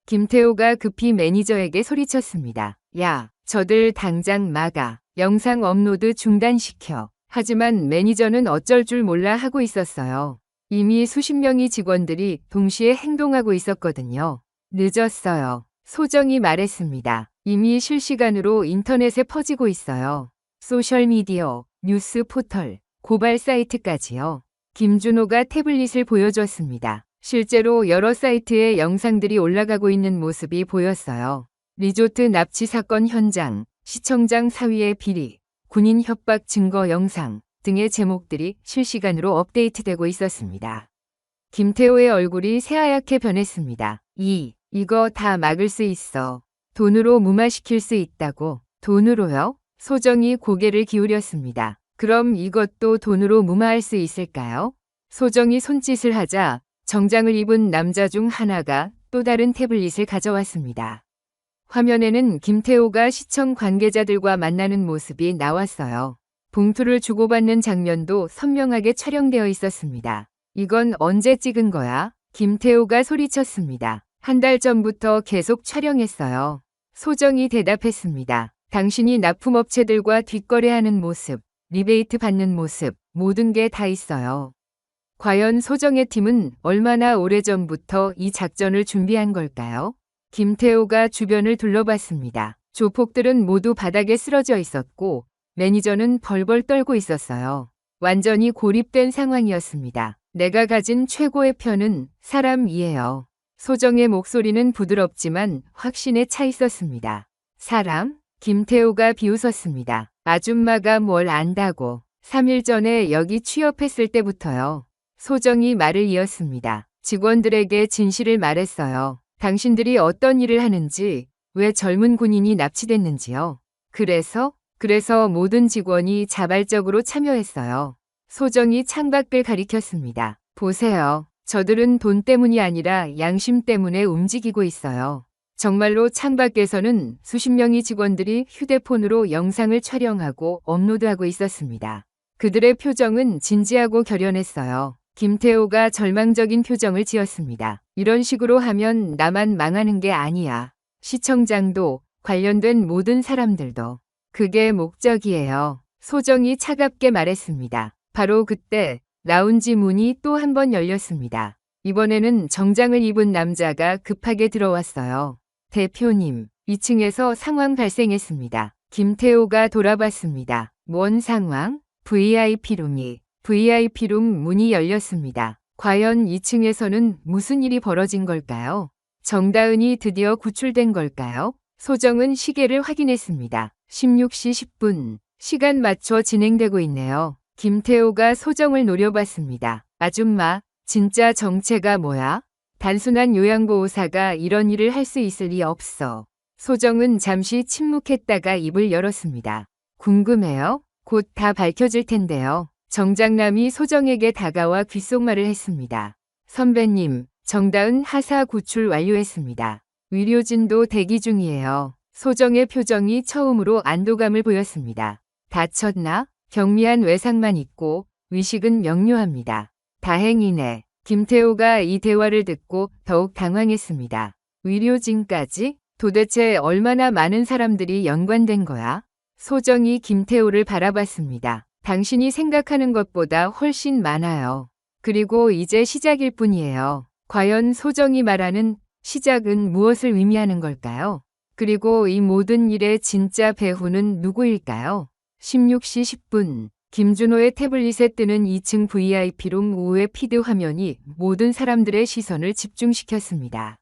김태호가 급히 매니저에게 소리쳤습니다. 야, 저들 당장 막아. 영상 업로드 중단시켜. 하지만 매니저는 어쩔 줄 몰라 하고 있었어요. 이미 수십 명의 직원들이 동시에 행동하고 있었거든요. 늦었어요. 소정이 말했습니다. 이미 실시간으로 인터넷에 퍼지고 있어요. 소셜미디어, 뉴스 포털, 고발 사이트까지요. 김준호가 태블릿을 보여줬습니다. 실제로 여러 사이트에 영상들이 올라가고 있는 모습이 보였어요. 리조트 납치 사건 현장, 시청장 사위의 비리, 군인 협박 증거 영상 등의 제목들이 실시간으로 업데이트되고 있었습니다. 김태호의 얼굴이 새하얗게 변했습니다. 이거 다 막을 수 있어. 돈으로 무마시킬 수 있다고. 돈으로요? 소정이 고개를 기울였습니다. 그럼 이것도 돈으로 무마할 수 있을까요? 소정이 손짓을 하자 정장을 입은 남자 중 하나가 또 다른 태블릿을 가져왔습니다. 화면에는 김태호가 시청 관계자들과 만나는 모습이 나왔어요. 봉투를 주고받는 장면도 선명하게 촬영되어 있었습니다. 이건 언제 찍은 거야? 김태호가 소리쳤습니다. 한 달 전부터 계속 촬영했어요. 소정이 대답했습니다. 당신이 납품업체들과 뒷거래하는 모습, 리베이트 받는 모습, 모든 게 다 있어요. 과연 소정의 팀은 얼마나 오래전부터 이 작전을 준비한 걸까요? 김태호가 주변을 둘러봤습니다. 조폭들은 모두 바닥에 쓰러져 있었고 매니저는 벌벌 떨고 있었어요. 완전히 고립된 상황이었습니다. 내가 가진 최고의 편은 사람이에요. 소정의 목소리는 부드럽지만 확신에 차 있었습니다. 사람? 김태호가 비웃었습니다. 아줌마가 뭘 안다고. 3일 전에 여기 취업했을 때부터요. 소정이 말을 이었습니다. 직원들에게 진실을 말했어요. 당신들이 어떤 일을 하는지, 왜 젊은 군인이 납치됐는지요. 그래서 모든 직원이 자발적으로 참여했어요. 소정이 창밖을 가리켰습니다. 보세요. 저들은 돈 때문이 아니라 양심 때문에 움직이고 있어요. 정말로 창밖에서는 수십 명의 직원들이 휴대폰으로 영상을 촬영하고 업로드하고 있었습니다. 그들의 표정은 진지하고 결연했어요. 김태호가 절망적인 표정을 지었습니다. 이런 식으로 하면 나만 망하는 게 아니야. 시청장도, 관련된 모든 사람들도. 그게 목적이에요. 소정이 차갑게 말했습니다. 바로 그때 라운지 문이 또 한 번 열렸습니다. 이번에는 정장을 입은 남자가 급하게 들어왔어요. 대표님, 2층에서 상황 발생했습니다. 김태호가 돌아봤습니다. 뭔 상황? VIP룸 문이 열렸습니다. 과연 2층에서는 무슨 일이 벌어진 걸까요? 정다은이 드디어 구출된 걸까요? 소정은 시계를 확인했습니다. 16시 10분. 시간 맞춰 진행되고 있네요. 김태호가 소정을 노려봤습니다. 아줌마, 진짜 정체가 뭐야? 단순한 요양보호사가 이런 일을 할 수 있을 리 없어. 소정은 잠시 침묵했다가 입을 열었습니다. 궁금해요? 곧 다 밝혀질 텐데요. 정장남이 소정에게 다가와 귓속말을 했습니다. 선배님, 정다은 하사 구출 완료했습니다. 의료진도 대기 중이에요. 소정의 표정이 처음으로 안도감을 보였습니다. 다쳤나? 경미한 외상만 있고 의식은 명료합니다. 다행이네. 김태호가 이 대화를 듣고 더욱 당황했습니다. 의료진까지? 도대체 얼마나 많은 사람들이 연관된 거야? 소정이 김태호를 바라봤습니다. 당신이 생각하는 것보다 훨씬 많아요. 그리고 이제 시작일 뿐이에요. 과연 소정이 말하는 시작은 무엇을 의미하는 걸까요? 그리고 이 모든 일의 진짜 배후는 누구일까요? 16시 10분. 김준호의 태블릿에 뜨는 2층 VIP룸 우회 피드 화면이 모든 사람들의 시선을 집중시켰습니다.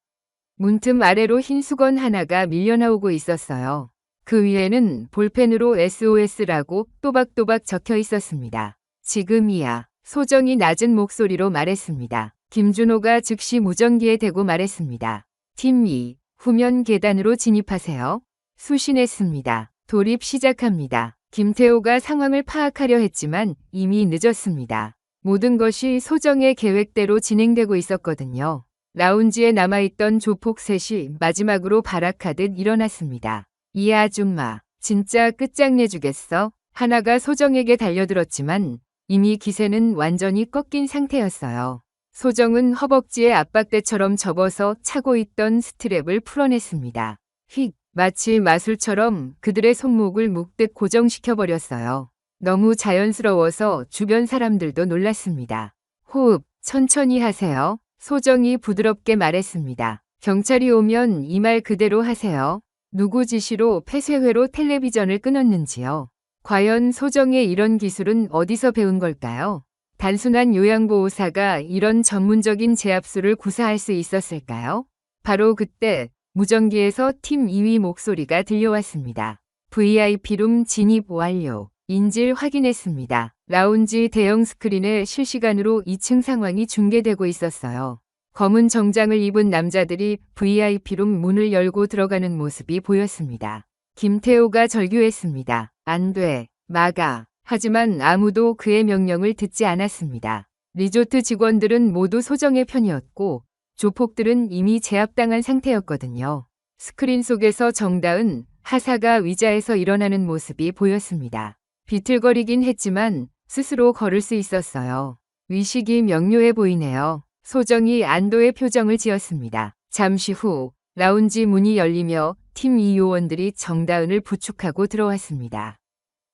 문틈 아래로 흰 수건 하나가 밀려나오고 있었어요. 그 위에는 볼펜으로 SOS라고 또박또박 적혀 있었습니다. 지금이야. 소정이 낮은 목소리로 말했습니다. 김준호가 즉시 무전기에 대고 말했습니다. 팀 2, 후면 계단으로 진입하세요. 수신했습니다. 돌입 시작합니다. 김태호가 상황을 파악하려 했지만 이미 늦었습니다. 모든 것이 소정의 계획대로 진행되고 있었거든요. 라운지에 남아있던 조폭 셋이 마지막으로 발악하듯 일어났습니다. 이 아줌마, 진짜 끝장내주겠어? 하나가 소정에게 달려들었지만 이미 기세는 완전히 꺾인 상태였어요. 소정은 허벅지에 압박대처럼 접어서 차고 있던 스트랩을 풀어냈습니다. 휙, 마치 마술처럼 그들의 손목을 묶듯 고정시켜버렸어요. 너무 자연스러워서 주변 사람들도 놀랐습니다. 호흡, 천천히 하세요. 소정이 부드럽게 말했습니다. 경찰이 오면 이 말 그대로 하세요. 누구 지시로 폐쇄회로 텔레비전을 끊었는지요. 과연 소정의 이런 기술은 어디서 배운 걸까요? 단순한 요양보호사가 이런 전문적인 제압술을 구사할 수 있었을까요? 바로 그때 무전기에서 팀 2위 목소리가 들려왔습니다. VIP룸 진입 완료. 인질 확인했습니다. 라운지 대형 스크린에 실시간으로 2층 상황이 중계되고 있었어요. 검은 정장을 입은 남자들이 VIP룸 문을 열고 들어가는 모습이 보였습니다. 김태호가 절규했습니다. 안 돼. 막아. 하지만 아무도 그의 명령을 듣지 않았습니다. 리조트 직원들은 모두 소정의 편이었고 조폭들은 이미 제압당한 상태였거든요. 스크린 속에서 정다은, 하사가 의자에서 일어나는 모습이 보였습니다. 비틀거리긴 했지만 스스로 걸을 수 있었어요. 의식이 명료해 보이네요. 소정이 안도의 표정을 지었습니다. 잠시 후 라운지 문이 열리며 팀 이 요원들이 정다은을 부축하고 들어왔습니다.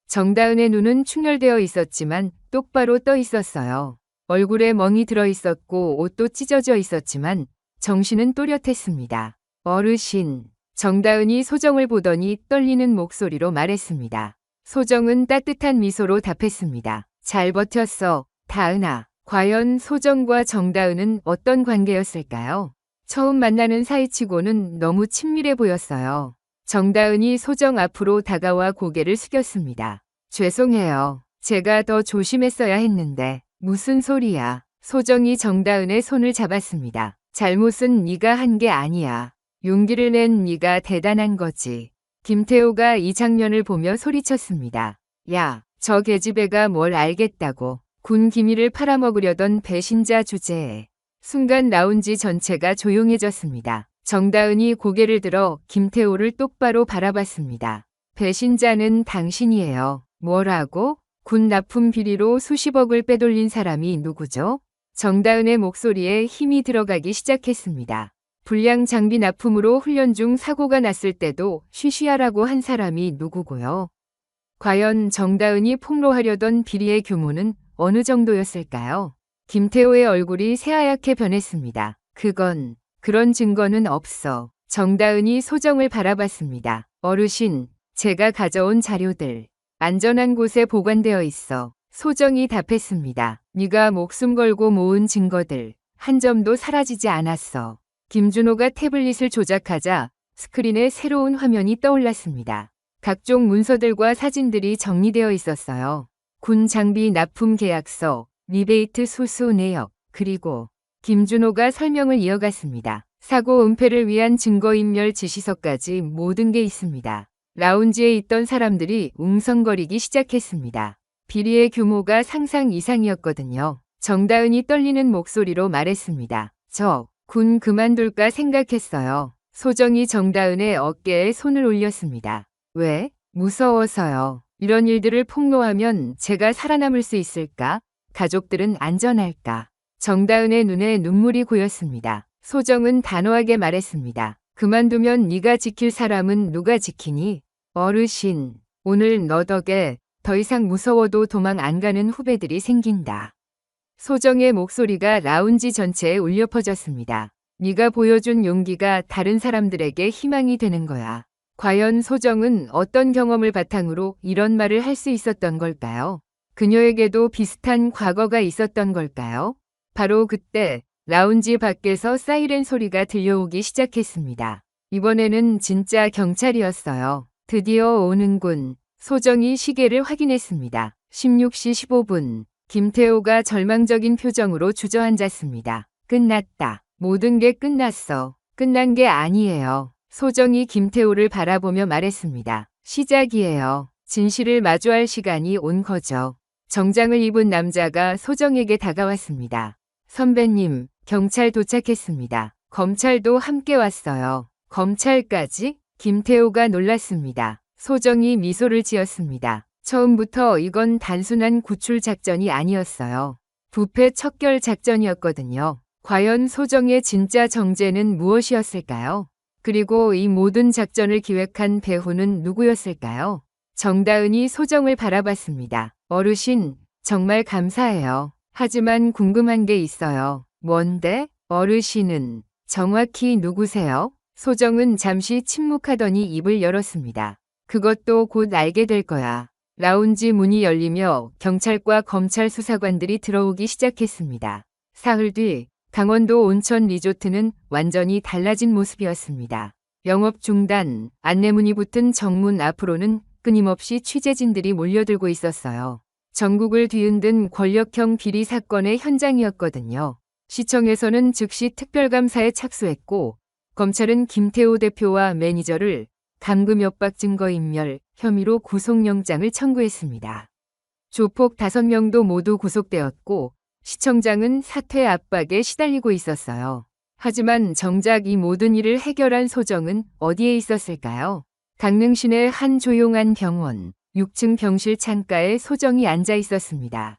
정다은의 눈은 충혈되어 있었지만 똑바로 떠 있었어요. 얼굴에 멍이 들어 있었고 옷도 찢어져 있었지만 정신은 또렷했습니다. 어르신, 정다은이 소정을 보더니 떨리는 목소리로 말했습니다. 소정은 따뜻한 미소로 답했습니다. 잘 버텼어, 다은아. 과연 소정과 정다은은 어떤 관계였을까요? 처음 만나는 사이치고는 너무 친밀해 보였어요. 정다은이 소정 앞으로 다가와 고개를 숙였습니다. 죄송해요. 제가 더 조심했어야 했는데. 무슨 소리야. 소정이 정다은의 손을 잡았습니다. 잘못은 네가 한 게 아니야. 용기를 낸 네가 대단한 거지. 김태호가 이 장면을 보며 소리쳤습니다. 야, 저 계집애가 뭘 알겠다고. 군 기밀을 팔아먹으려던 배신자 주제에. 순간 라운지 전체가 조용해졌습니다. 정다은이 고개를 들어 김태호를 똑바로 바라봤습니다. 배신자는 당신이에요. 뭐라고? 군 납품 비리로 수십억을 빼돌린 사람이 누구죠? 정다은의 목소리에 힘이 들어가기 시작했습니다. 불량 장비 납품으로 훈련 중 사고가 났을 때도 쉬쉬하라고 한 사람이 누구고요? 과연 정다은이 폭로하려던 비리의 규모는 어느 정도였을까요? 김태호의 얼굴이 새하얗게 변했습니다. 그런 증거는 없어. 정다은이 소정을 바라봤습니다. 어르신, 제가 가져온 자료들. 안전한 곳에 보관되어 있어. 소정이 답했습니다. 네가 목숨 걸고 모은 증거들. 한 점도 사라지지 않았어. 김준호가 태블릿을 조작하자 스크린에 새로운 화면이 떠올랐습니다. 각종 문서들과 사진들이 정리되어 있었어요. 군 장비 납품 계약서, 리베이트 수수 내역, 그리고 김준호가 설명을 이어갔습니다. 사고 은폐를 위한 증거인멸 지시서까지 모든 게 있습니다. 라운지에 있던 사람들이 웅성거리기 시작했습니다. 비리의 규모가 상상 이상이었거든요. 정다은이 떨리는 목소리로 말했습니다. 저 군 그만둘까 생각했어요. 소정이 정다은의 어깨에 손을 올렸습니다. 왜? 무서워서요. 이런 일들을 폭로하면 제가 살아남을 수 있을까? 가족들은 안전할까? 정다은의 눈에 눈물이 고였습니다. 소정은 단호하게 말했습니다. 그만두면 네가 지킬 사람은 누가 지키니? 어르신, 오늘 너 덕에 더 이상 무서워도 도망 안 가는 후배들이 생긴다. 소정의 목소리가 라운지 전체에 울려 퍼졌습니다. 네가 보여준 용기가 다른 사람들에게 희망이 되는 거야. 과연 소정은 어떤 경험을 바탕으로 이런 말을 할 수 있었던 걸까요? 그녀에게도 비슷한 과거가 있었던 걸까요? 바로 그때 라운지 밖에서 사이렌 소리가 들려오기 시작했습니다. 이번에는 진짜 경찰이었어요. 드디어 오는군. 소정이 시계를 확인했습니다. 16시 15분. 김태호가 절망적인 표정으로 주저앉았습니다. 끝났다. 모든 게 끝났어. 끝난 게 아니에요. 소정이 김태호를 바라보며 말했습니다. 시작이에요. 진실을 마주할 시간이 온 거죠. 정장을 입은 남자가 소정에게 다가왔습니다. 선배님, 경찰 도착했습니다. 검찰도 함께 왔어요. 검찰까지? 김태호가 놀랐습니다. 소정이 미소를 지었습니다. 처음부터 이건 단순한 구출 작전이 아니었어요. 부패 척결 작전이었거든요. 과연 소정의 진짜 정체는 무엇이었을까요? 그리고 이 모든 작전을 기획한 배후는 누구였을까요? 정다은이 소정을 바라봤습니다. 어르신, 정말 감사해요. 하지만 궁금한 게 있어요. 뭔데? 어르신은 정확히 누구세요? 소정은 잠시 침묵하더니 입을 열었습니다. 그것도 곧 알게 될 거야. 라운지 문이 열리며 경찰과 검찰 수사관들이 들어오기 시작했습니다. 사흘 뒤 강원도 온천 리조트는 완전히 달라진 모습이었습니다. 영업 중단, 안내문이 붙은 정문 앞으로는 끊임없이 취재진들이 몰려들고 있었어요. 전국을 뒤흔든 권력형 비리 사건의 현장이었거든요. 시청에서는 즉시 특별감사에 착수했고 검찰은 김태호 대표와 매니저를 감금 협박 증거인멸 혐의로 구속영장을 청구했습니다. 조폭 5명도 모두 구속되었고 시청장은 사퇴 압박에 시달리고 있었어요. 하지만 정작 이 모든 일을 해결한 소정은 어디에 있었을까요? 강릉시내 한 조용한 병원, 6층 병실 창가에 소정이 앉아 있었습니다.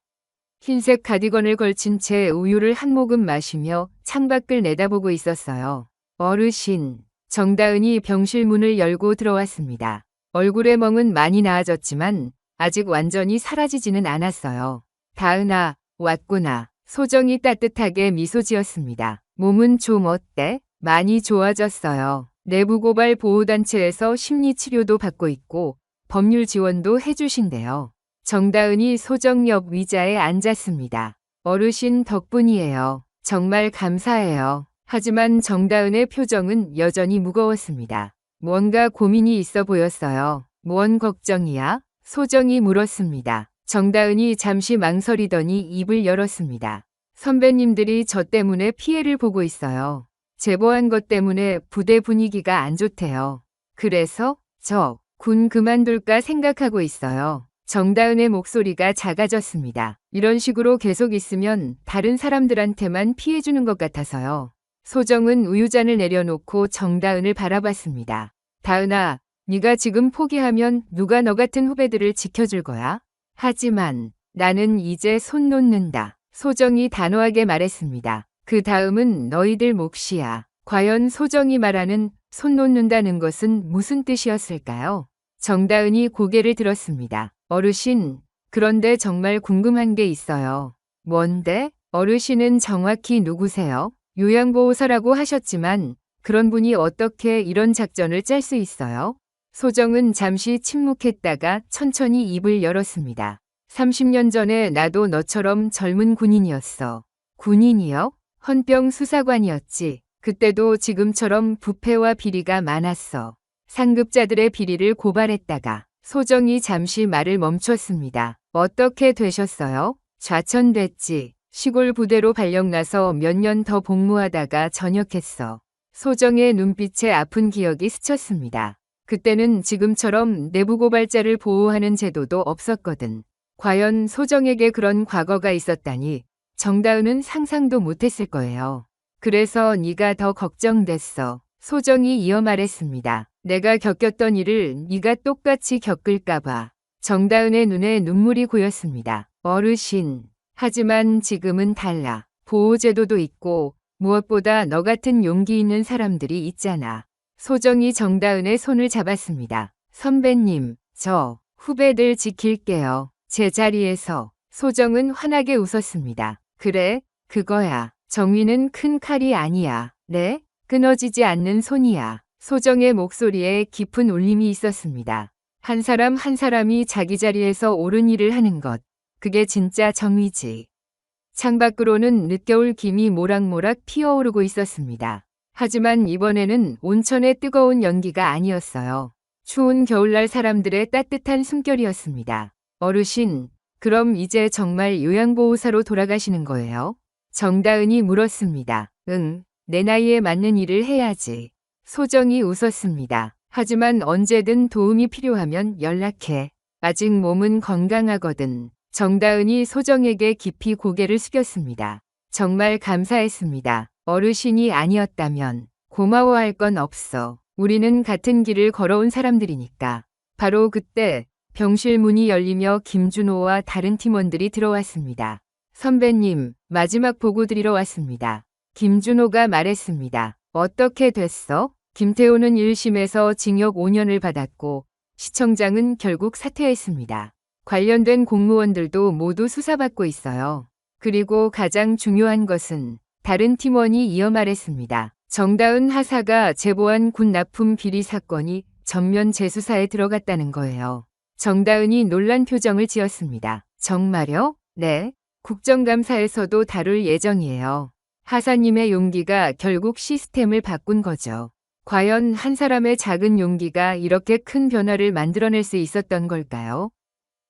흰색 가디건을 걸친 채 우유를 한 모금 마시며 창밖을 내다보고 있었어요. 어르신, 정다은이 병실 문을 열고 들어왔습니다. 얼굴의 멍은 많이 나아졌지만 아직 완전히 사라지지는 않았어요. 다은아, 왔구나. 소정이 따뜻하게 미소 지었습니다. 몸은 좀 어때? 많이 좋아졌어요. 내부고발 보호단체에서 심리치료도 받고 있고 법률 지원도 해주신대요. 정다은이 소정 옆 의자에 앉았습니다. 어르신 덕분이에요. 정말 감사해요. 하지만 정다은의 표정은 여전히 무거웠습니다. 뭔가 고민이 있어 보였어요. 뭔 걱정이야? 소정이 물었습니다. 정다은이 잠시 망설이더니 입을 열었습니다. 선배님들이 저 때문에 피해를 보고 있어요. 제보한 것 때문에 부대 분위기가 안 좋대요. 그래서 저 군 그만둘까 생각하고 있어요. 정다은의 목소리가 작아졌습니다. 이런 식으로 계속 있으면 다른 사람들한테만 피해주는 것 같아서요. 소정은 우유잔을 내려놓고 정다은을 바라봤습니다. 다은아, 네가 지금 포기하면 누가 너 같은 후배들을 지켜줄 거야? 하지만 나는 이제 손 놓는다. 소정이 단호하게 말했습니다. 그 다음은 너희들 몫이야. 과연 소정이 말하는 손 놓는다는 것은 무슨 뜻이었을까요? 정다은이 고개를 들었습니다. 어르신, 그런데 정말 궁금한 게 있어요. 뭔데? 어르신은 정확히 누구세요? 요양보호사라고 하셨지만 그런 분이 어떻게 이런 작전을 짤 수 있어요? 소정은 잠시 침묵했다가 천천히 입을 열었습니다. 30년 전에 나도 너처럼 젊은 군인이었어. 군인이요? 헌병 수사관이었지. 그때도 지금처럼 부패와 비리가 많았어. 상급자들의 비리를 고발했다가 소정이 잠시 말을 멈췄습니다. 어떻게 되셨어요? 좌천됐지. 시골 부대로 발령나서 몇 년 더 복무하다가 전역했어. 소정의 눈빛에 아픈 기억이 스쳤습니다. 그때는 지금처럼 내부 고발자를 보호하는 제도도 없었거든. 과연 소정에게 그런 과거가 있었다니 정다은은 상상도 못했을 거예요. 그래서 네가 더 걱정됐어. 소정이 이어 말했습니다. 내가 겪었던 일을 네가 똑같이 겪을까봐. 정다은의 눈에 눈물이 고였습니다. 어르신, 하지만 지금은 달라. 보호제도도 있고 무엇보다 너 같은 용기 있는 사람들이 있잖아. 소정이 정다은의 손을 잡았습니다. 선배님, 저 후배들 지킬게요. 제자리에서 소정은 환하게 웃었습니다. 그래, 그거야. 정의는 큰 칼이 아니야. 네? 끊어지지 않는 손이야. 소정의 목소리에 깊은 울림이 있었습니다. 한 사람 한 사람이 자기 자리에서 옳은 일을 하는 것. 그게 진짜 정의지. 창밖으로는 늦겨울 김이 모락모락 피어오르고 있었습니다. 하지만 이번에는 온천의 뜨거운 연기가 아니었어요. 추운 겨울날 사람들의 따뜻한 숨결이었습니다. 어르신, 그럼 이제 정말 요양보호사로 돌아가시는 거예요? 정다은이 물었습니다. 응, 내 나이에 맞는 일을 해야지. 소정이 웃었습니다. 하지만 언제든 도움이 필요하면 연락해. 아직 몸은 건강하거든. 정다은이 소정에게 깊이 고개를 숙였습니다. 정말 감사했습니다. 어르신이 아니었다면 고마워할 건 없어. 우리는 같은 길을 걸어온 사람들이니까. 바로 그때 병실 문이 열리며 김준호와 다른 팀원들이 들어왔습니다. 선배님, 마지막 보고 드리러 왔습니다. 김준호가 말했습니다. 어떻게 됐어? 김태호는 1심에서 징역 5년을 받았고 시청장은 결국 사퇴했습니다. 관련된 공무원들도 모두 수사받고 있어요. 그리고 가장 중요한 것은 다른 팀원이 이어 말했습니다. 정다은 하사가 제보한 군 납품 비리 사건이 전면 재수사에 들어갔다는 거예요. 정다은이 놀란 표정을 지었습니다. 정말요? 네. 국정감사에서도 다룰 예정이에요. 하사님의 용기가 결국 시스템을 바꾼 거죠. 과연 한 사람의 작은 용기가 이렇게 큰 변화를 만들어낼 수 있었던 걸까요?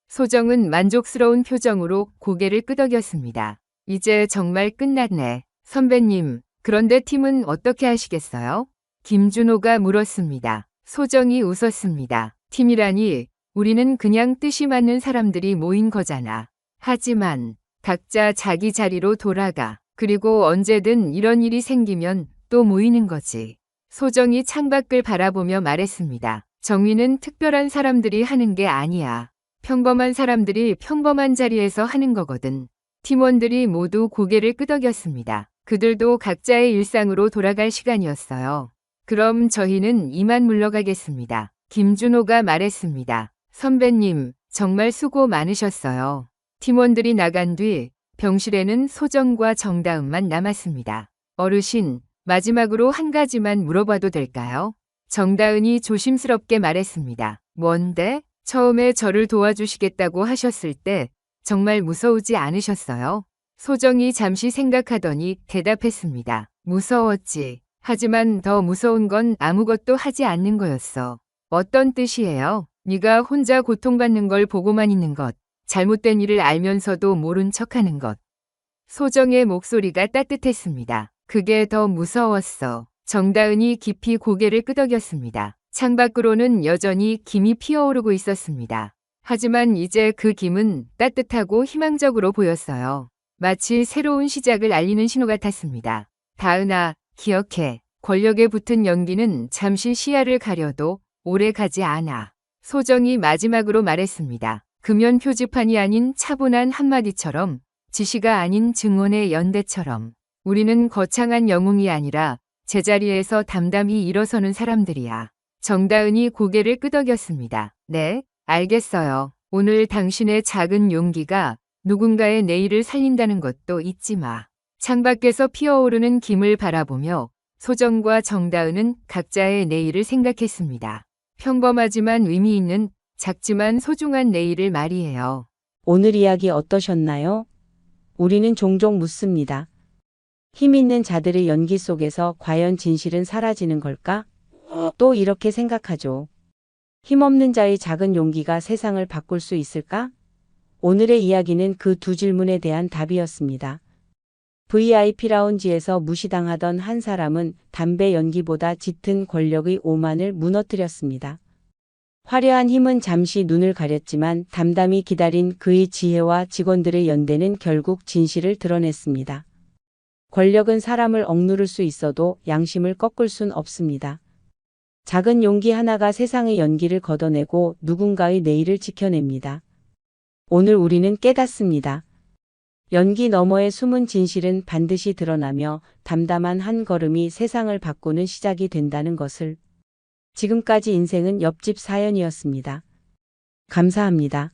소정은 만족스러운 표정으로 고개를 끄덕였습니다. 이제 정말 끝났네. 선배님, 그런데 팀은 어떻게 하시겠어요? 김준호가 물었습니다. 소정이 웃었습니다. 팀이라니, 우리는 그냥 뜻이 맞는 사람들이 모인 거잖아. 하지만 각자 자기 자리로 돌아가. 그리고 언제든 이런 일이 생기면 또 모이는 거지. 소정이 창밖을 바라보며 말했습니다. 정의는 특별한 사람들이 하는 게 아니야. 평범한 사람들이 평범한 자리에서 하는 거거든. 팀원들이 모두 고개를 끄덕였습니다. 그들도 각자의 일상으로 돌아갈 시간이었어요. 그럼 저희는 이만 물러가겠습니다. 김준호가 말했습니다. 선배님, 정말 수고 많으셨어요. 팀원들이 나간 뒤 병실에는 소정과 정다은만 남았습니다. 어르신, 마지막으로 한 가지만 물어봐도 될까요? 정다은이 조심스럽게 말했습니다. 뭔데? 처음에 저를 도와주시겠다고 하셨을 때 정말 무서우지 않으셨어요? 소정이 잠시 생각하더니 대답했습니다. 무서웠지. 하지만 더 무서운 건 아무것도 하지 않는 거였어. 어떤 뜻이에요? 네가 혼자 고통받는 걸 보고만 있는 것. 잘못된 일을 알면서도 모른 척하는 것. 소정의 목소리가 따뜻했습니다. 그게 더 무서웠어. 정다은이 깊이 고개를 끄덕였습니다. 창밖으로는 여전히 김이 피어오르고 있었습니다. 하지만 이제 그 김은 따뜻하고 희망적으로 보였어요. 마치 새로운 시작을 알리는 신호 같았습니다. 다은아, 기억해. 권력에 붙은 연기는 잠시 시야를 가려도 오래 가지 않아. 소정이 마지막으로 말했습니다. 금연 표지판이 아닌 차분한 한마디처럼, 지시가 아닌 증언의 연대처럼. 우리는 거창한 영웅이 아니라 제자리에서 담담히 일어서는 사람들이야. 정다은이 고개를 끄덕였습니다. 네, 알겠어요. 오늘 당신의 작은 용기가 누군가의 내일을 살린다는 것도 잊지 마. 창밖에서 피어오르는 김을 바라보며 소정과 정다은은 각자의 내일을 생각했습니다. 평범하지만 의미 있는 작지만 소중한 내일을 말이에요. 오늘 이야기 어떠셨나요? 우리는 종종 묻습니다. 힘 있는 자들의 연기 속에서 과연 진실은 사라지는 걸까? 또 이렇게 생각하죠. 힘없는 자의 작은 용기가 세상을 바꿀 수 있을까? 오늘의 이야기는 그 두 질문에 대한 답이었습니다. VIP 라운지에서 무시당하던 한 사람은 담배 연기보다 짙은 권력의 오만을 무너뜨렸습니다. 화려한 힘은 잠시 눈을 가렸지만 담담히 기다린 그의 지혜와 직원들의 연대는 결국 진실을 드러냈습니다. 권력은 사람을 억누를 수 있어도 양심을 꺾을 순 없습니다. 작은 용기 하나가 세상의 연기를 걷어내고 누군가의 내일을 지켜냅니다. 오늘 우리는 깨닫습니다. 연기 너머의 숨은 진실은 반드시 드러나며 담담한 한 걸음이 세상을 바꾸는 시작이 된다는 것을. 지금까지 인생은 옆집 사연이었습니다. 감사합니다.